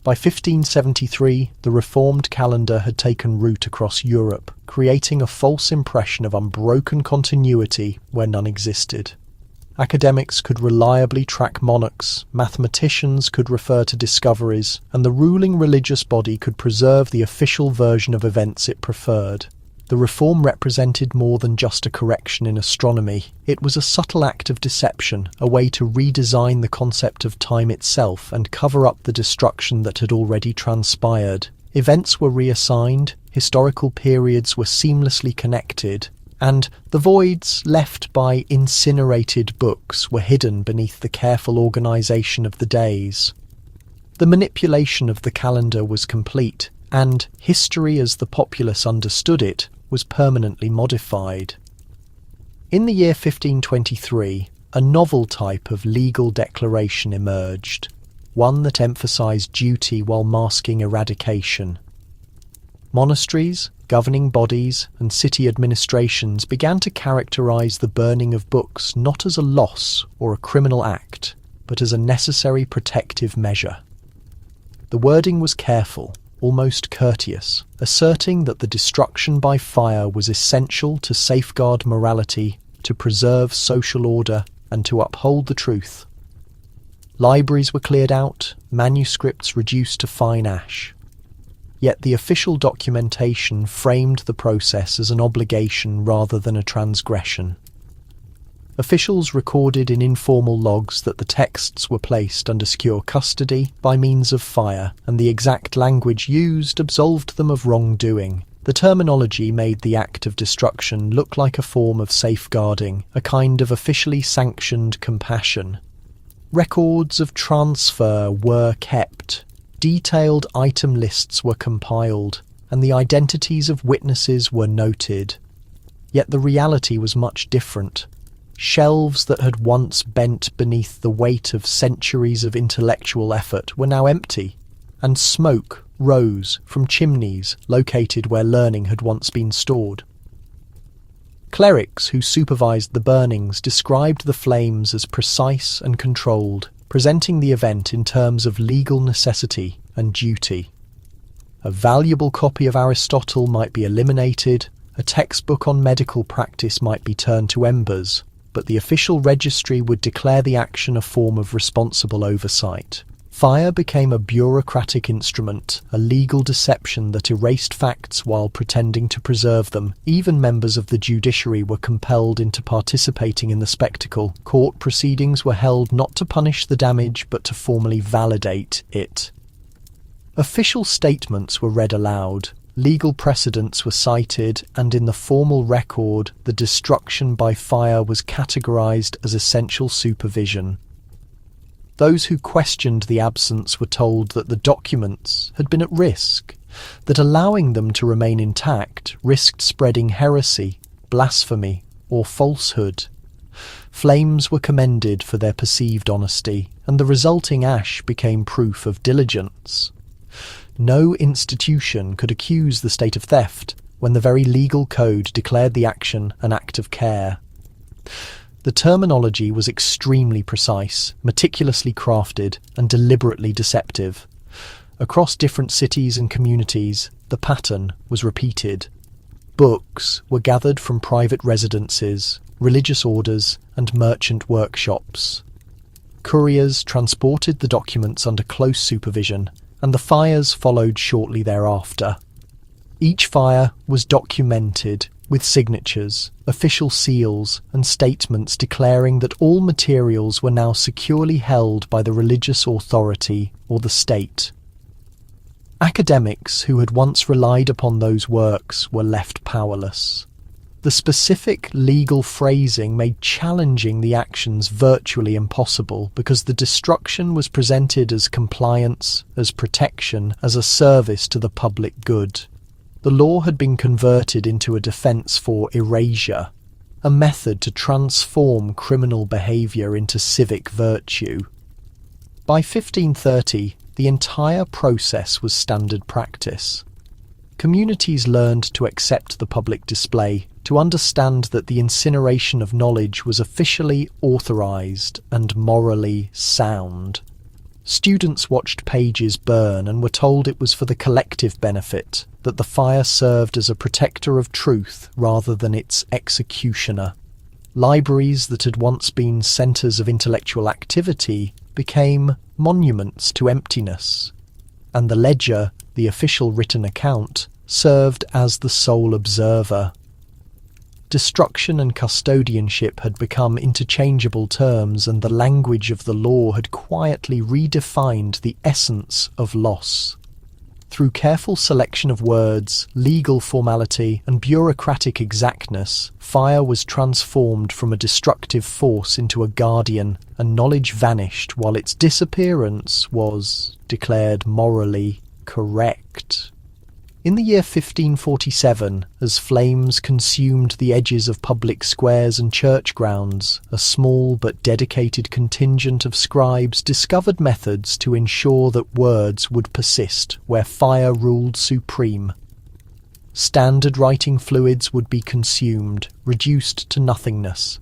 Speaker 1: By 1573, the reformed calendar had taken root across Europe, creating a false impression of unbroken continuity where none existed. Academics could reliably track monarchs, mathematicians could refer to discoveries, and the ruling religious body could preserve the official version of events it preferred. The reform represented more than just a correction in astronomy. It was a subtle act of deception, a way to redesign the concept of time itself and cover up the destruction that had already transpired. Events were reassigned, historical periods were seamlessly connected, and the voids left by incinerated books were hidden beneath the careful organisation of the days. The manipulation of the calendar was complete, and history as the populace understood it was permanently modified. In the year 1523, a novel type of legal declaration emerged, one that emphasised duty while masking eradication. Monasteries, governing bodies, and city administrations began to characterise the burning of books not as a loss or a criminal act, but as a necessary protective measure. The wording was careful, almost courteous, asserting that the destruction by fire was essential to safeguard morality, to preserve social order, and to uphold the truth. Libraries were cleared out, manuscripts reduced to fine ash. Yet the official documentation framed the process as an obligation rather than a transgression. Officials recorded in informal logs that the texts were placed under secure custody by means of fire, and the exact language used absolved them of wrongdoing. The terminology made the act of destruction look like a form of safeguarding, a kind of officially sanctioned compassion. Records of transfer were kept. Detailed item lists were compiled, and the identities of witnesses were noted. Yet the reality was much different. Shelves that had once bent beneath the weight of centuries of intellectual effort were now empty, and smoke rose from chimneys located where learning had once been stored. Clerics who supervised the burnings described the flames as precise and controlled, presenting the event in terms of legal necessity and duty. A valuable copy of Aristotle might be eliminated, a textbook on medical practice might be turned to embers, but the official registry would declare the action a form of responsible oversight. Fire became a bureaucratic instrument, a legal deception that erased facts while pretending to preserve them. Even members of the judiciary were compelled into participating in the spectacle. Court proceedings were held not to punish the damage, but to formally validate it. Official statements were read aloud. Legal precedents were cited, and in the formal record, the destruction by fire was categorized as essential supervision. Those who questioned the absence were told that the documents had been at risk, that allowing them to remain intact risked spreading heresy, blasphemy, or falsehood. Flames were commended for their perceived honesty, and the resulting ash became proof of diligence. No institution could accuse the state of theft when the very legal code declared the action an act of care. The terminology was extremely precise, meticulously crafted, and deliberately deceptive. Across different cities and communities, the pattern was repeated. Books were gathered from private residences, religious orders, and merchant workshops. Couriers transported the documents under close supervision, and the fires followed shortly thereafter. Each fire was documented with signatures, official seals, and statements declaring that all materials were now securely held by the religious authority or the state. Academics who had once relied upon those works were left powerless. The specific legal phrasing made challenging the actions virtually impossible because the destruction was presented as compliance, as protection, as a service to the public good. The law had been converted into a defence for erasure, a method to transform criminal behaviour into civic virtue. By 1530, the entire process was standard practice. Communities learned to accept the public display, to understand that the incineration of knowledge was officially authorised and morally sound. Students watched pages burn and were told it was for the collective benefit, that the fire served as a protector of truth rather than its executioner. Libraries that had once been centres of intellectual activity became monuments to emptiness, and the ledger, the official written account, served as the sole observer. Destruction and custodianship had become interchangeable terms, and the language of the law had quietly redefined the essence of loss. Through careful selection of words, legal formality, and bureaucratic exactness, fire was transformed from a destructive force into a guardian, and knowledge vanished while its disappearance was declared morally correct. In the year 1547, as flames consumed the edges of public squares and church grounds, a small but dedicated contingent of scribes discovered methods to ensure that words would persist where fire ruled supreme. Standard writing fluids would be consumed, reduced to nothingness.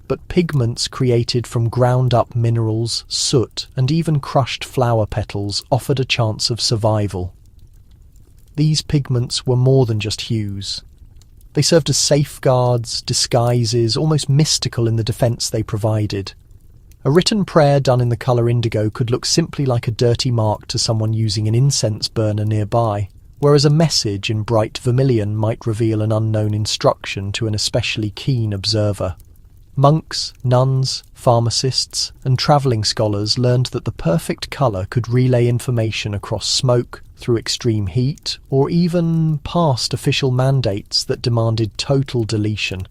Speaker 1: But pigments created from ground-up minerals, soot, and even crushed flower petals offered a chance of survival. These pigments were more than just hues. They served as safeguards, disguises, almost mystical in the defence they provided. A written prayer done in the colour indigo could look simply like a dirty mark to someone using an incense burner nearby, whereas a message in bright vermilion might reveal an unknown instruction to an especially keen observer. Monks, nuns, pharmacists, and travelling scholars learned that the perfect colour could relay information across smoke, through extreme heat, or even past official mandates that demanded total deletion.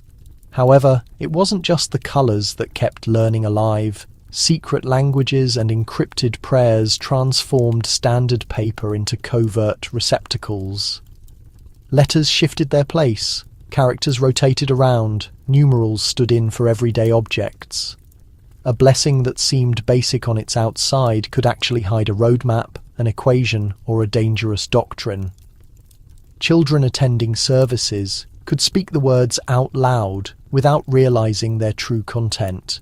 Speaker 1: However, it wasn't just the colours that kept learning alive. Secret languages and encrypted prayers transformed standard paper into covert receptacles. Letters shifted their place, characters rotated around, numerals stood in for everyday objects. A blessing that seemed basic on its outside could actually hide a roadmap, an equation, or a dangerous doctrine. Children attending services could speak the words out loud without realizing their true content.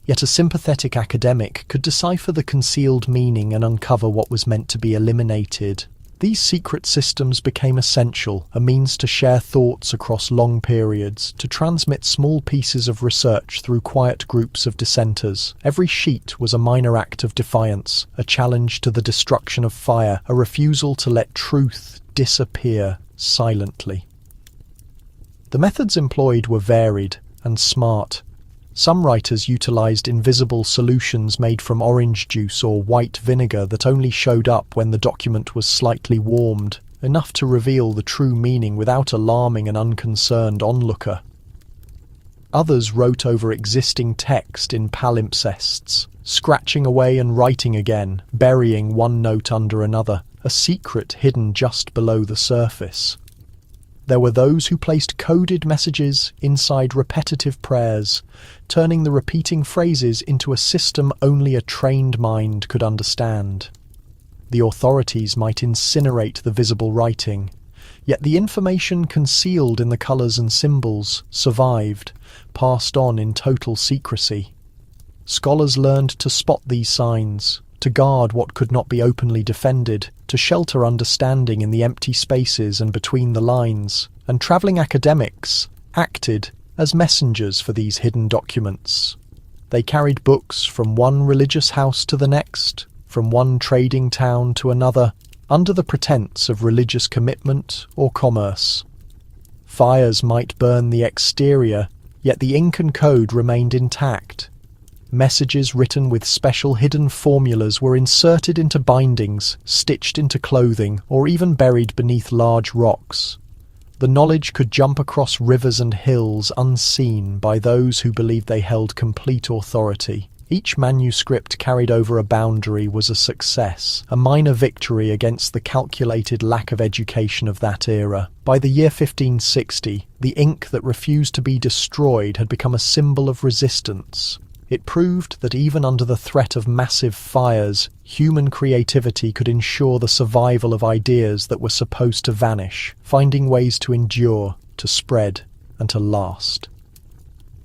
Speaker 1: Yet a sympathetic academic could decipher the concealed meaning and uncover what was meant to be eliminated. These secret systems became essential, a means to share thoughts across long periods, to transmit small pieces of research through quiet groups of dissenters. Every sheet was a minor act of defiance, a challenge to the destruction of fire, a refusal to let truth disappear silently. The methods employed were varied and smart. Some writers utilized invisible solutions made from orange juice or white vinegar that only showed up when the document was slightly warmed, enough to reveal the true meaning without alarming an unconcerned onlooker. Others wrote over existing text in palimpsests, scratching away and writing again, burying one note under another, a secret hidden just below the surface. There were those who placed coded messages inside repetitive prayers, turning the repeating phrases into a system only a trained mind could understand. The authorities might incinerate the visible writing, yet the information concealed in the colours and symbols survived, passed on in total secrecy. Scholars learned to spot these signs, to guard what could not be openly defended, to shelter understanding in the empty spaces and between the lines, and travelling academics acted as messengers for these hidden documents. They carried books from one religious house to the next, from one trading town to another, under the pretense of religious commitment or commerce. Fires might burn the exterior, yet the ink and code remained intact. Messages written with special hidden formulas were inserted into bindings, stitched into clothing, or even buried beneath large rocks. The knowledge could jump across rivers and hills unseen by those who believed they held complete authority. Each manuscript carried over a boundary was a success, a minor victory against the calculated lack of education of that era. By the year 1560, the ink that refused to be destroyed had become a symbol of resistance. It proved that even under the threat of massive fires, human creativity could ensure the survival of ideas that were supposed to vanish, finding ways to endure, to spread, and to last.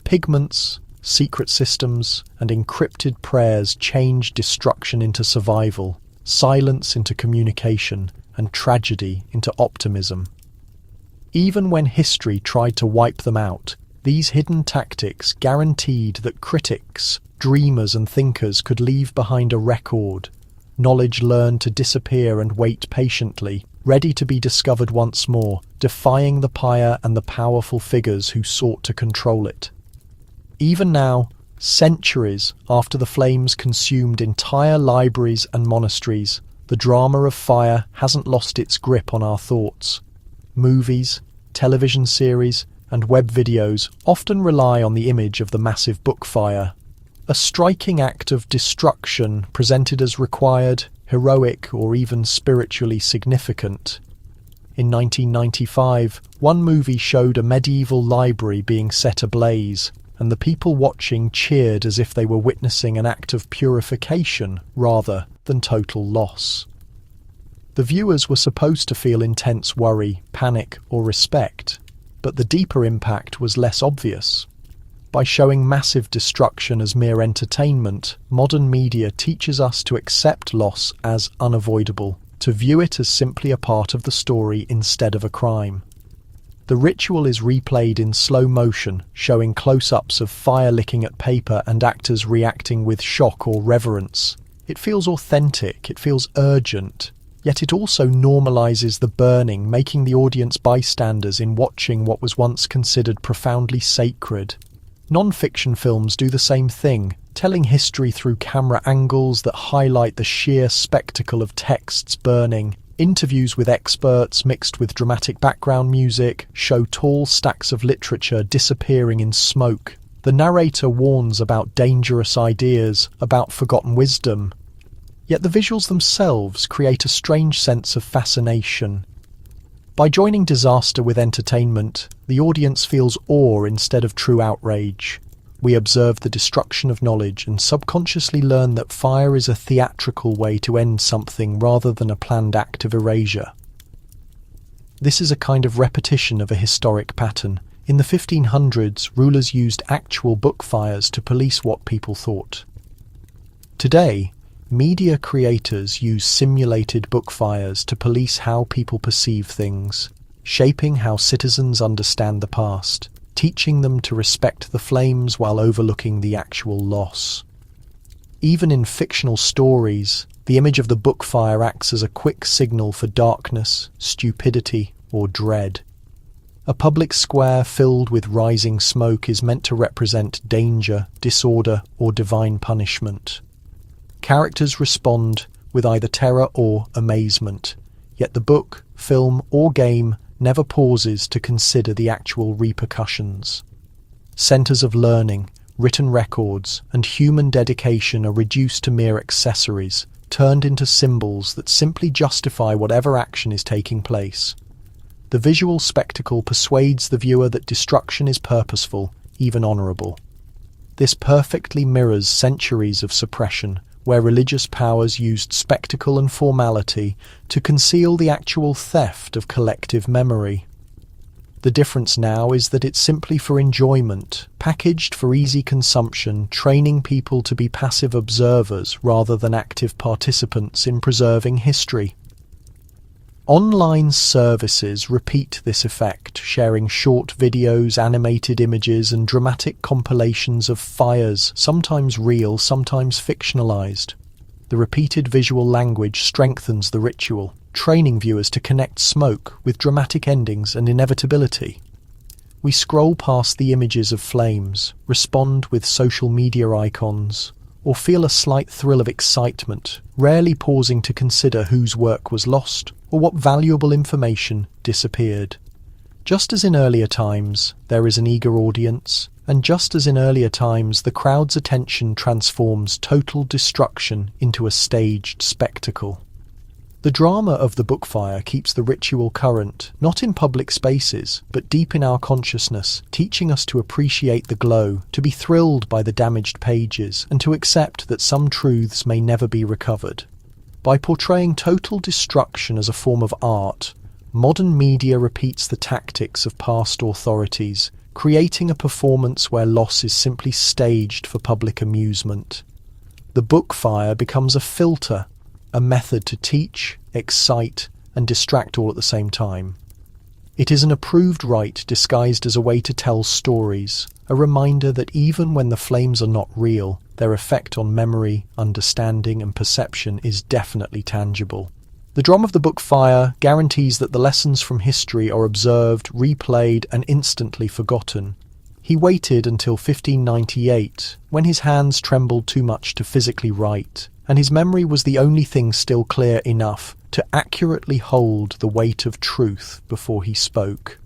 Speaker 1: Pigments, secret systems, and encrypted prayers change destruction into survival, silence into communication, and tragedy into optimism. Even when history tried to wipe them out, these hidden tactics guaranteed that critics, dreamers, and thinkers could leave behind a record. Knowledge learned to disappear and wait patiently, ready to be discovered once more, defying the pious and the powerful figures who sought to control it. Even now, centuries after the flames consumed entire libraries and monasteries, the drama of fire hasn't lost its grip on our thoughts. Movies, television series, and web videos often rely on the image of the massive book fire, a striking act of destruction presented as required, heroic, or even spiritually significant. In 1995, one movie showed a medieval library being set ablaze, and the people watching cheered as if they were witnessing an act of purification rather than total loss. The viewers were supposed to feel intense worry, panic, or respect, but the deeper impact was less obvious. By showing massive destruction as mere entertainment, modern media teaches us to accept loss as unavoidable, to view it as simply a part of the story instead of a crime. The ritual is replayed in slow motion, showing close-ups of fire licking at paper and actors reacting with shock or reverence. It feels authentic, it feels urgent, yet it also normalizes the burning, making the audience bystanders in watching what was once considered profoundly sacred. Non-fiction films do the same thing, telling history through camera angles that highlight the sheer spectacle of texts burning. Interviews with experts mixed with dramatic background music show tall stacks of literature disappearing in smoke. The narrator warns about dangerous ideas, about forgotten wisdom. Yet the visuals themselves create a strange sense of fascination. By joining disaster with entertainment, the audience feels awe instead of true outrage. We observe the destruction of knowledge and subconsciously learn that fire is a theatrical way to end something rather than a planned act of erasure. This is a kind of repetition of a historic pattern. In the 1500s, rulers used actual book fires to police what people thought. Today, media creators use simulated book fires to police how people perceive things, shaping how citizens understand the past, teaching them to respect the flames while overlooking the actual loss. Even in fictional stories, the image of the book fire acts as a quick signal for darkness, stupidity, or dread. A public square filled with rising smoke is meant to represent danger, disorder, or divine punishment. Characters respond with either terror or amazement, yet the book, film, or game never pauses to consider the actual repercussions. Centers of learning, written records, and human dedication are reduced to mere accessories, turned into symbols that simply justify whatever action is taking place. The visual spectacle persuades the viewer that destruction is purposeful, even honorable. This perfectly mirrors centuries of suppression, where religious powers used spectacle and formality to conceal the actual theft of collective memory. The difference now is that it's simply for enjoyment, packaged for easy consumption, training people to be passive observers rather than active participants in preserving history. Online services repeat this effect, sharing short videos, animated images, and dramatic compilations of fires, sometimes real, sometimes fictionalized. The repeated visual language strengthens the ritual, training viewers to connect smoke with dramatic endings and inevitability. We scroll past the images of flames, respond with social media icons, or feel a slight thrill of excitement, rarely pausing to consider whose work was lost or what valuable information disappeared. Just as in earlier times, there is an eager audience, and just as in earlier times, the crowd's attention transforms total destruction into a staged spectacle. The drama of the book fire keeps the ritual current, not in public spaces, but deep in our consciousness, teaching us to appreciate the glow, to be thrilled by the damaged pages, and to accept that some truths may never be recovered. By portraying total destruction as a form of art, modern media repeats the tactics of past authorities, creating a performance where loss is simply staged for public amusement. The book fire becomes a filter, a method to teach, excite, and distract all at the same time. It is an approved rite disguised as a way to tell stories, a reminder that even when the flames are not real, their effect on memory, understanding, and perception is definitely tangible. The drum of the book fire guarantees that the lessons from history are observed, replayed, and instantly forgotten. He waited until 1598, when his hands trembled too much to physically write, and his memory was the only thing still clear enough to accurately hold the weight of truth before he spoke.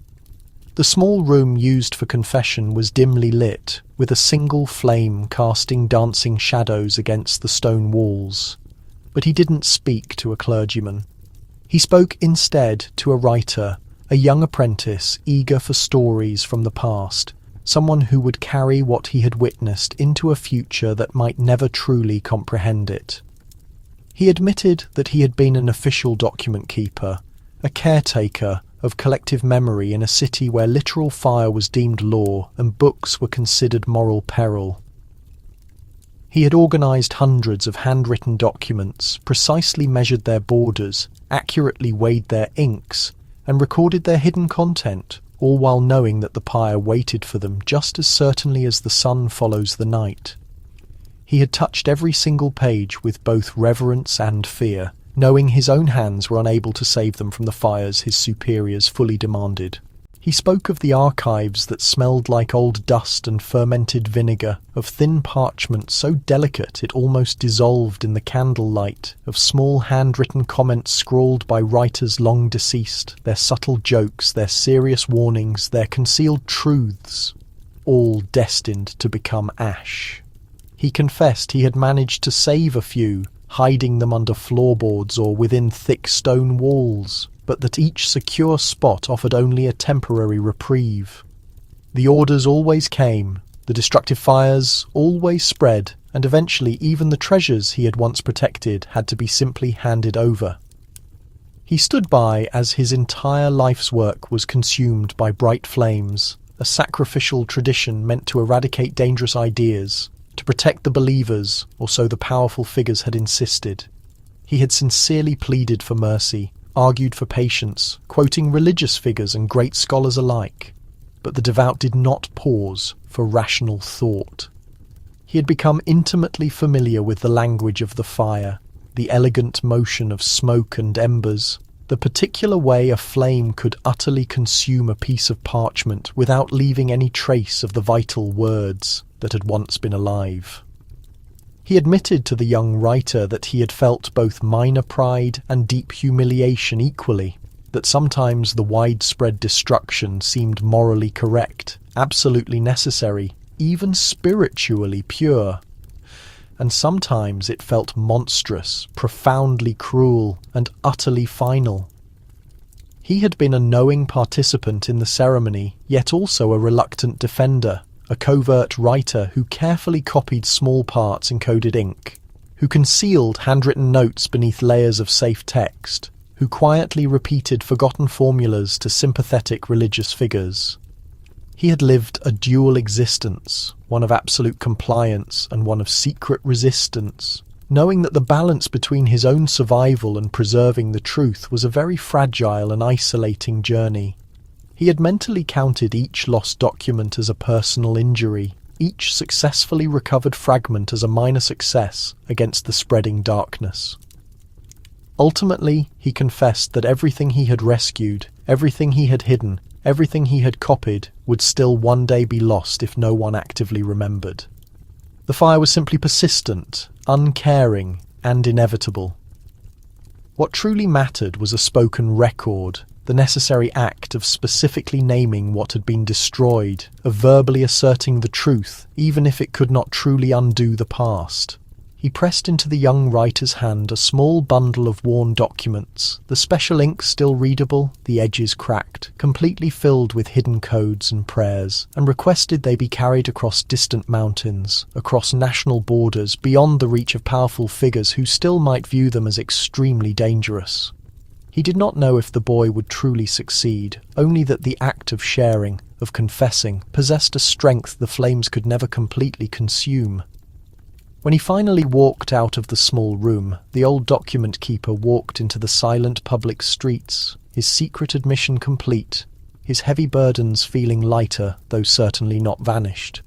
Speaker 1: The small room used for confession was dimly lit, with a single flame casting dancing shadows against the stone walls. But he didn't speak to a clergyman. He spoke instead to a writer, a young apprentice eager for stories from the past, someone who would carry what he had witnessed into a future that might never truly comprehend it. He admitted that he had been an official document keeper, a caretaker of collective memory in a city where literal fire was deemed law and books were considered moral peril. He had organised hundreds of handwritten documents, precisely measured their borders, accurately weighed their inks, and recorded their hidden content, all while knowing that the pyre waited for them just as certainly as the sun follows the night. He had touched every single page with both reverence and fear, knowing his own hands were unable to save them from the fires his superiors fully demanded. He spoke of the archives that smelled like old dust and fermented vinegar, of thin parchment so delicate it almost dissolved in the candlelight, of small handwritten comments scrawled by writers long deceased, their subtle jokes, their serious warnings, their concealed truths, all destined to become ash. He confessed he had managed to save a few, hiding them under floorboards or within thick stone walls, but that each secure spot offered only a temporary reprieve. The orders always came, the destructive fires always spread, and eventually even the treasures he had once protected had to be simply handed over. He stood by as his entire life's work was consumed by bright flames, a sacrificial tradition meant to eradicate dangerous ideas, to protect the believers, or so the powerful figures had insisted. He had sincerely pleaded for mercy, argued for patience, quoting religious figures and great scholars alike. But the devout did not pause for rational thought. He had become intimately familiar with the language of the fire, the elegant motion of smoke and embers, the particular way a flame could utterly consume a piece of parchment without leaving any trace of the vital words that had once been alive. He admitted to the young writer that he had felt both minor pride and deep humiliation equally, that sometimes the widespread destruction seemed morally correct, absolutely necessary, even spiritually pure. And sometimes it felt monstrous, profoundly cruel, and utterly final. He had been a knowing participant in the ceremony, yet also a reluctant defender, a covert writer who carefully copied small parts in coded ink, who concealed handwritten notes beneath layers of safe text, who quietly repeated forgotten formulas to sympathetic religious figures. He had lived a dual existence, one of absolute compliance and one of secret resistance, knowing that the balance between his own survival and preserving the truth was a very fragile and isolating journey. He had mentally counted each lost document as a personal injury, each successfully recovered fragment as a minor success against the spreading darkness. Ultimately, he confessed that everything he had rescued, everything he had hidden, everything he had copied would still one day be lost if no one actively remembered. The fire was simply persistent, uncaring, and inevitable. What truly mattered was a spoken record, the necessary act of specifically naming what had been destroyed, of verbally asserting the truth, even if it could not truly undo the past. He pressed into the young writer's hand a small bundle of worn documents, the special ink still readable, the edges cracked, completely filled with hidden codes and prayers, and requested they be carried across distant mountains, across national borders, beyond the reach of powerful figures who still might view them as extremely dangerous. He did not know if the boy would truly succeed, only that the act of sharing, of confessing, possessed a strength the flames could never completely consume. When he finally walked out of the small room, the old document keeper walked into the silent public streets, his secret admission complete, his heavy burdens feeling lighter, though certainly not vanished.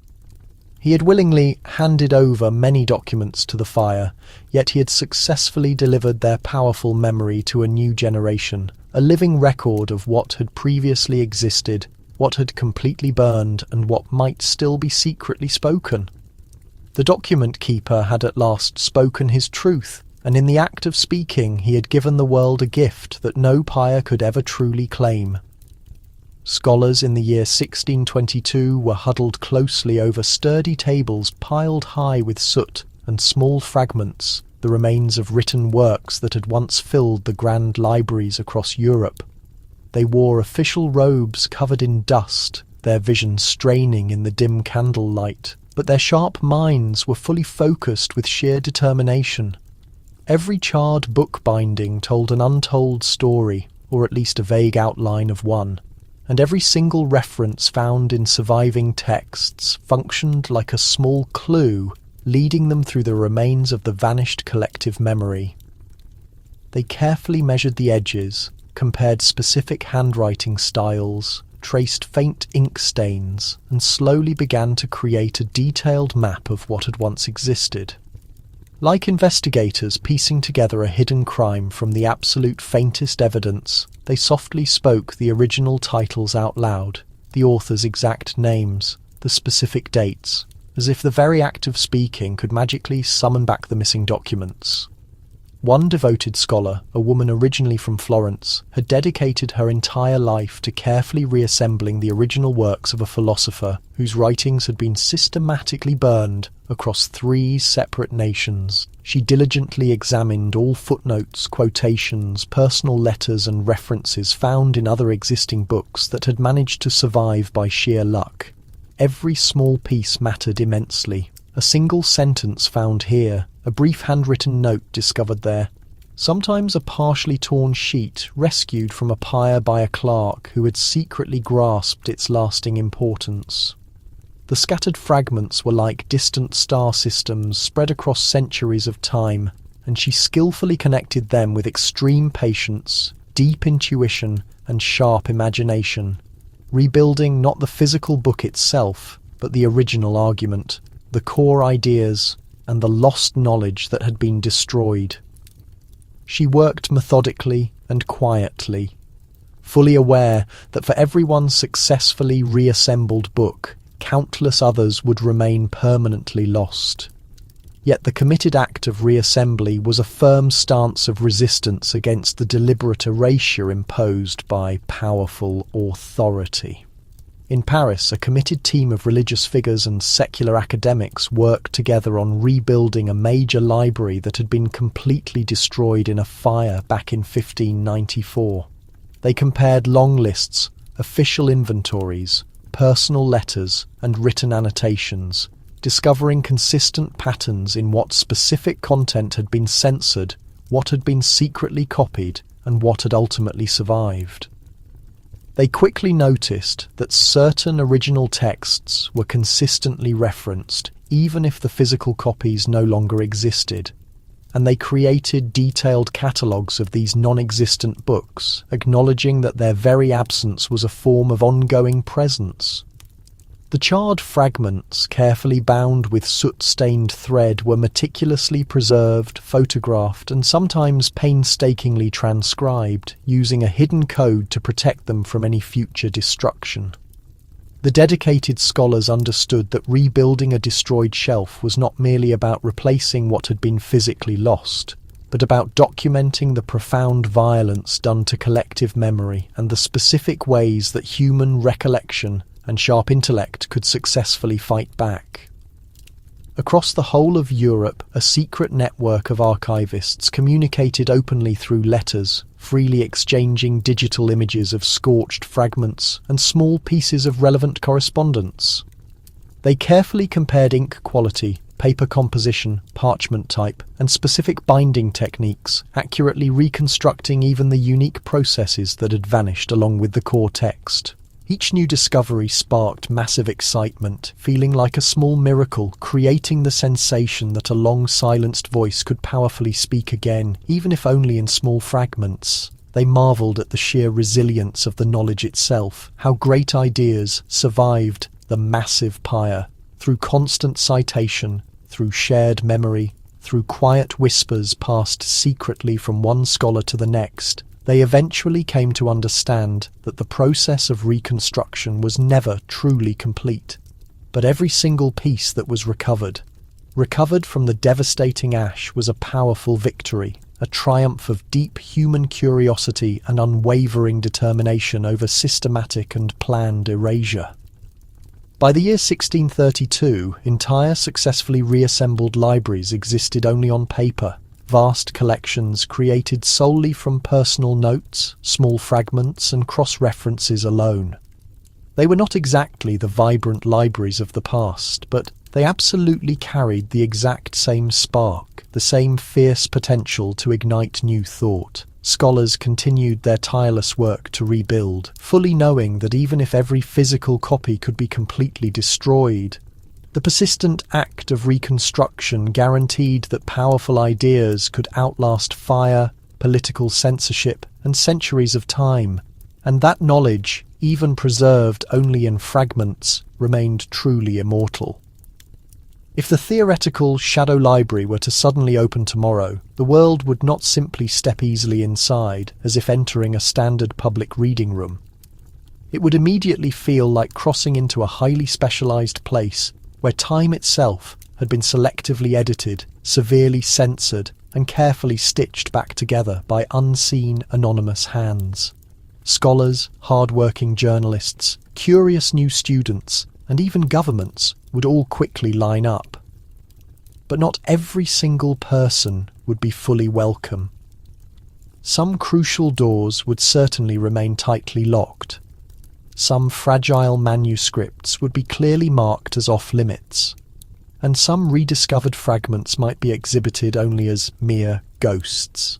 Speaker 1: He had willingly handed over many documents to the fire, yet he had successfully delivered their powerful memory to a new generation, a living record of what had previously existed, what had completely burned, and what might still be secretly spoken. The document keeper had at last spoken his truth, and in the act of speaking he had given the world a gift that no pyre could ever truly claim. Scholars in the year 1622 were huddled closely over sturdy tables piled high with soot and small fragments, the remains of written works that had once filled the grand libraries across Europe. They wore official robes covered in dust, their vision straining in the dim candlelight, but their sharp minds were fully focused with sheer determination. Every charred book binding told an untold story, or at least a vague outline of one, and every single reference found in surviving texts functioned like a small clue, leading them through the remains of the vanished collective memory. They carefully measured the edges, compared specific handwriting styles, traced faint ink stains, and slowly began to create a detailed map of what had once existed. Like investigators piecing together a hidden crime from the absolute faintest evidence, they softly spoke the original titles out loud, the author's exact names, the specific dates, as if the very act of speaking could magically summon back the missing documents. One devoted scholar, a woman originally from Florence, had dedicated her entire life to carefully reassembling the original works of a philosopher whose writings had been systematically burned across 3 separate nations. She diligently examined all footnotes, quotations, personal letters and references found in other existing books that had managed to survive by sheer luck. Every small piece mattered immensely. A single sentence found here, a brief handwritten note discovered there, sometimes a partially torn sheet rescued from a pyre by a clerk who had secretly grasped its lasting importance. The scattered fragments were like distant star systems spread across centuries of time, and she skillfully connected them with extreme patience, deep intuition, and sharp imagination, rebuilding not the physical book itself, but the original argument, the core ideas, and the lost knowledge that had been destroyed. She worked methodically and quietly, fully aware that for every one successfully reassembled book, countless others would remain permanently lost. Yet the committed act of reassembly was a firm stance of resistance against the deliberate erasure imposed by powerful authority. In Paris, a committed team of religious figures and secular academics worked together on rebuilding a major library that had been completely destroyed in a fire back in 1594. They compared long lists, official inventories, personal letters, and written annotations, discovering consistent patterns in what specific content had been censored, what had been secretly copied, and what had ultimately survived. They quickly noticed that certain original texts were consistently referenced, even if the physical copies no longer existed, and they created detailed catalogues of these non-existent books, acknowledging that their very absence was a form of ongoing presence. The charred fragments, carefully bound with soot-stained thread, were meticulously preserved, photographed, and sometimes painstakingly transcribed, using a hidden code to protect them from any future destruction. The dedicated scholars understood that rebuilding a destroyed shelf was not merely about replacing what had been physically lost, but about documenting the profound violence done to collective memory and the specific ways that human recollection and sharp intellect could successfully fight back. Across the whole of Europe, a secret network of archivists communicated openly through letters, freely exchanging digital images of scorched fragments and small pieces of relevant correspondence. They carefully compared ink quality, paper composition, parchment type, and specific binding techniques, accurately reconstructing even the unique processes that had vanished along with the core text. Each new discovery sparked massive excitement, feeling like a small miracle, creating the sensation that a long-silenced voice could powerfully speak again, even if only in small fragments. They marveled at the sheer resilience of the knowledge itself, how great ideas survived the massive pyre. Through constant citation, through shared memory, through quiet whispers passed secretly from one scholar to the next, they eventually came to understand that the process of reconstruction was never truly complete. But every single piece that was recovered from the devastating ash, was a powerful victory, a triumph of deep human curiosity and unwavering determination over systematic and planned erasure. By the year 1632, entire successfully reassembled libraries existed only on paper, vast collections created solely from personal notes, small fragments, and cross-references alone. They were not exactly the vibrant libraries of the past, but they absolutely carried the exact same spark, the same fierce potential to ignite new thought. Scholars continued their tireless work to rebuild, fully knowing that even if every physical copy could be completely destroyed, the persistent act of reconstruction guaranteed that powerful ideas could outlast fire, political censorship, and centuries of time, and that knowledge, even preserved only in fragments, remained truly immortal. If the theoretical Shadow Library were to suddenly open tomorrow, the world would not simply step easily inside, as if entering a standard public reading room. It would immediately feel like crossing into a highly specialized place where time itself had been selectively edited, severely censored, and carefully stitched back together by unseen, anonymous hands. Scholars, hard-working journalists, curious new students, and even governments would all quickly line up. But not every single person would be fully welcome. Some crucial doors would certainly remain tightly locked. Some fragile manuscripts would be clearly marked as off-limits, and some rediscovered fragments might be exhibited only as mere ghosts.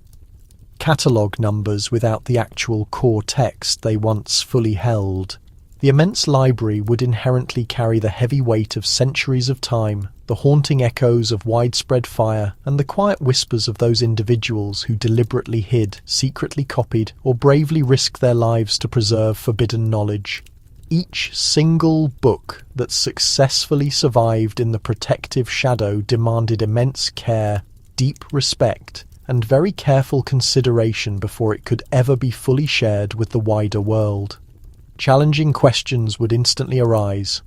Speaker 1: Catalogue numbers without the actual core text they once fully held. The immense library would inherently carry the heavy weight of centuries of time, the haunting echoes of widespread fire, and the quiet whispers of those individuals who deliberately hid, secretly copied, or bravely risked their lives to preserve forbidden knowledge. Each single book that successfully survived in the protective shadow demanded immense care, deep respect, and very careful consideration before it could ever be fully shared with the wider world. Challenging questions would instantly arise.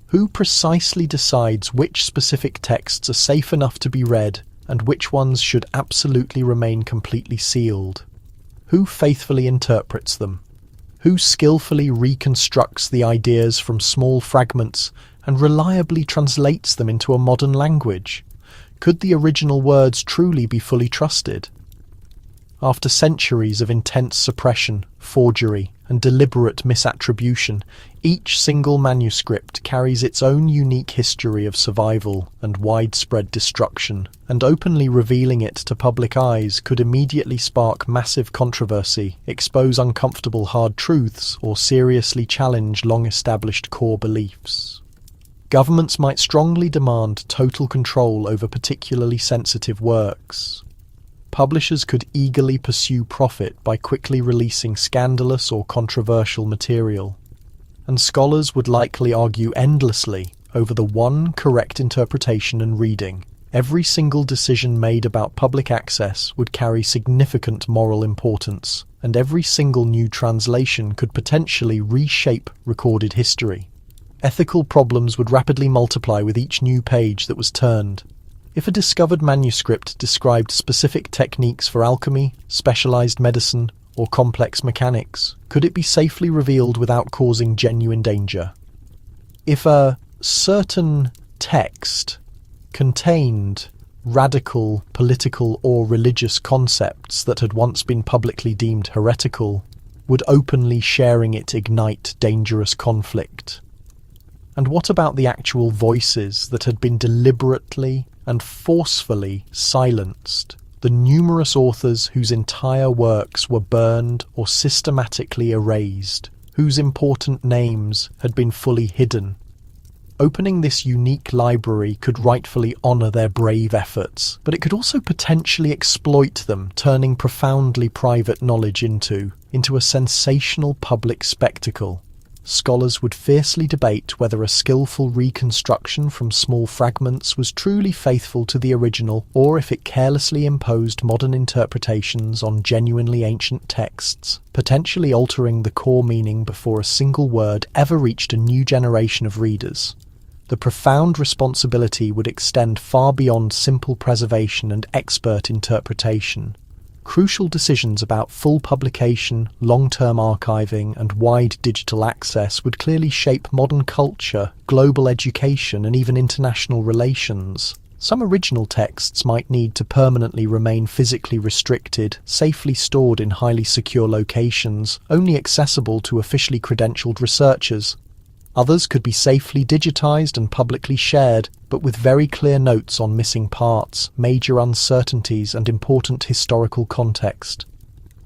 Speaker 1: Who precisely decides which specific texts are safe enough to be read and which ones should absolutely remain completely sealed? Who faithfully interprets them? Who skillfully reconstructs the ideas from small fragments and reliably translates them into a modern language? Could the original words truly be fully trusted? After centuries of intense suppression, forgery, and deliberate misattribution, each single manuscript carries its own unique history of survival and widespread destruction, and openly revealing it to public eyes could immediately spark massive controversy, expose uncomfortable hard truths, or seriously challenge long-established core beliefs. Governments might strongly demand total control over particularly sensitive works. Publishers could eagerly pursue profit by quickly releasing scandalous or controversial material, and scholars would likely argue endlessly over the one correct interpretation and reading. Every single decision made about public access would carry significant moral importance, and every single new translation could potentially reshape recorded history. Ethical problems would rapidly multiply with each new page that was turned. If a discovered manuscript described specific techniques for alchemy, specialized medicine, or complex mechanics, could it be safely revealed without causing genuine danger? If a certain text contained radical political or religious concepts that had once been publicly deemed heretical, would openly sharing it ignite dangerous conflict? And what about the actual voices that had been deliberately and forcefully silenced? The numerous authors whose entire works were burned or systematically erased, whose important names had been fully hidden. Opening this unique library could rightfully honour their brave efforts, but it could also potentially exploit them, turning profoundly private knowledge into a sensational public spectacle. Scholars would fiercely debate whether a skillful reconstruction from small fragments was truly faithful to the original, or if it carelessly imposed modern interpretations on genuinely ancient texts, potentially altering the core meaning before a single word ever reached a new generation of readers. The profound responsibility would extend far beyond simple preservation and expert interpretation. Crucial decisions about full publication, long-term archiving, and wide digital access would clearly shape modern culture, global education, and even international relations. Some original texts might need to permanently remain physically restricted, safely stored in highly secure locations, only accessible to officially credentialed researchers. Others could be safely digitized and publicly shared, but with very clear notes on missing parts, major uncertainties, and important historical context.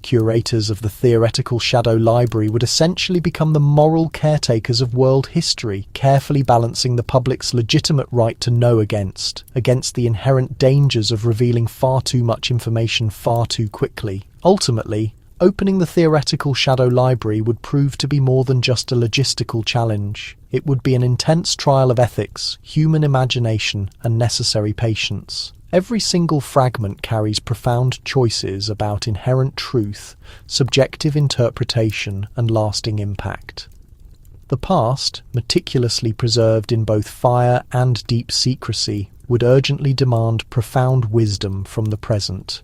Speaker 1: Curators of the theoretical shadow library would essentially become the moral caretakers of world history, carefully balancing the public's legitimate right to know against the inherent dangers of revealing far too much information far too quickly. Ultimately, opening the theoretical shadow library would prove to be more than just a logistical challenge. It would be an intense trial of ethics, human imagination, and necessary patience. Every single fragment carries profound choices about inherent truth, subjective interpretation, and lasting impact. The past, meticulously preserved in both fire and deep secrecy, would urgently demand profound wisdom from the present.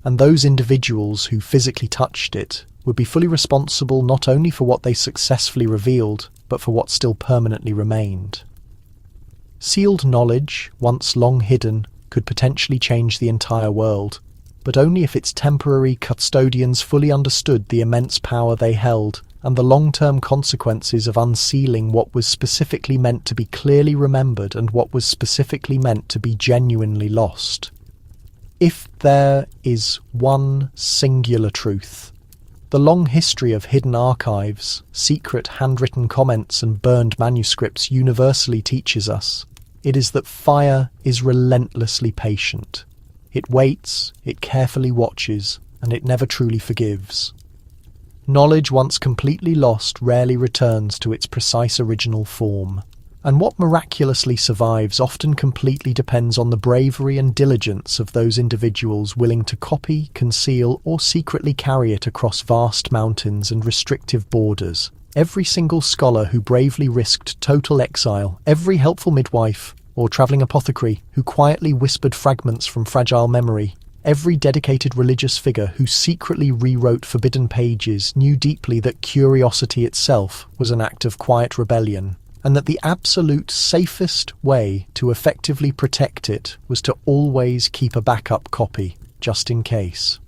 Speaker 1: And those individuals who physically touched it would be fully responsible not only for what they successfully revealed, but for what still permanently remained. Sealed knowledge, once long hidden, could potentially change the entire world, but only if its temporary custodians fully understood the immense power they held and the long-term consequences of unsealing what was specifically meant to be clearly remembered and what was specifically meant to be genuinely lost. If there is one singular truth, the long history of hidden archives, secret handwritten comments, and burned manuscripts universally teaches us, it is that fire is relentlessly patient. It waits, it carefully watches, and it never truly forgives. Knowledge once completely lost rarely returns to its precise original form. And what miraculously survives often completely depends on the bravery and diligence of those individuals willing to copy, conceal, or secretly carry it across vast mountains and restrictive borders. Every single scholar who bravely risked total exile, every helpful midwife or travelling apothecary who quietly whispered fragments from fragile memory, every dedicated religious figure who secretly rewrote forbidden pages knew deeply that curiosity itself was an act of quiet rebellion, and that the absolute safest way to effectively protect it was to always keep a backup copy, just in case.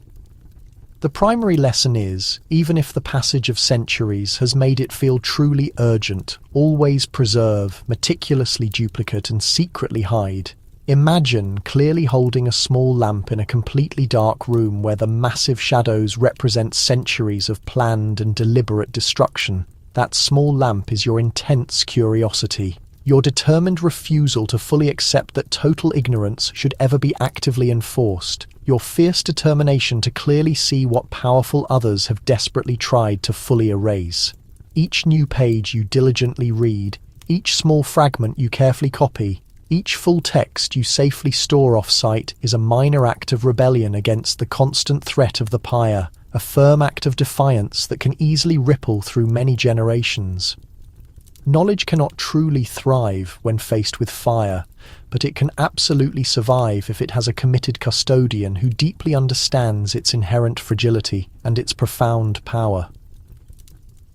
Speaker 1: The primary lesson is, even if the passage of centuries has made it feel truly urgent, always preserve, meticulously duplicate, and secretly hide. Imagine clearly holding a small lamp in a completely dark room where the massive shadows represent centuries of planned and deliberate destruction. That small lamp is your intense curiosity, your determined refusal to fully accept that total ignorance should ever be actively enforced, your fierce determination to clearly see what powerful others have desperately tried to fully erase. Each new page you diligently read, each small fragment you carefully copy, each full text you safely store off-site is a minor act of rebellion against the constant threat of the pyre, a firm act of defiance that can easily ripple through many generations. Knowledge cannot truly thrive when faced with fire, but it can absolutely survive if it has a committed custodian who deeply understands its inherent fragility and its profound power.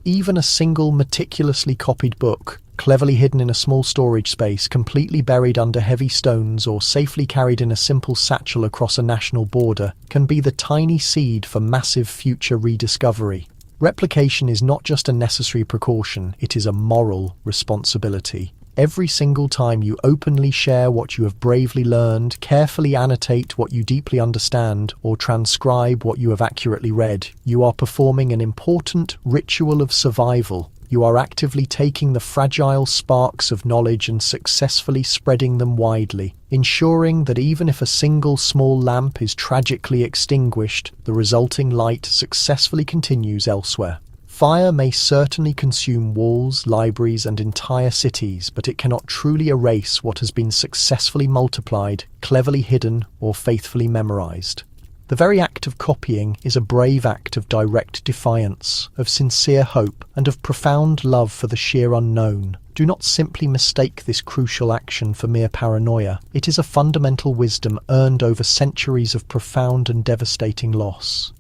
Speaker 1: Even a single meticulously copied book, cleverly hidden in a small storage space, completely buried under heavy stones, or safely carried in a simple satchel across a national border, can be the tiny seed for massive future rediscovery. Replication is not just a necessary precaution, it is a moral responsibility. Every single time you openly share what you have bravely learned, carefully annotate what you deeply understand, or transcribe what you have accurately read, you are performing an important ritual of survival. You are actively taking the fragile sparks of knowledge and successfully spreading them widely, ensuring that even if a single small lamp is tragically extinguished, the resulting light successfully continues elsewhere. Fire may certainly consume walls, libraries, and entire cities, but it cannot truly erase what has been successfully multiplied, cleverly hidden, or faithfully memorized. The very act of copying is a brave act of direct defiance, of sincere hope, and of profound love for the sheer unknown. Do not simply mistake this crucial action for mere paranoia. It is a fundamental wisdom earned over centuries of profound and devastating loss.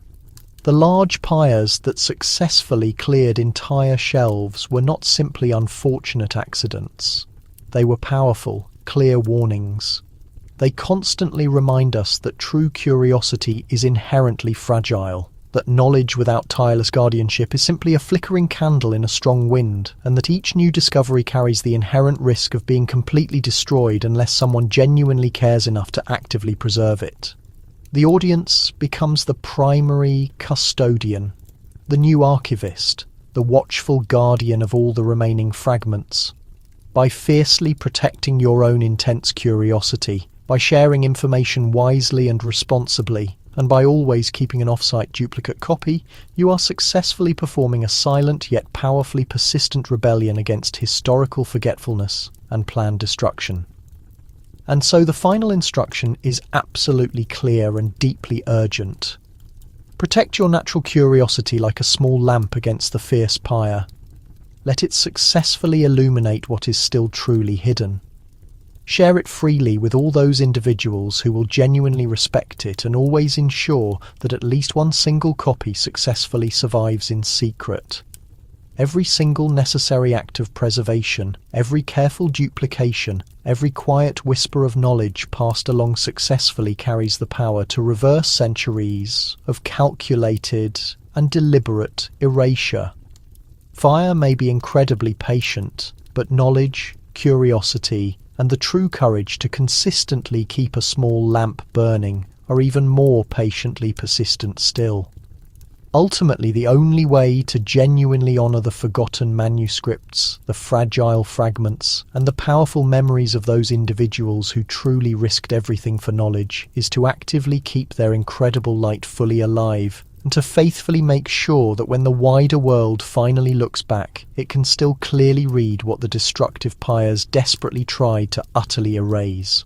Speaker 1: The large pyres that successfully cleared entire shelves were not simply unfortunate accidents. They were powerful, clear warnings. They constantly remind us that true curiosity is inherently fragile, that knowledge without tireless guardianship is simply a flickering candle in a strong wind, and that each new discovery carries the inherent risk of being completely destroyed unless someone genuinely cares enough to actively preserve it. The audience becomes the primary custodian, the new archivist, the watchful guardian of all the remaining fragments. By fiercely protecting your own intense curiosity, by sharing information wisely and responsibly, and by always keeping an off-site duplicate copy, you are successfully performing a silent yet powerfully persistent rebellion against historical forgetfulness and planned destruction. And so the final instruction is absolutely clear and deeply urgent. Protect your natural curiosity like a small lamp against the fierce pyre. Let it successfully illuminate what is still truly hidden. Share it freely with all those individuals who will genuinely respect it and always ensure that at least one single copy successfully survives in secret. Every single necessary act of preservation, every careful duplication, every quiet whisper of knowledge passed along successfully carries the power to reverse centuries of calculated and deliberate erasure. Fire may be incredibly patient, but knowledge, curiosity, and the true courage to consistently keep a small lamp burning are even more patiently persistent still. Ultimately, the only way to genuinely honour the forgotten manuscripts, the fragile fragments, and the powerful memories of those individuals who truly risked everything for knowledge is to actively keep their incredible light fully alive, and to faithfully make sure that when the wider world finally looks back, it can still clearly read what the destructive pyres desperately tried to utterly erase.